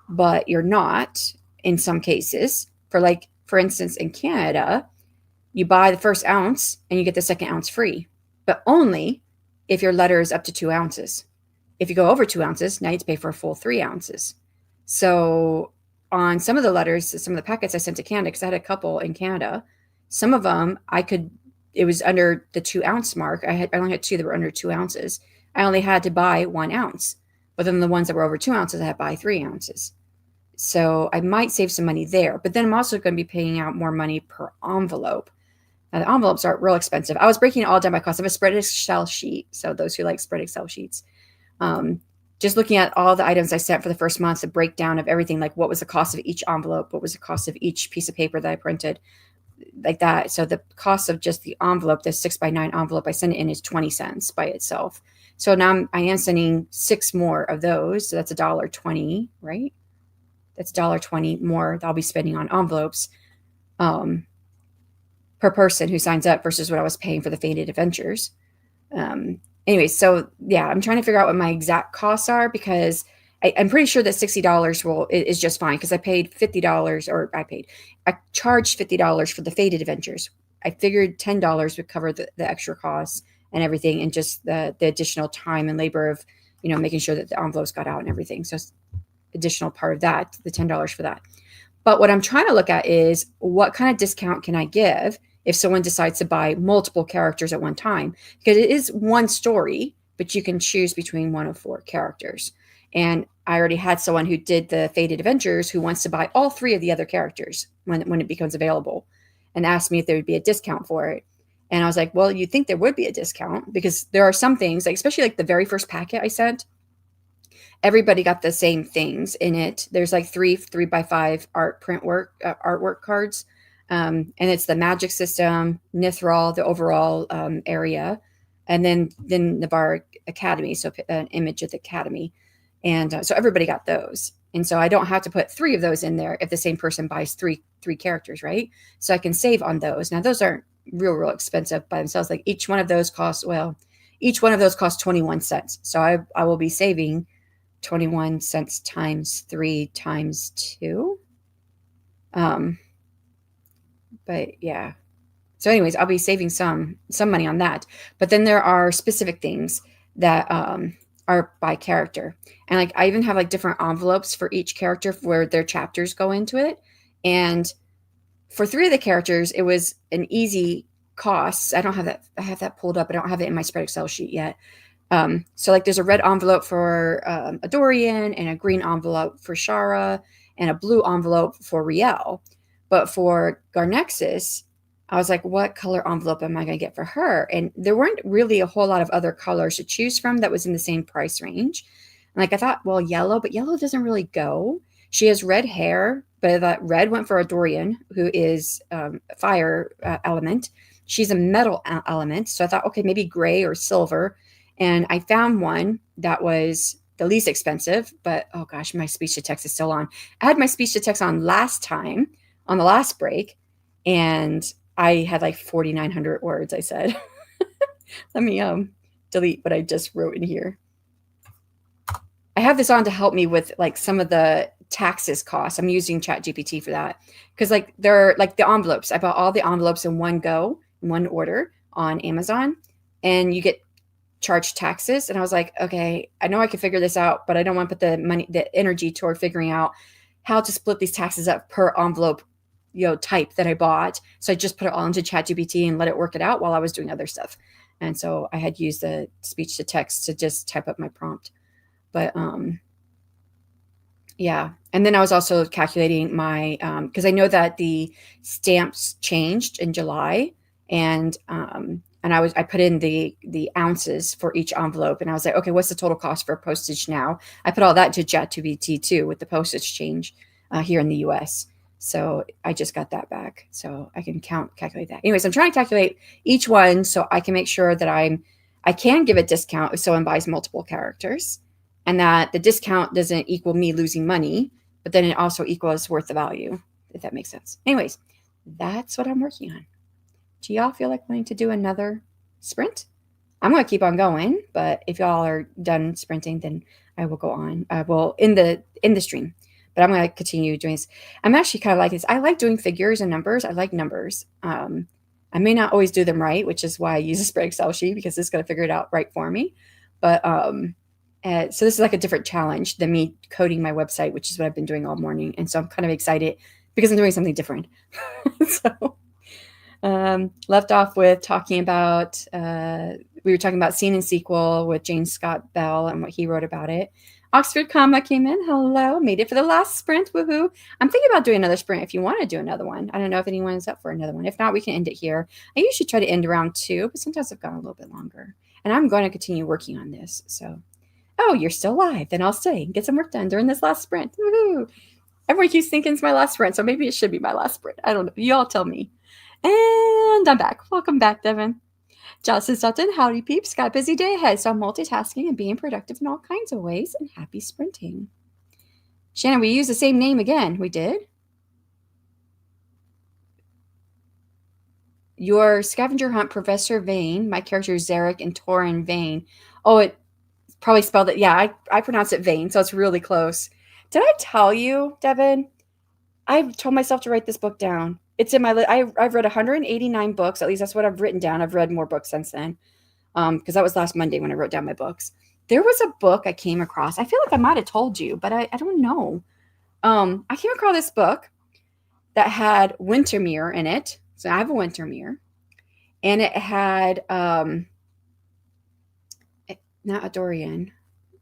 but you're not in some cases. For instance, in Canada, you buy the first ounce and you get the second ounce free, but only if your letter is up to 2 ounces. If you go over 2 ounces, now you have to pay for a full 3 ounces. So on some of the letters, some of the packets I sent to Canada, because I had a couple in Canada, some of them it was under the 2 ounce mark. I only had 2 that were under 2 ounces. I only had to buy 1 ounce. But then the ones that were over 2 ounces, I had to buy 3 ounces. So I might save some money there. But then I'm also going to be paying out more money per envelope. Now, the envelopes are real expensive. I was breaking it all down by cost. I have a spread Excel sheet. So those who like spread Excel sheets, just looking at all the items I sent for the first month, the breakdown of everything, like what was the cost of each envelope, what was the cost of each piece of paper that I printed, like that. So the cost of just the envelope, the 6x9 envelope I send it in, is 20 cents by itself. So now I am sending 6 more of those. So that's $1.20, right? That's $1.20 more that I'll be spending on envelopes per person who signs up versus what I was paying for the Faded Adventures. Anyway, so yeah, I'm trying to figure out what my exact costs are because I'm pretty sure that $60 is just fine because I paid $50, I charged $50 for the Faded Adventures. I figured $10 would cover the extra costs and everything, and just the additional time and labor of making sure that the envelopes got out and everything. So additional part of that, the $10 for that. But what I'm trying to look at is what kind of discount can I give if someone decides to buy multiple characters at one time, because it is one story, but you can choose between one of 4 characters. And I already had someone who did the Faded Adventures who wants to buy all 3 of the other characters when it becomes available, and asked me if there would be a discount for it. And I was like, well, you'd think there would be a discount because there are some things, like especially like the very first packet I sent, everybody got the same things in it. There's like 3x5 artwork cards. And it's the magic system, Nithral, the overall area, and then Navarre Academy, so an image of the Academy. And so everybody got those. And so I don't have to put 3 of those in there if the same person buys three characters, right? So I can save on those. Now, those aren't real expensive by themselves. Like each one of those costs 21 cents. So I will be saving 21 cents times 3 times 2. But yeah. So anyways, I'll be saving some money on that. But then there are specific things that are by character. And like I even have like different envelopes for each character where their chapters go into it. And for 3 of the characters, it was an easy cost. I don't have that. I have that pulled up. I don't have it in my spread Excel sheet yet. So like there's a red envelope for a Dorian, and a green envelope for Shara, and a blue envelope for Riel. But for Garnexus, I was like, what color envelope am I going to get for her? And there weren't really a whole lot of other colors to choose from that was in the same price range. And like I thought, well, yellow, but yellow doesn't really go. She has red hair, but that red went for a Dorian, who is fire element. She's a metal element. So I thought, okay, maybe gray or silver. And I found one that was the least expensive, but oh gosh, my speech to text is still on. I had my speech to text on last time on the last break, and I had like 4,900 words. I said, let me delete what I just wrote in here. I have this on to help me with like some of the taxes costs. I'm using ChatGPT for that because like they're like the envelopes. I bought all the envelopes in one go, in one order on Amazon, and you get charged taxes. And I was like, okay, I know I can figure this out, but I don't want to put the money, the energy toward figuring out how to split these taxes up per envelope, type that I bought. So I just put it all into ChatGPT and let it work it out while I was doing other stuff. And so I had used the speech to text to just type up my prompt. But yeah. And then I was also calculating my because I know that the stamps changed in July, and I put in the ounces for each envelope, and I was like, okay, what's the total cost for postage now? I put all that to ChatGPT too with the postage change here in the U.S. So I just got that back, so I can calculate that. Anyways, I'm trying to calculate each one so I can make sure that I can give a discount if someone buys multiple characters, and that the discount doesn't equal me losing money, but then it also equals worth the value, if that makes sense. Anyways, that's what I'm working on. Do y'all feel like wanting to do another sprint? I'm going to keep on going, but if y'all are done sprinting, then I will go on. I will in the stream, but I'm going to continue doing this. I'm actually kind of like this. I like doing figures and numbers. I like numbers. I may not always do them right, which is why I use a spread Excel sheet, because it's going to figure it out right for me. But so this is like a different challenge than me coding my website, which is what I've been doing all morning. And so I'm kind of excited because I'm doing something different. So left off with talking about, we were talking about Scene and Sequel with James Scott Bell and what he wrote about it. Oxford Comma came in. Hello. Made it for the last sprint. Woohoo. I'm thinking about doing another sprint if you want to do another one. I don't know if anyone is up for another one. If not, we can end it here. I usually try to end around 2, but sometimes I've gone a little bit longer. And I'm going to continue working on this. So, oh, you're still live. Then I'll stay and get some work done during this last sprint. Woohoo. Everyone keeps thinking it's my last sprint, so maybe it should be my last sprint. I don't know. You all tell me. And I'm back. Welcome back, Devin. Jocelyn Sutton, howdy peeps. Got a busy day ahead, so I'm multitasking and being productive in all kinds of ways, and happy sprinting. Shannon, we used the same name again. We did? Your scavenger hunt, Professor Vane. My character is Zarek and Torin Vane. Oh, it probably spelled it. Yeah, I pronounce it Vane, so it's really close. Did I tell you, Devin? I've told myself to write this book down. It's in my list. I've read 189 books. At least that's what I've written down. I've read more books since then, because that was last Monday when I wrote down my books. There was a book I came across. I feel like I might have told you, but I don't know. I came across this book that had Wintermere in it. So I have a Wintermere. And it had, not a Dorian,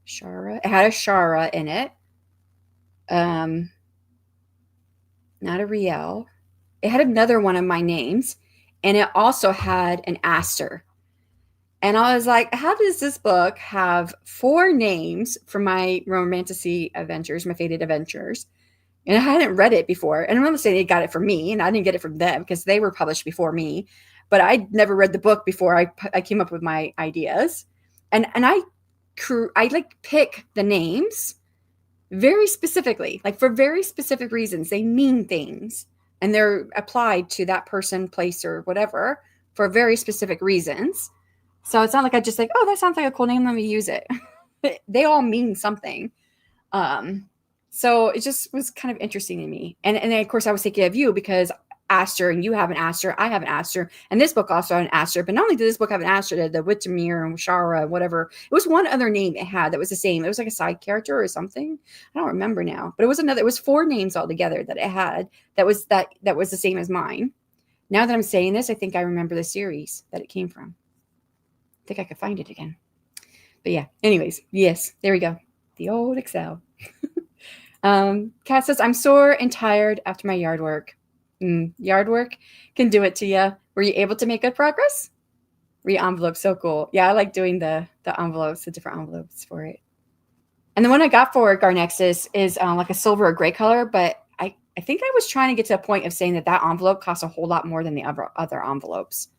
Shara. It had a Shara in it. Not a Riel. It had another one of my names, and it also had an Aster. And I was like, how does this book have 4 names for my romantasy adventures, my fated adventures? And I hadn't read it before. And I'm not saying they got it from me, and I didn't get it from them because they were published before me. But I'd never read the book before I came up with my ideas. And I like pick the names very specifically, like for very specific reasons. They mean things, and they're applied to that person, place, or whatever for very specific reasons. So it's not like I just like, oh, that sounds like a cool name, let me use it. They all mean something. So it just was kind of interesting to me. And then, of course, I was thinking of you because Aster, and you have an Aster, I have an Aster, and this book also had an Aster. But not only did this book have an Aster, the Wintermere and Shara, whatever. It was one other name it had that was the same. It was like a side character or something. I don't remember now. But it was another. It was 4 names altogether that it had that was the same as mine. Now that I'm saying this, I think I remember the series that it came from. I think I could find it again. But yeah. Anyways, yes, there we go. The old Excel. Kat says, I'm sore and tired after my yard work. Yard work can do it to you. Were you able to make good progress? Re-envelope, so cool. Yeah, I like doing the envelopes, the different envelopes for it. And the one I got for Garnexus is like a silver or gray color, but I think I was trying to get to a point of saying that envelope costs a whole lot more than the other envelopes.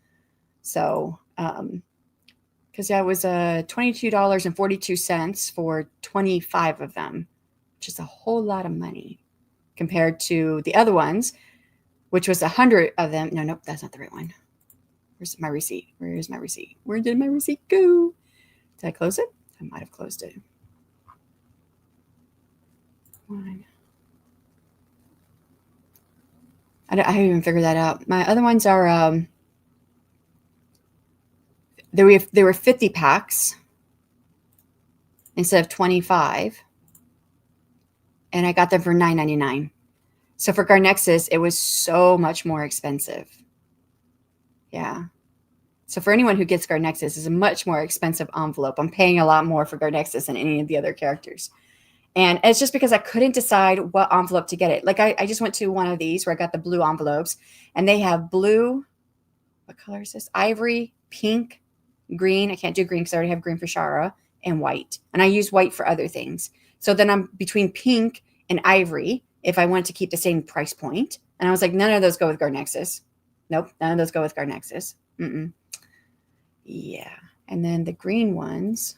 So, because that was $22.42 for 25 of them, which is a whole lot of money compared to the other ones, which was 100 of them. Nope, that's not the right one. Where's my receipt? Where did my receipt go? Did I close it? I might have closed it. One. I haven't even figured that out. My other ones are there were 50 packs instead of 25, and I got them for $9.99. So for Garnexus, it was so much more expensive. Yeah. So for anyone who gets Garnexus, it's a much more expensive envelope. I'm paying a lot more for Garnexus than any of the other characters. And it's just because I couldn't decide what envelope to get it. Like I just went to one of these where I got the blue envelopes, and they have blue. What color is this? Ivory, pink, green. I can't do green because I already have green for Shara, and white. And I use white for other things. So then I'm between pink and ivory if I want to keep the same price point. And I was like, none of those go with Garnexus. Nope, none of those go with Garnexus. Yeah. And then the green ones,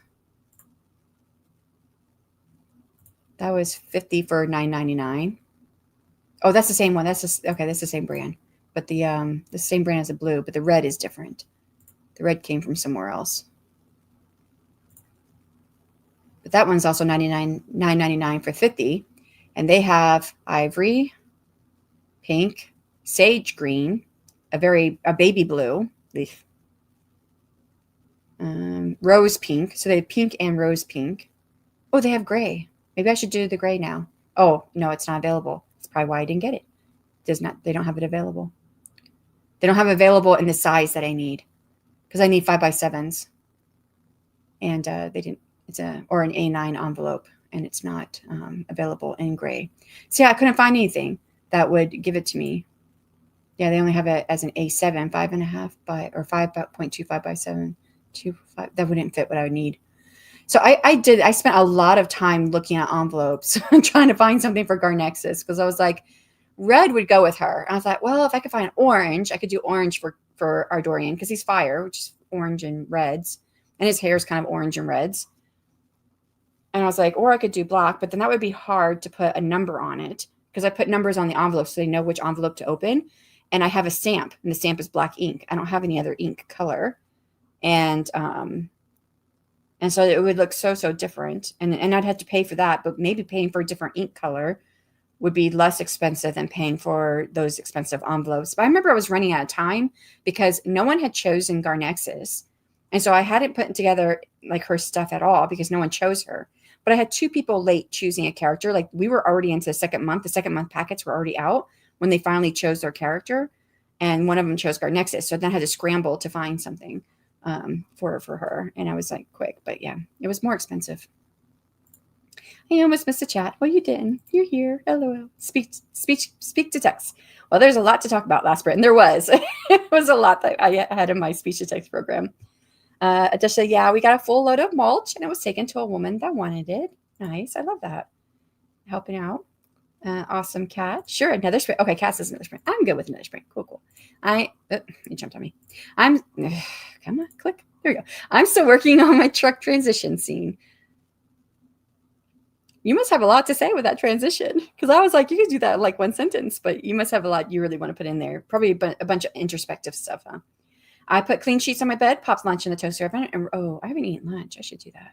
that was 50 for $9.99. Oh, that's the same one. That's the same brand. But the same brand as the blue, but the red is different. The red came from somewhere else. But that one's also $9.99 for 50. And they have ivory, pink, sage green, a baby blue, rose pink. So they have pink and rose pink. Oh, they have gray. Maybe I should do the gray now. Oh, no, it's not available. That's probably why I didn't get it. They don't have it available. They don't have it available in the size that I need, because I need 5x7s. And they didn't. It's an A9 envelope, and it's not available in gray. So yeah, I couldn't find anything that would give it to me. Yeah, they only have it as an A7, 5.5 by, or 5.25 by 7, 2.5. That wouldn't fit what I would need. So I spent a lot of time looking at envelopes trying to find something for Garnexus, because I was like, red would go with her. And I thought, well, if I could find orange, I could do orange for Ardorian, because he's fire, which is orange and reds. And his hair is kind of orange and reds. And I was like, or I could do black, but then that would be hard to put a number on it, because I put numbers on the envelope so they know which envelope to open. And I have a stamp, and the stamp is black ink. I don't have any other ink color. And so it would look so different. And I'd have to pay for that, but maybe paying for a different ink color would be less expensive than paying for those expensive envelopes. But I remember I was running out of time because no one had chosen Garnexus. And so I hadn't put together like her stuff at all because no one chose her. But I had 2 people late choosing a character. Like we were already into the second month. The second month packets were already out when they finally chose their character. And one of them chose Garnexus. So then I had to scramble to find something for her. And I was like, quick. But yeah, it was more expensive. I almost missed a chat. Well, you didn't. You're here. LOL. Speak to text. Well, there's a lot to talk about last sprint. And there was. It was a lot that I had in my speech to text program. Additionally, yeah, we got a full load of mulch, and it was taken to a woman that wanted it. Nice. I love that. Helping out. Awesome, Cat. Sure, another sprint. Okay, Cat says another sprint. I'm good with another sprint. Cool. You jumped on me. Come on, click. There we go. I'm still working on my truck transition scene. You must have a lot to say with that transition, because I was like, you could do that in like one sentence, but you must have a lot you really want to put in there. Probably a bunch of introspective stuff, huh? I put clean sheets on my bed, popped lunch in the toaster oven, and I haven't eaten lunch. I should do that.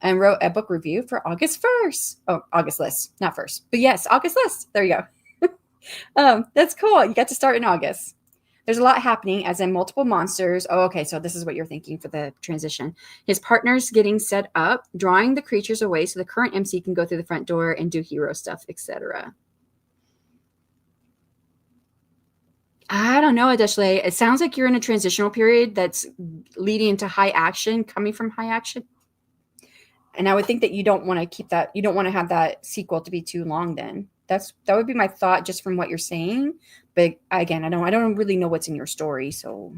And wrote a book review for August 1st. Oh, August list, not first. But yes, August list. There you go. That's cool. You got to start in August. There's a lot happening, as in multiple monsters. Oh, okay. So this is what you're thinking for the transition. His partner's getting set up, drawing the creatures away so the current MC can go through the front door and do hero stuff, etc. I don't know, Adeshle. It sounds like you're in a transitional period that's leading into high action, coming from high action. And I would think that you don't want to keep that. You don't want to have that sequel to be too long. Then that would be my thought, just from what you're saying. But again, I don't really know what's in your story. So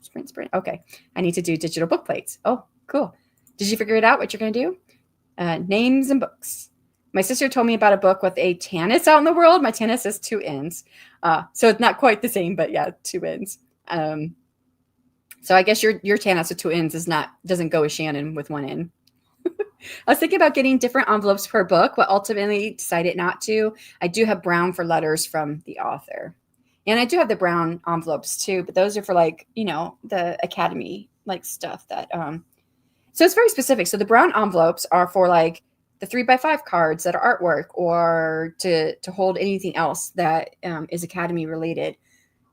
sprint. Okay, I need to do digital book plates. Oh, cool. Did you figure it out? What you're going to do? Names and books. My sister told me about a book with a Tanis out in the world. My Tanis has 2 N's. So it's not quite the same, but yeah, 2 N's. So I guess your Tanis with 2 N's doesn't go with Shannon with 1 N. I was thinking about getting different envelopes per book, but ultimately decided not to. I do have brown for letters from the author. And I do have the brown envelopes too, but those are for like, the Academy like stuff that So it's very specific. So the brown envelopes are for like the 3x5 cards that are artwork, or to hold anything else that is Academy related.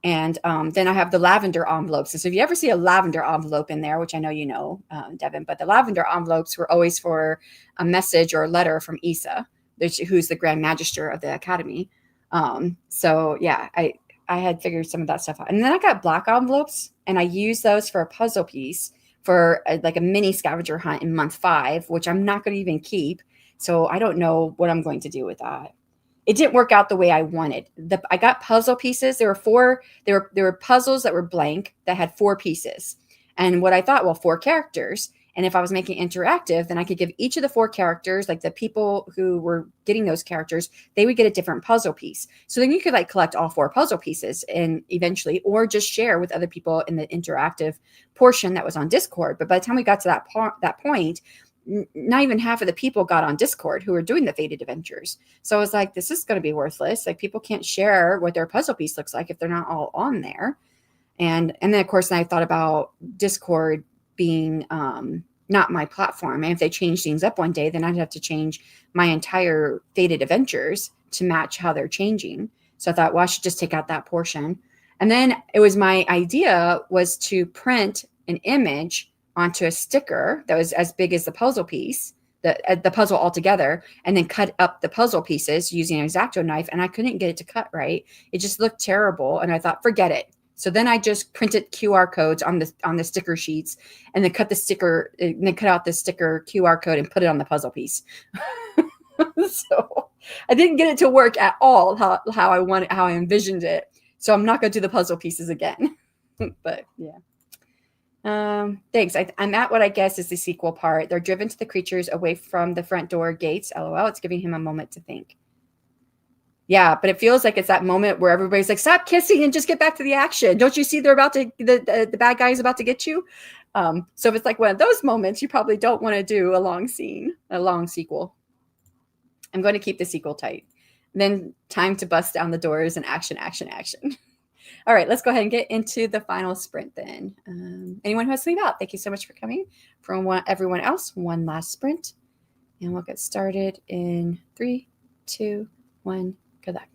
And then I have the lavender envelopes. And so if you ever see a lavender envelope in there, which I know you know, Devin, but the lavender envelopes were always for a message or a letter from Isa, who's the Grand Magister of the Academy. So yeah, I had figured some of that stuff out. And then I got black envelopes, and I used those for a puzzle piece for like a mini scavenger hunt in month 5, which I'm not going to even keep. So I don't know what I'm going to do with that. It didn't work out the way I wanted. I got puzzle pieces. There were 4. There were puzzles that were blank that had 4 pieces. And what I thought, well, 4 characters. And if I was making interactive, then I could give each of the 4 characters, like the people who were getting those characters, they would get a different puzzle piece. So then you could like collect all 4 puzzle pieces and eventually, or just share with other people in the interactive portion that was on Discord. But by the time we got to that point, not even half of the people got on Discord who were doing the Fated Adventures. So I was like, this is going to be worthless. Like, people can't share what their puzzle piece looks like if they're not all on there. And then of course, I thought about Discord being not my platform. And if they change things up one day, then I'd have to change my entire Fated Adventures to match how they're changing. So I thought, well, I should just take out that portion. And then it was my idea was to print an image onto a sticker that was as big as the puzzle piece, the puzzle altogether, and then cut up the puzzle pieces using an X-Acto knife. And I couldn't get it to cut right. It just looked terrible. And I thought, forget it. So then I just printed QR codes on the sticker sheets, and then cut out the sticker QR code and put it on the puzzle piece. So I didn't get it to work at all how I envisioned it. So I'm not going to do the puzzle pieces again. But yeah. Thanks. I'm at what I guess is the sequel part. They're driven to the creatures away from the front door gates. LOL. It's giving him a moment to think. Yeah, but it feels like it's that moment where everybody's like, stop kissing and just get back to the action. Don't you see they're about to, the bad guy is about to get you? So if it's like one of those moments, you probably don't want to do a long sequel. I'm going to keep the sequel tight. Then time to bust down the doors and action. All right, let's go ahead and get into the final sprint then. Anyone who has to leave out, thank you so much for coming. From everyone else, one last sprint. And we'll get started in 3, 2, 1. Good luck.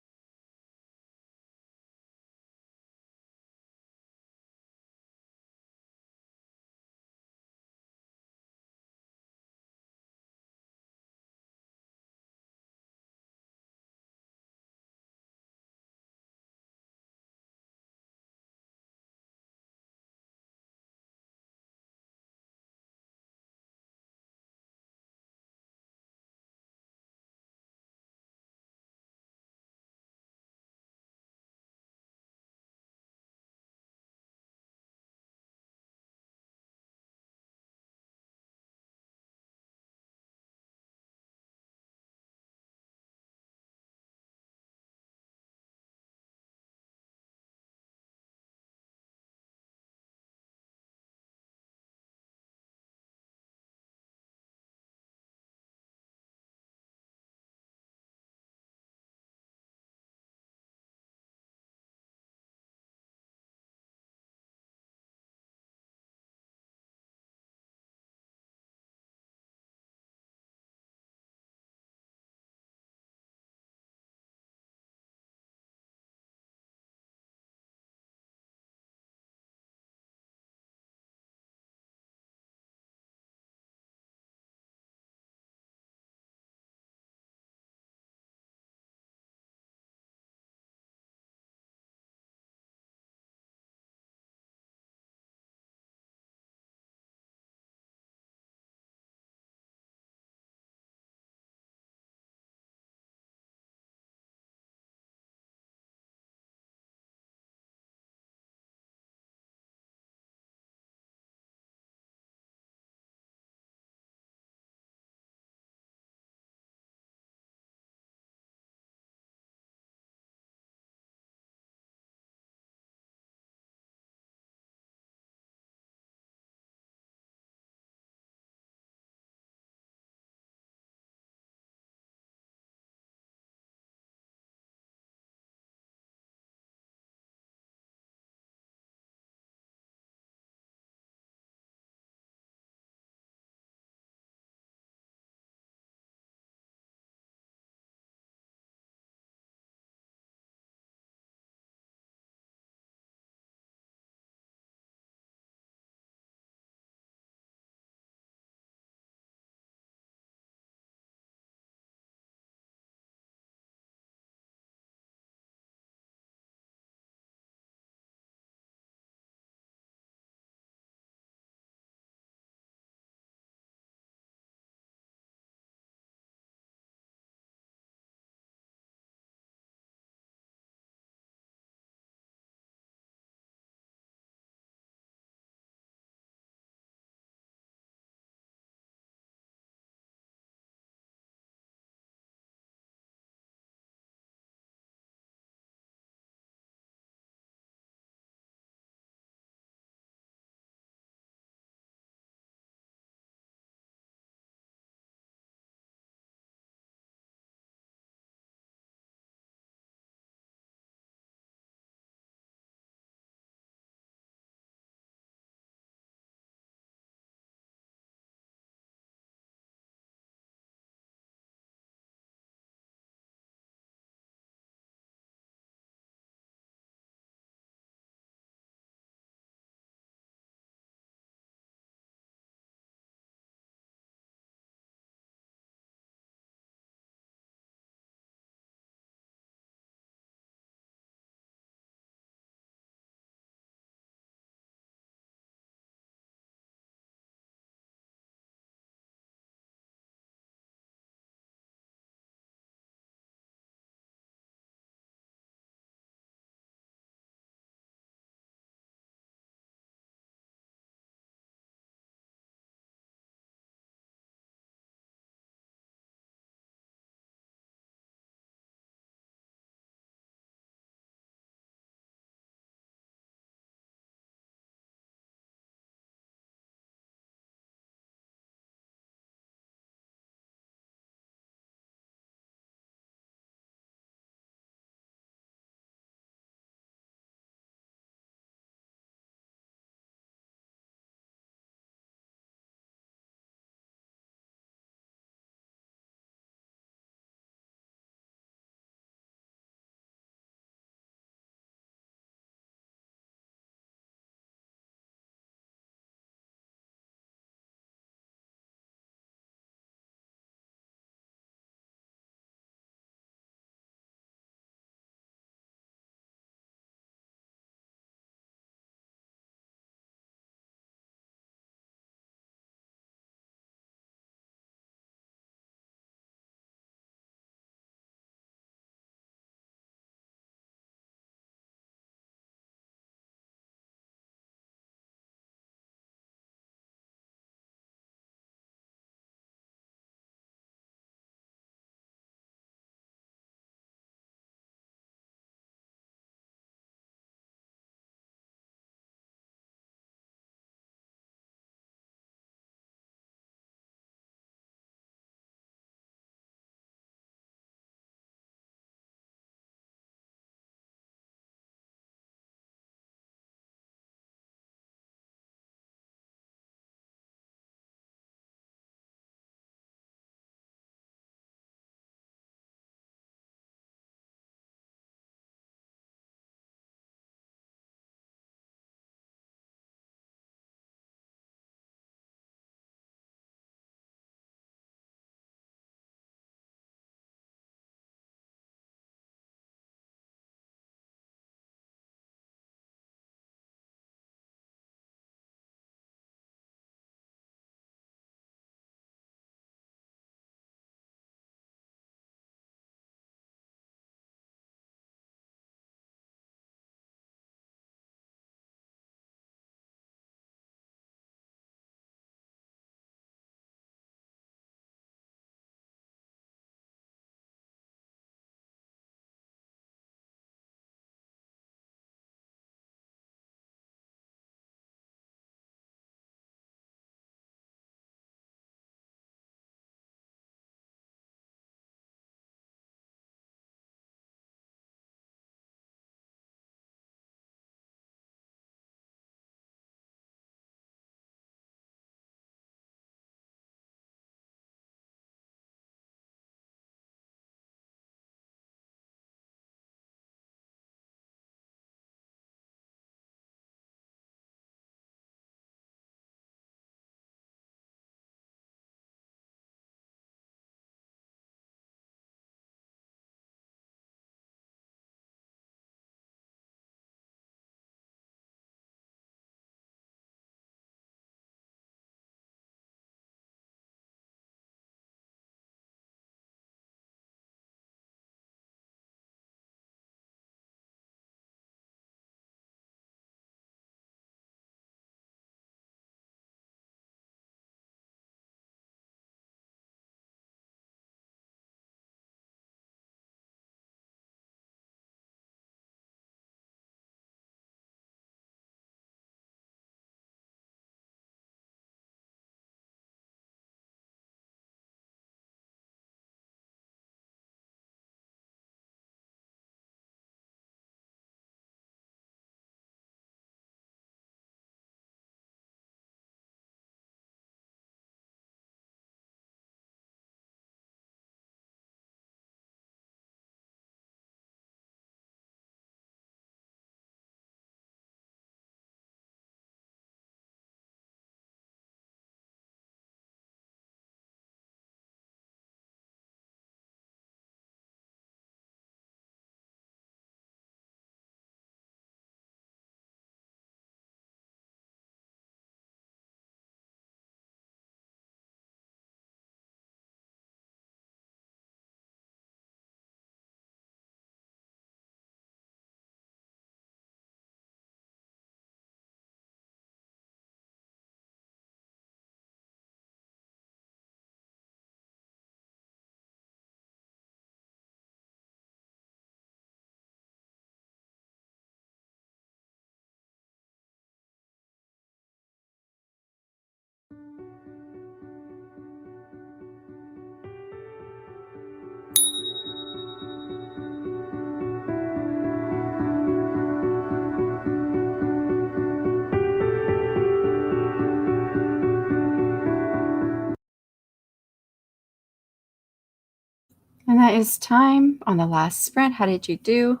And that is time on the last sprint. How did you do?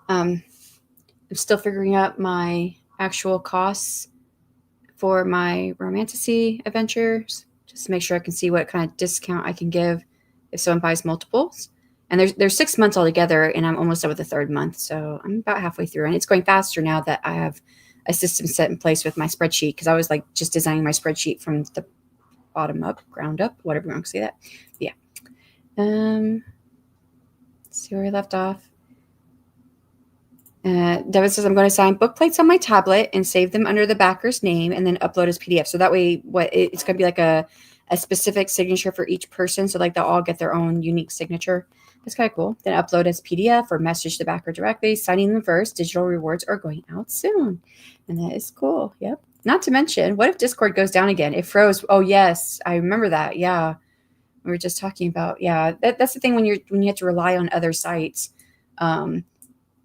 I'm still figuring out my actual costs for my romantasy adventures, just to make sure I can see what kind of discount I can give if someone buys multiples. And there's 6 months altogether, and I'm almost done with the third month, so I'm about halfway through. And it's going faster now that I have a system set in place with my spreadsheet, because I was like just designing my spreadsheet from the bottom up, ground up, whatever you want to say that. Yeah. Let's see where I left off. Devin says, I'm going to sign book plates on my tablet and save them under the backer's name and then upload as PDF. So that way, it's going to be like a specific signature for each person. So like they'll all get their own unique signature. That's kind of cool. Then upload as PDF or message the backer directly. Signing them first. Digital rewards are going out soon. And that is cool. Yep. Not to mention, what if Discord goes down again? It froze. Oh, yes. I remember that. Yeah. We were just talking about, yeah, that's the thing when you have to rely on other sites.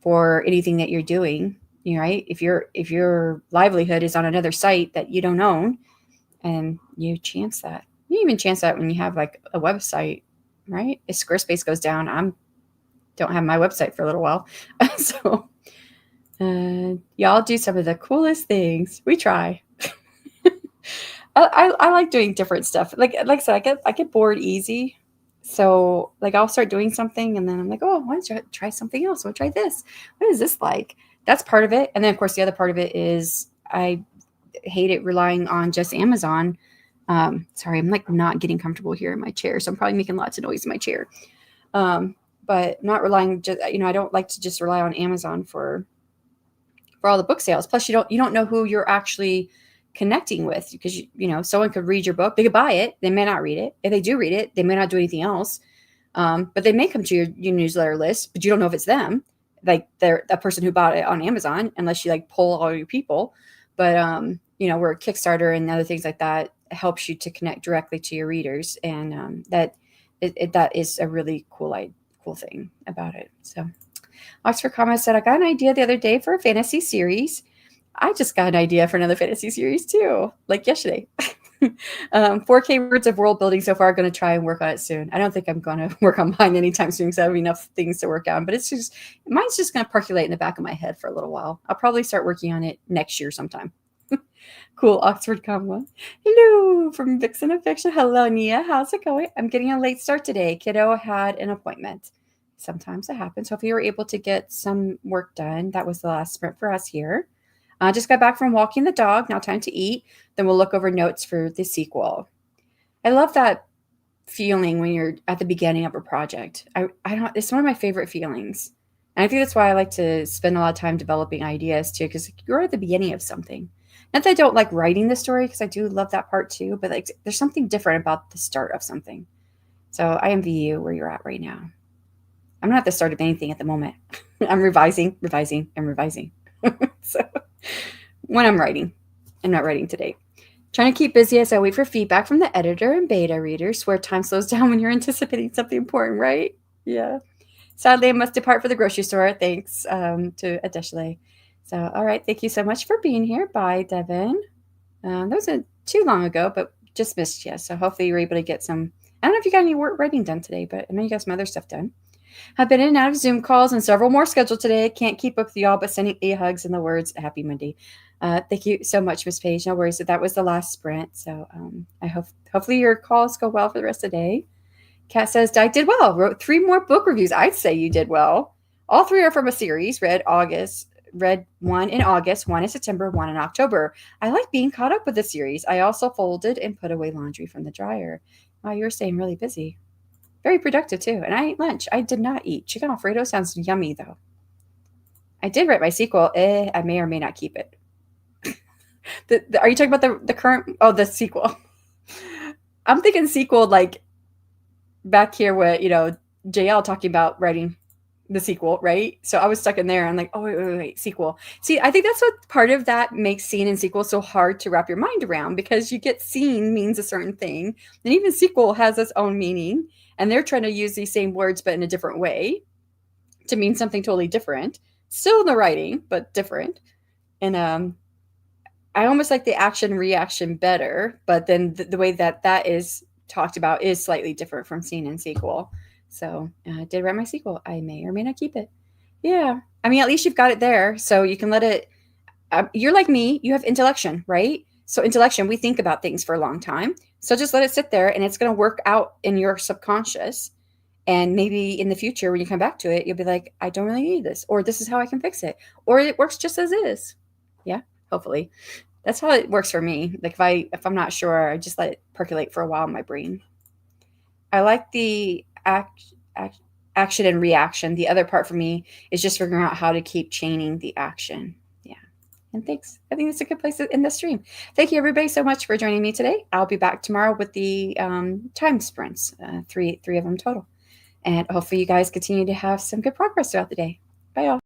For anything that you're doing, right? If your livelihood is on another site that you don't own, and you chance that, you even chance that when you have like a website, right? If Squarespace goes down, don't have my website for a little while. So y'all do some of the coolest things. We try. I like doing different stuff. Like I said, I get bored easy. So like I'll start doing something and then I'm like, oh, why don't you try something else? I'll try this. What is this like? That's part of it. And then of course the other part of it is I hate it relying on just Amazon. Sorry, I'm like not getting comfortable here in my chair. So I'm probably making lots of noise in my chair. But not relying just, I don't like to just rely on Amazon for all the book sales. Plus you don't know who you're actually connecting with, because someone could read your book, they could buy it, they may not read it. If they do read it, they may not do anything else, but they may come to your newsletter list, but you don't know if it's them, like they're a person who bought it on Amazon, unless you like pull all your people. But where Kickstarter and other things like that helps you to connect directly to your readers, and that is a really cool thing about it. So Oxford Comma said, I got an idea the other day for a fantasy series. I just got an idea for another fantasy series too, like yesterday. 4K words of world building so far. Going to try and work on it soon. I don't think I'm going to work on mine anytime soon because I have enough things to work on. But mine's just going to percolate in the back of my head for a little while. I'll probably start working on it next year sometime. Cool, Oxford comma. Hello from Vixen of Fiction. Hello, Nia. How's it going? I'm getting a late start today. Kiddo had an appointment. Sometimes it happens. Hopefully you were able to get some work done. That was the last sprint for us here. I just got back from walking the dog. Now time to eat. Then we'll look over notes for the sequel. I love that feeling when you're at the beginning of a project. It's one of my favorite feelings. And I think that's why I like to spend a lot of time developing ideas too, because you're at the beginning of something. Not that I don't like writing the story, because I do love that part too, but like there's something different about the start of something. So I envy you where you're at right now. I'm not at the start of anything at the moment. I'm revising. So when I'm writing, I'm not writing today. Trying to keep busy as I wait for feedback from the editor and beta readers. Swear time slows down when you're anticipating something important, right? Yeah. Sadly, I must depart for the grocery store. Thanks to Adeshale. So, all right. Thank you so much for being here. Bye, Devin. That wasn't too long ago, but just missed you. So hopefully you were able to get some. I don't know if you got any work writing done today, but I know you got some other stuff done. I've been in and out of Zoom calls and several more scheduled today. Can't keep up with y'all, but sending hugs and the words, happy Monday. Thank you so much, Miss Page. No worries. That was the last sprint. So I hopefully your calls go well for the rest of the day. Kat says, I did well. Wrote 3 more book reviews. I'd say you did well. All 3 are from a series. Read 1 in August, 1 in September, 1 in October. I like being caught up with the series. I also folded and put away laundry from the dryer. Wow, you were staying really busy. Very productive too. And I ate lunch. I did not eat. Chicken Alfredo sounds yummy though. I did write my sequel. I may or may not keep it. Are you talking about the current? Oh, the sequel. I'm thinking sequel like back here with, JL talking about writing the sequel, right? So I was stuck in there. I'm like, oh, wait, sequel. See, I think that's what part of that makes scene and sequel so hard to wrap your mind around, because you get scene means a certain thing. And even sequel has its own meaning. And they're trying to use these same words, but in a different way to mean something totally different. Still in the writing, but different. And I almost like the action reaction better, but then the way that is talked about is slightly different from scene and sequel. So I did write my sequel. I may or may not keep it. Yeah. I mean, at least you've got it there. So you can let it, you're like me, you have intellection, right? So intellection, we think about things for a long time. So just let it sit there and it's going to work out in your subconscious. And maybe in the future, when you come back to it, you'll be like, I don't really need this, or this is how I can fix it, or it works just as is. Yeah, hopefully. That's how it works for me. Like if I'm not sure, I just let it percolate for a while in my brain. I like the action and reaction. The other part for me is just figuring out how to keep chaining the action. Yeah. And thanks. I think it's a good place to end the stream. Thank you, everybody, so much for joining me today. I'll be back tomorrow with the time sprints, three of them total. And hopefully you guys continue to have some good progress throughout the day. Bye, y'all.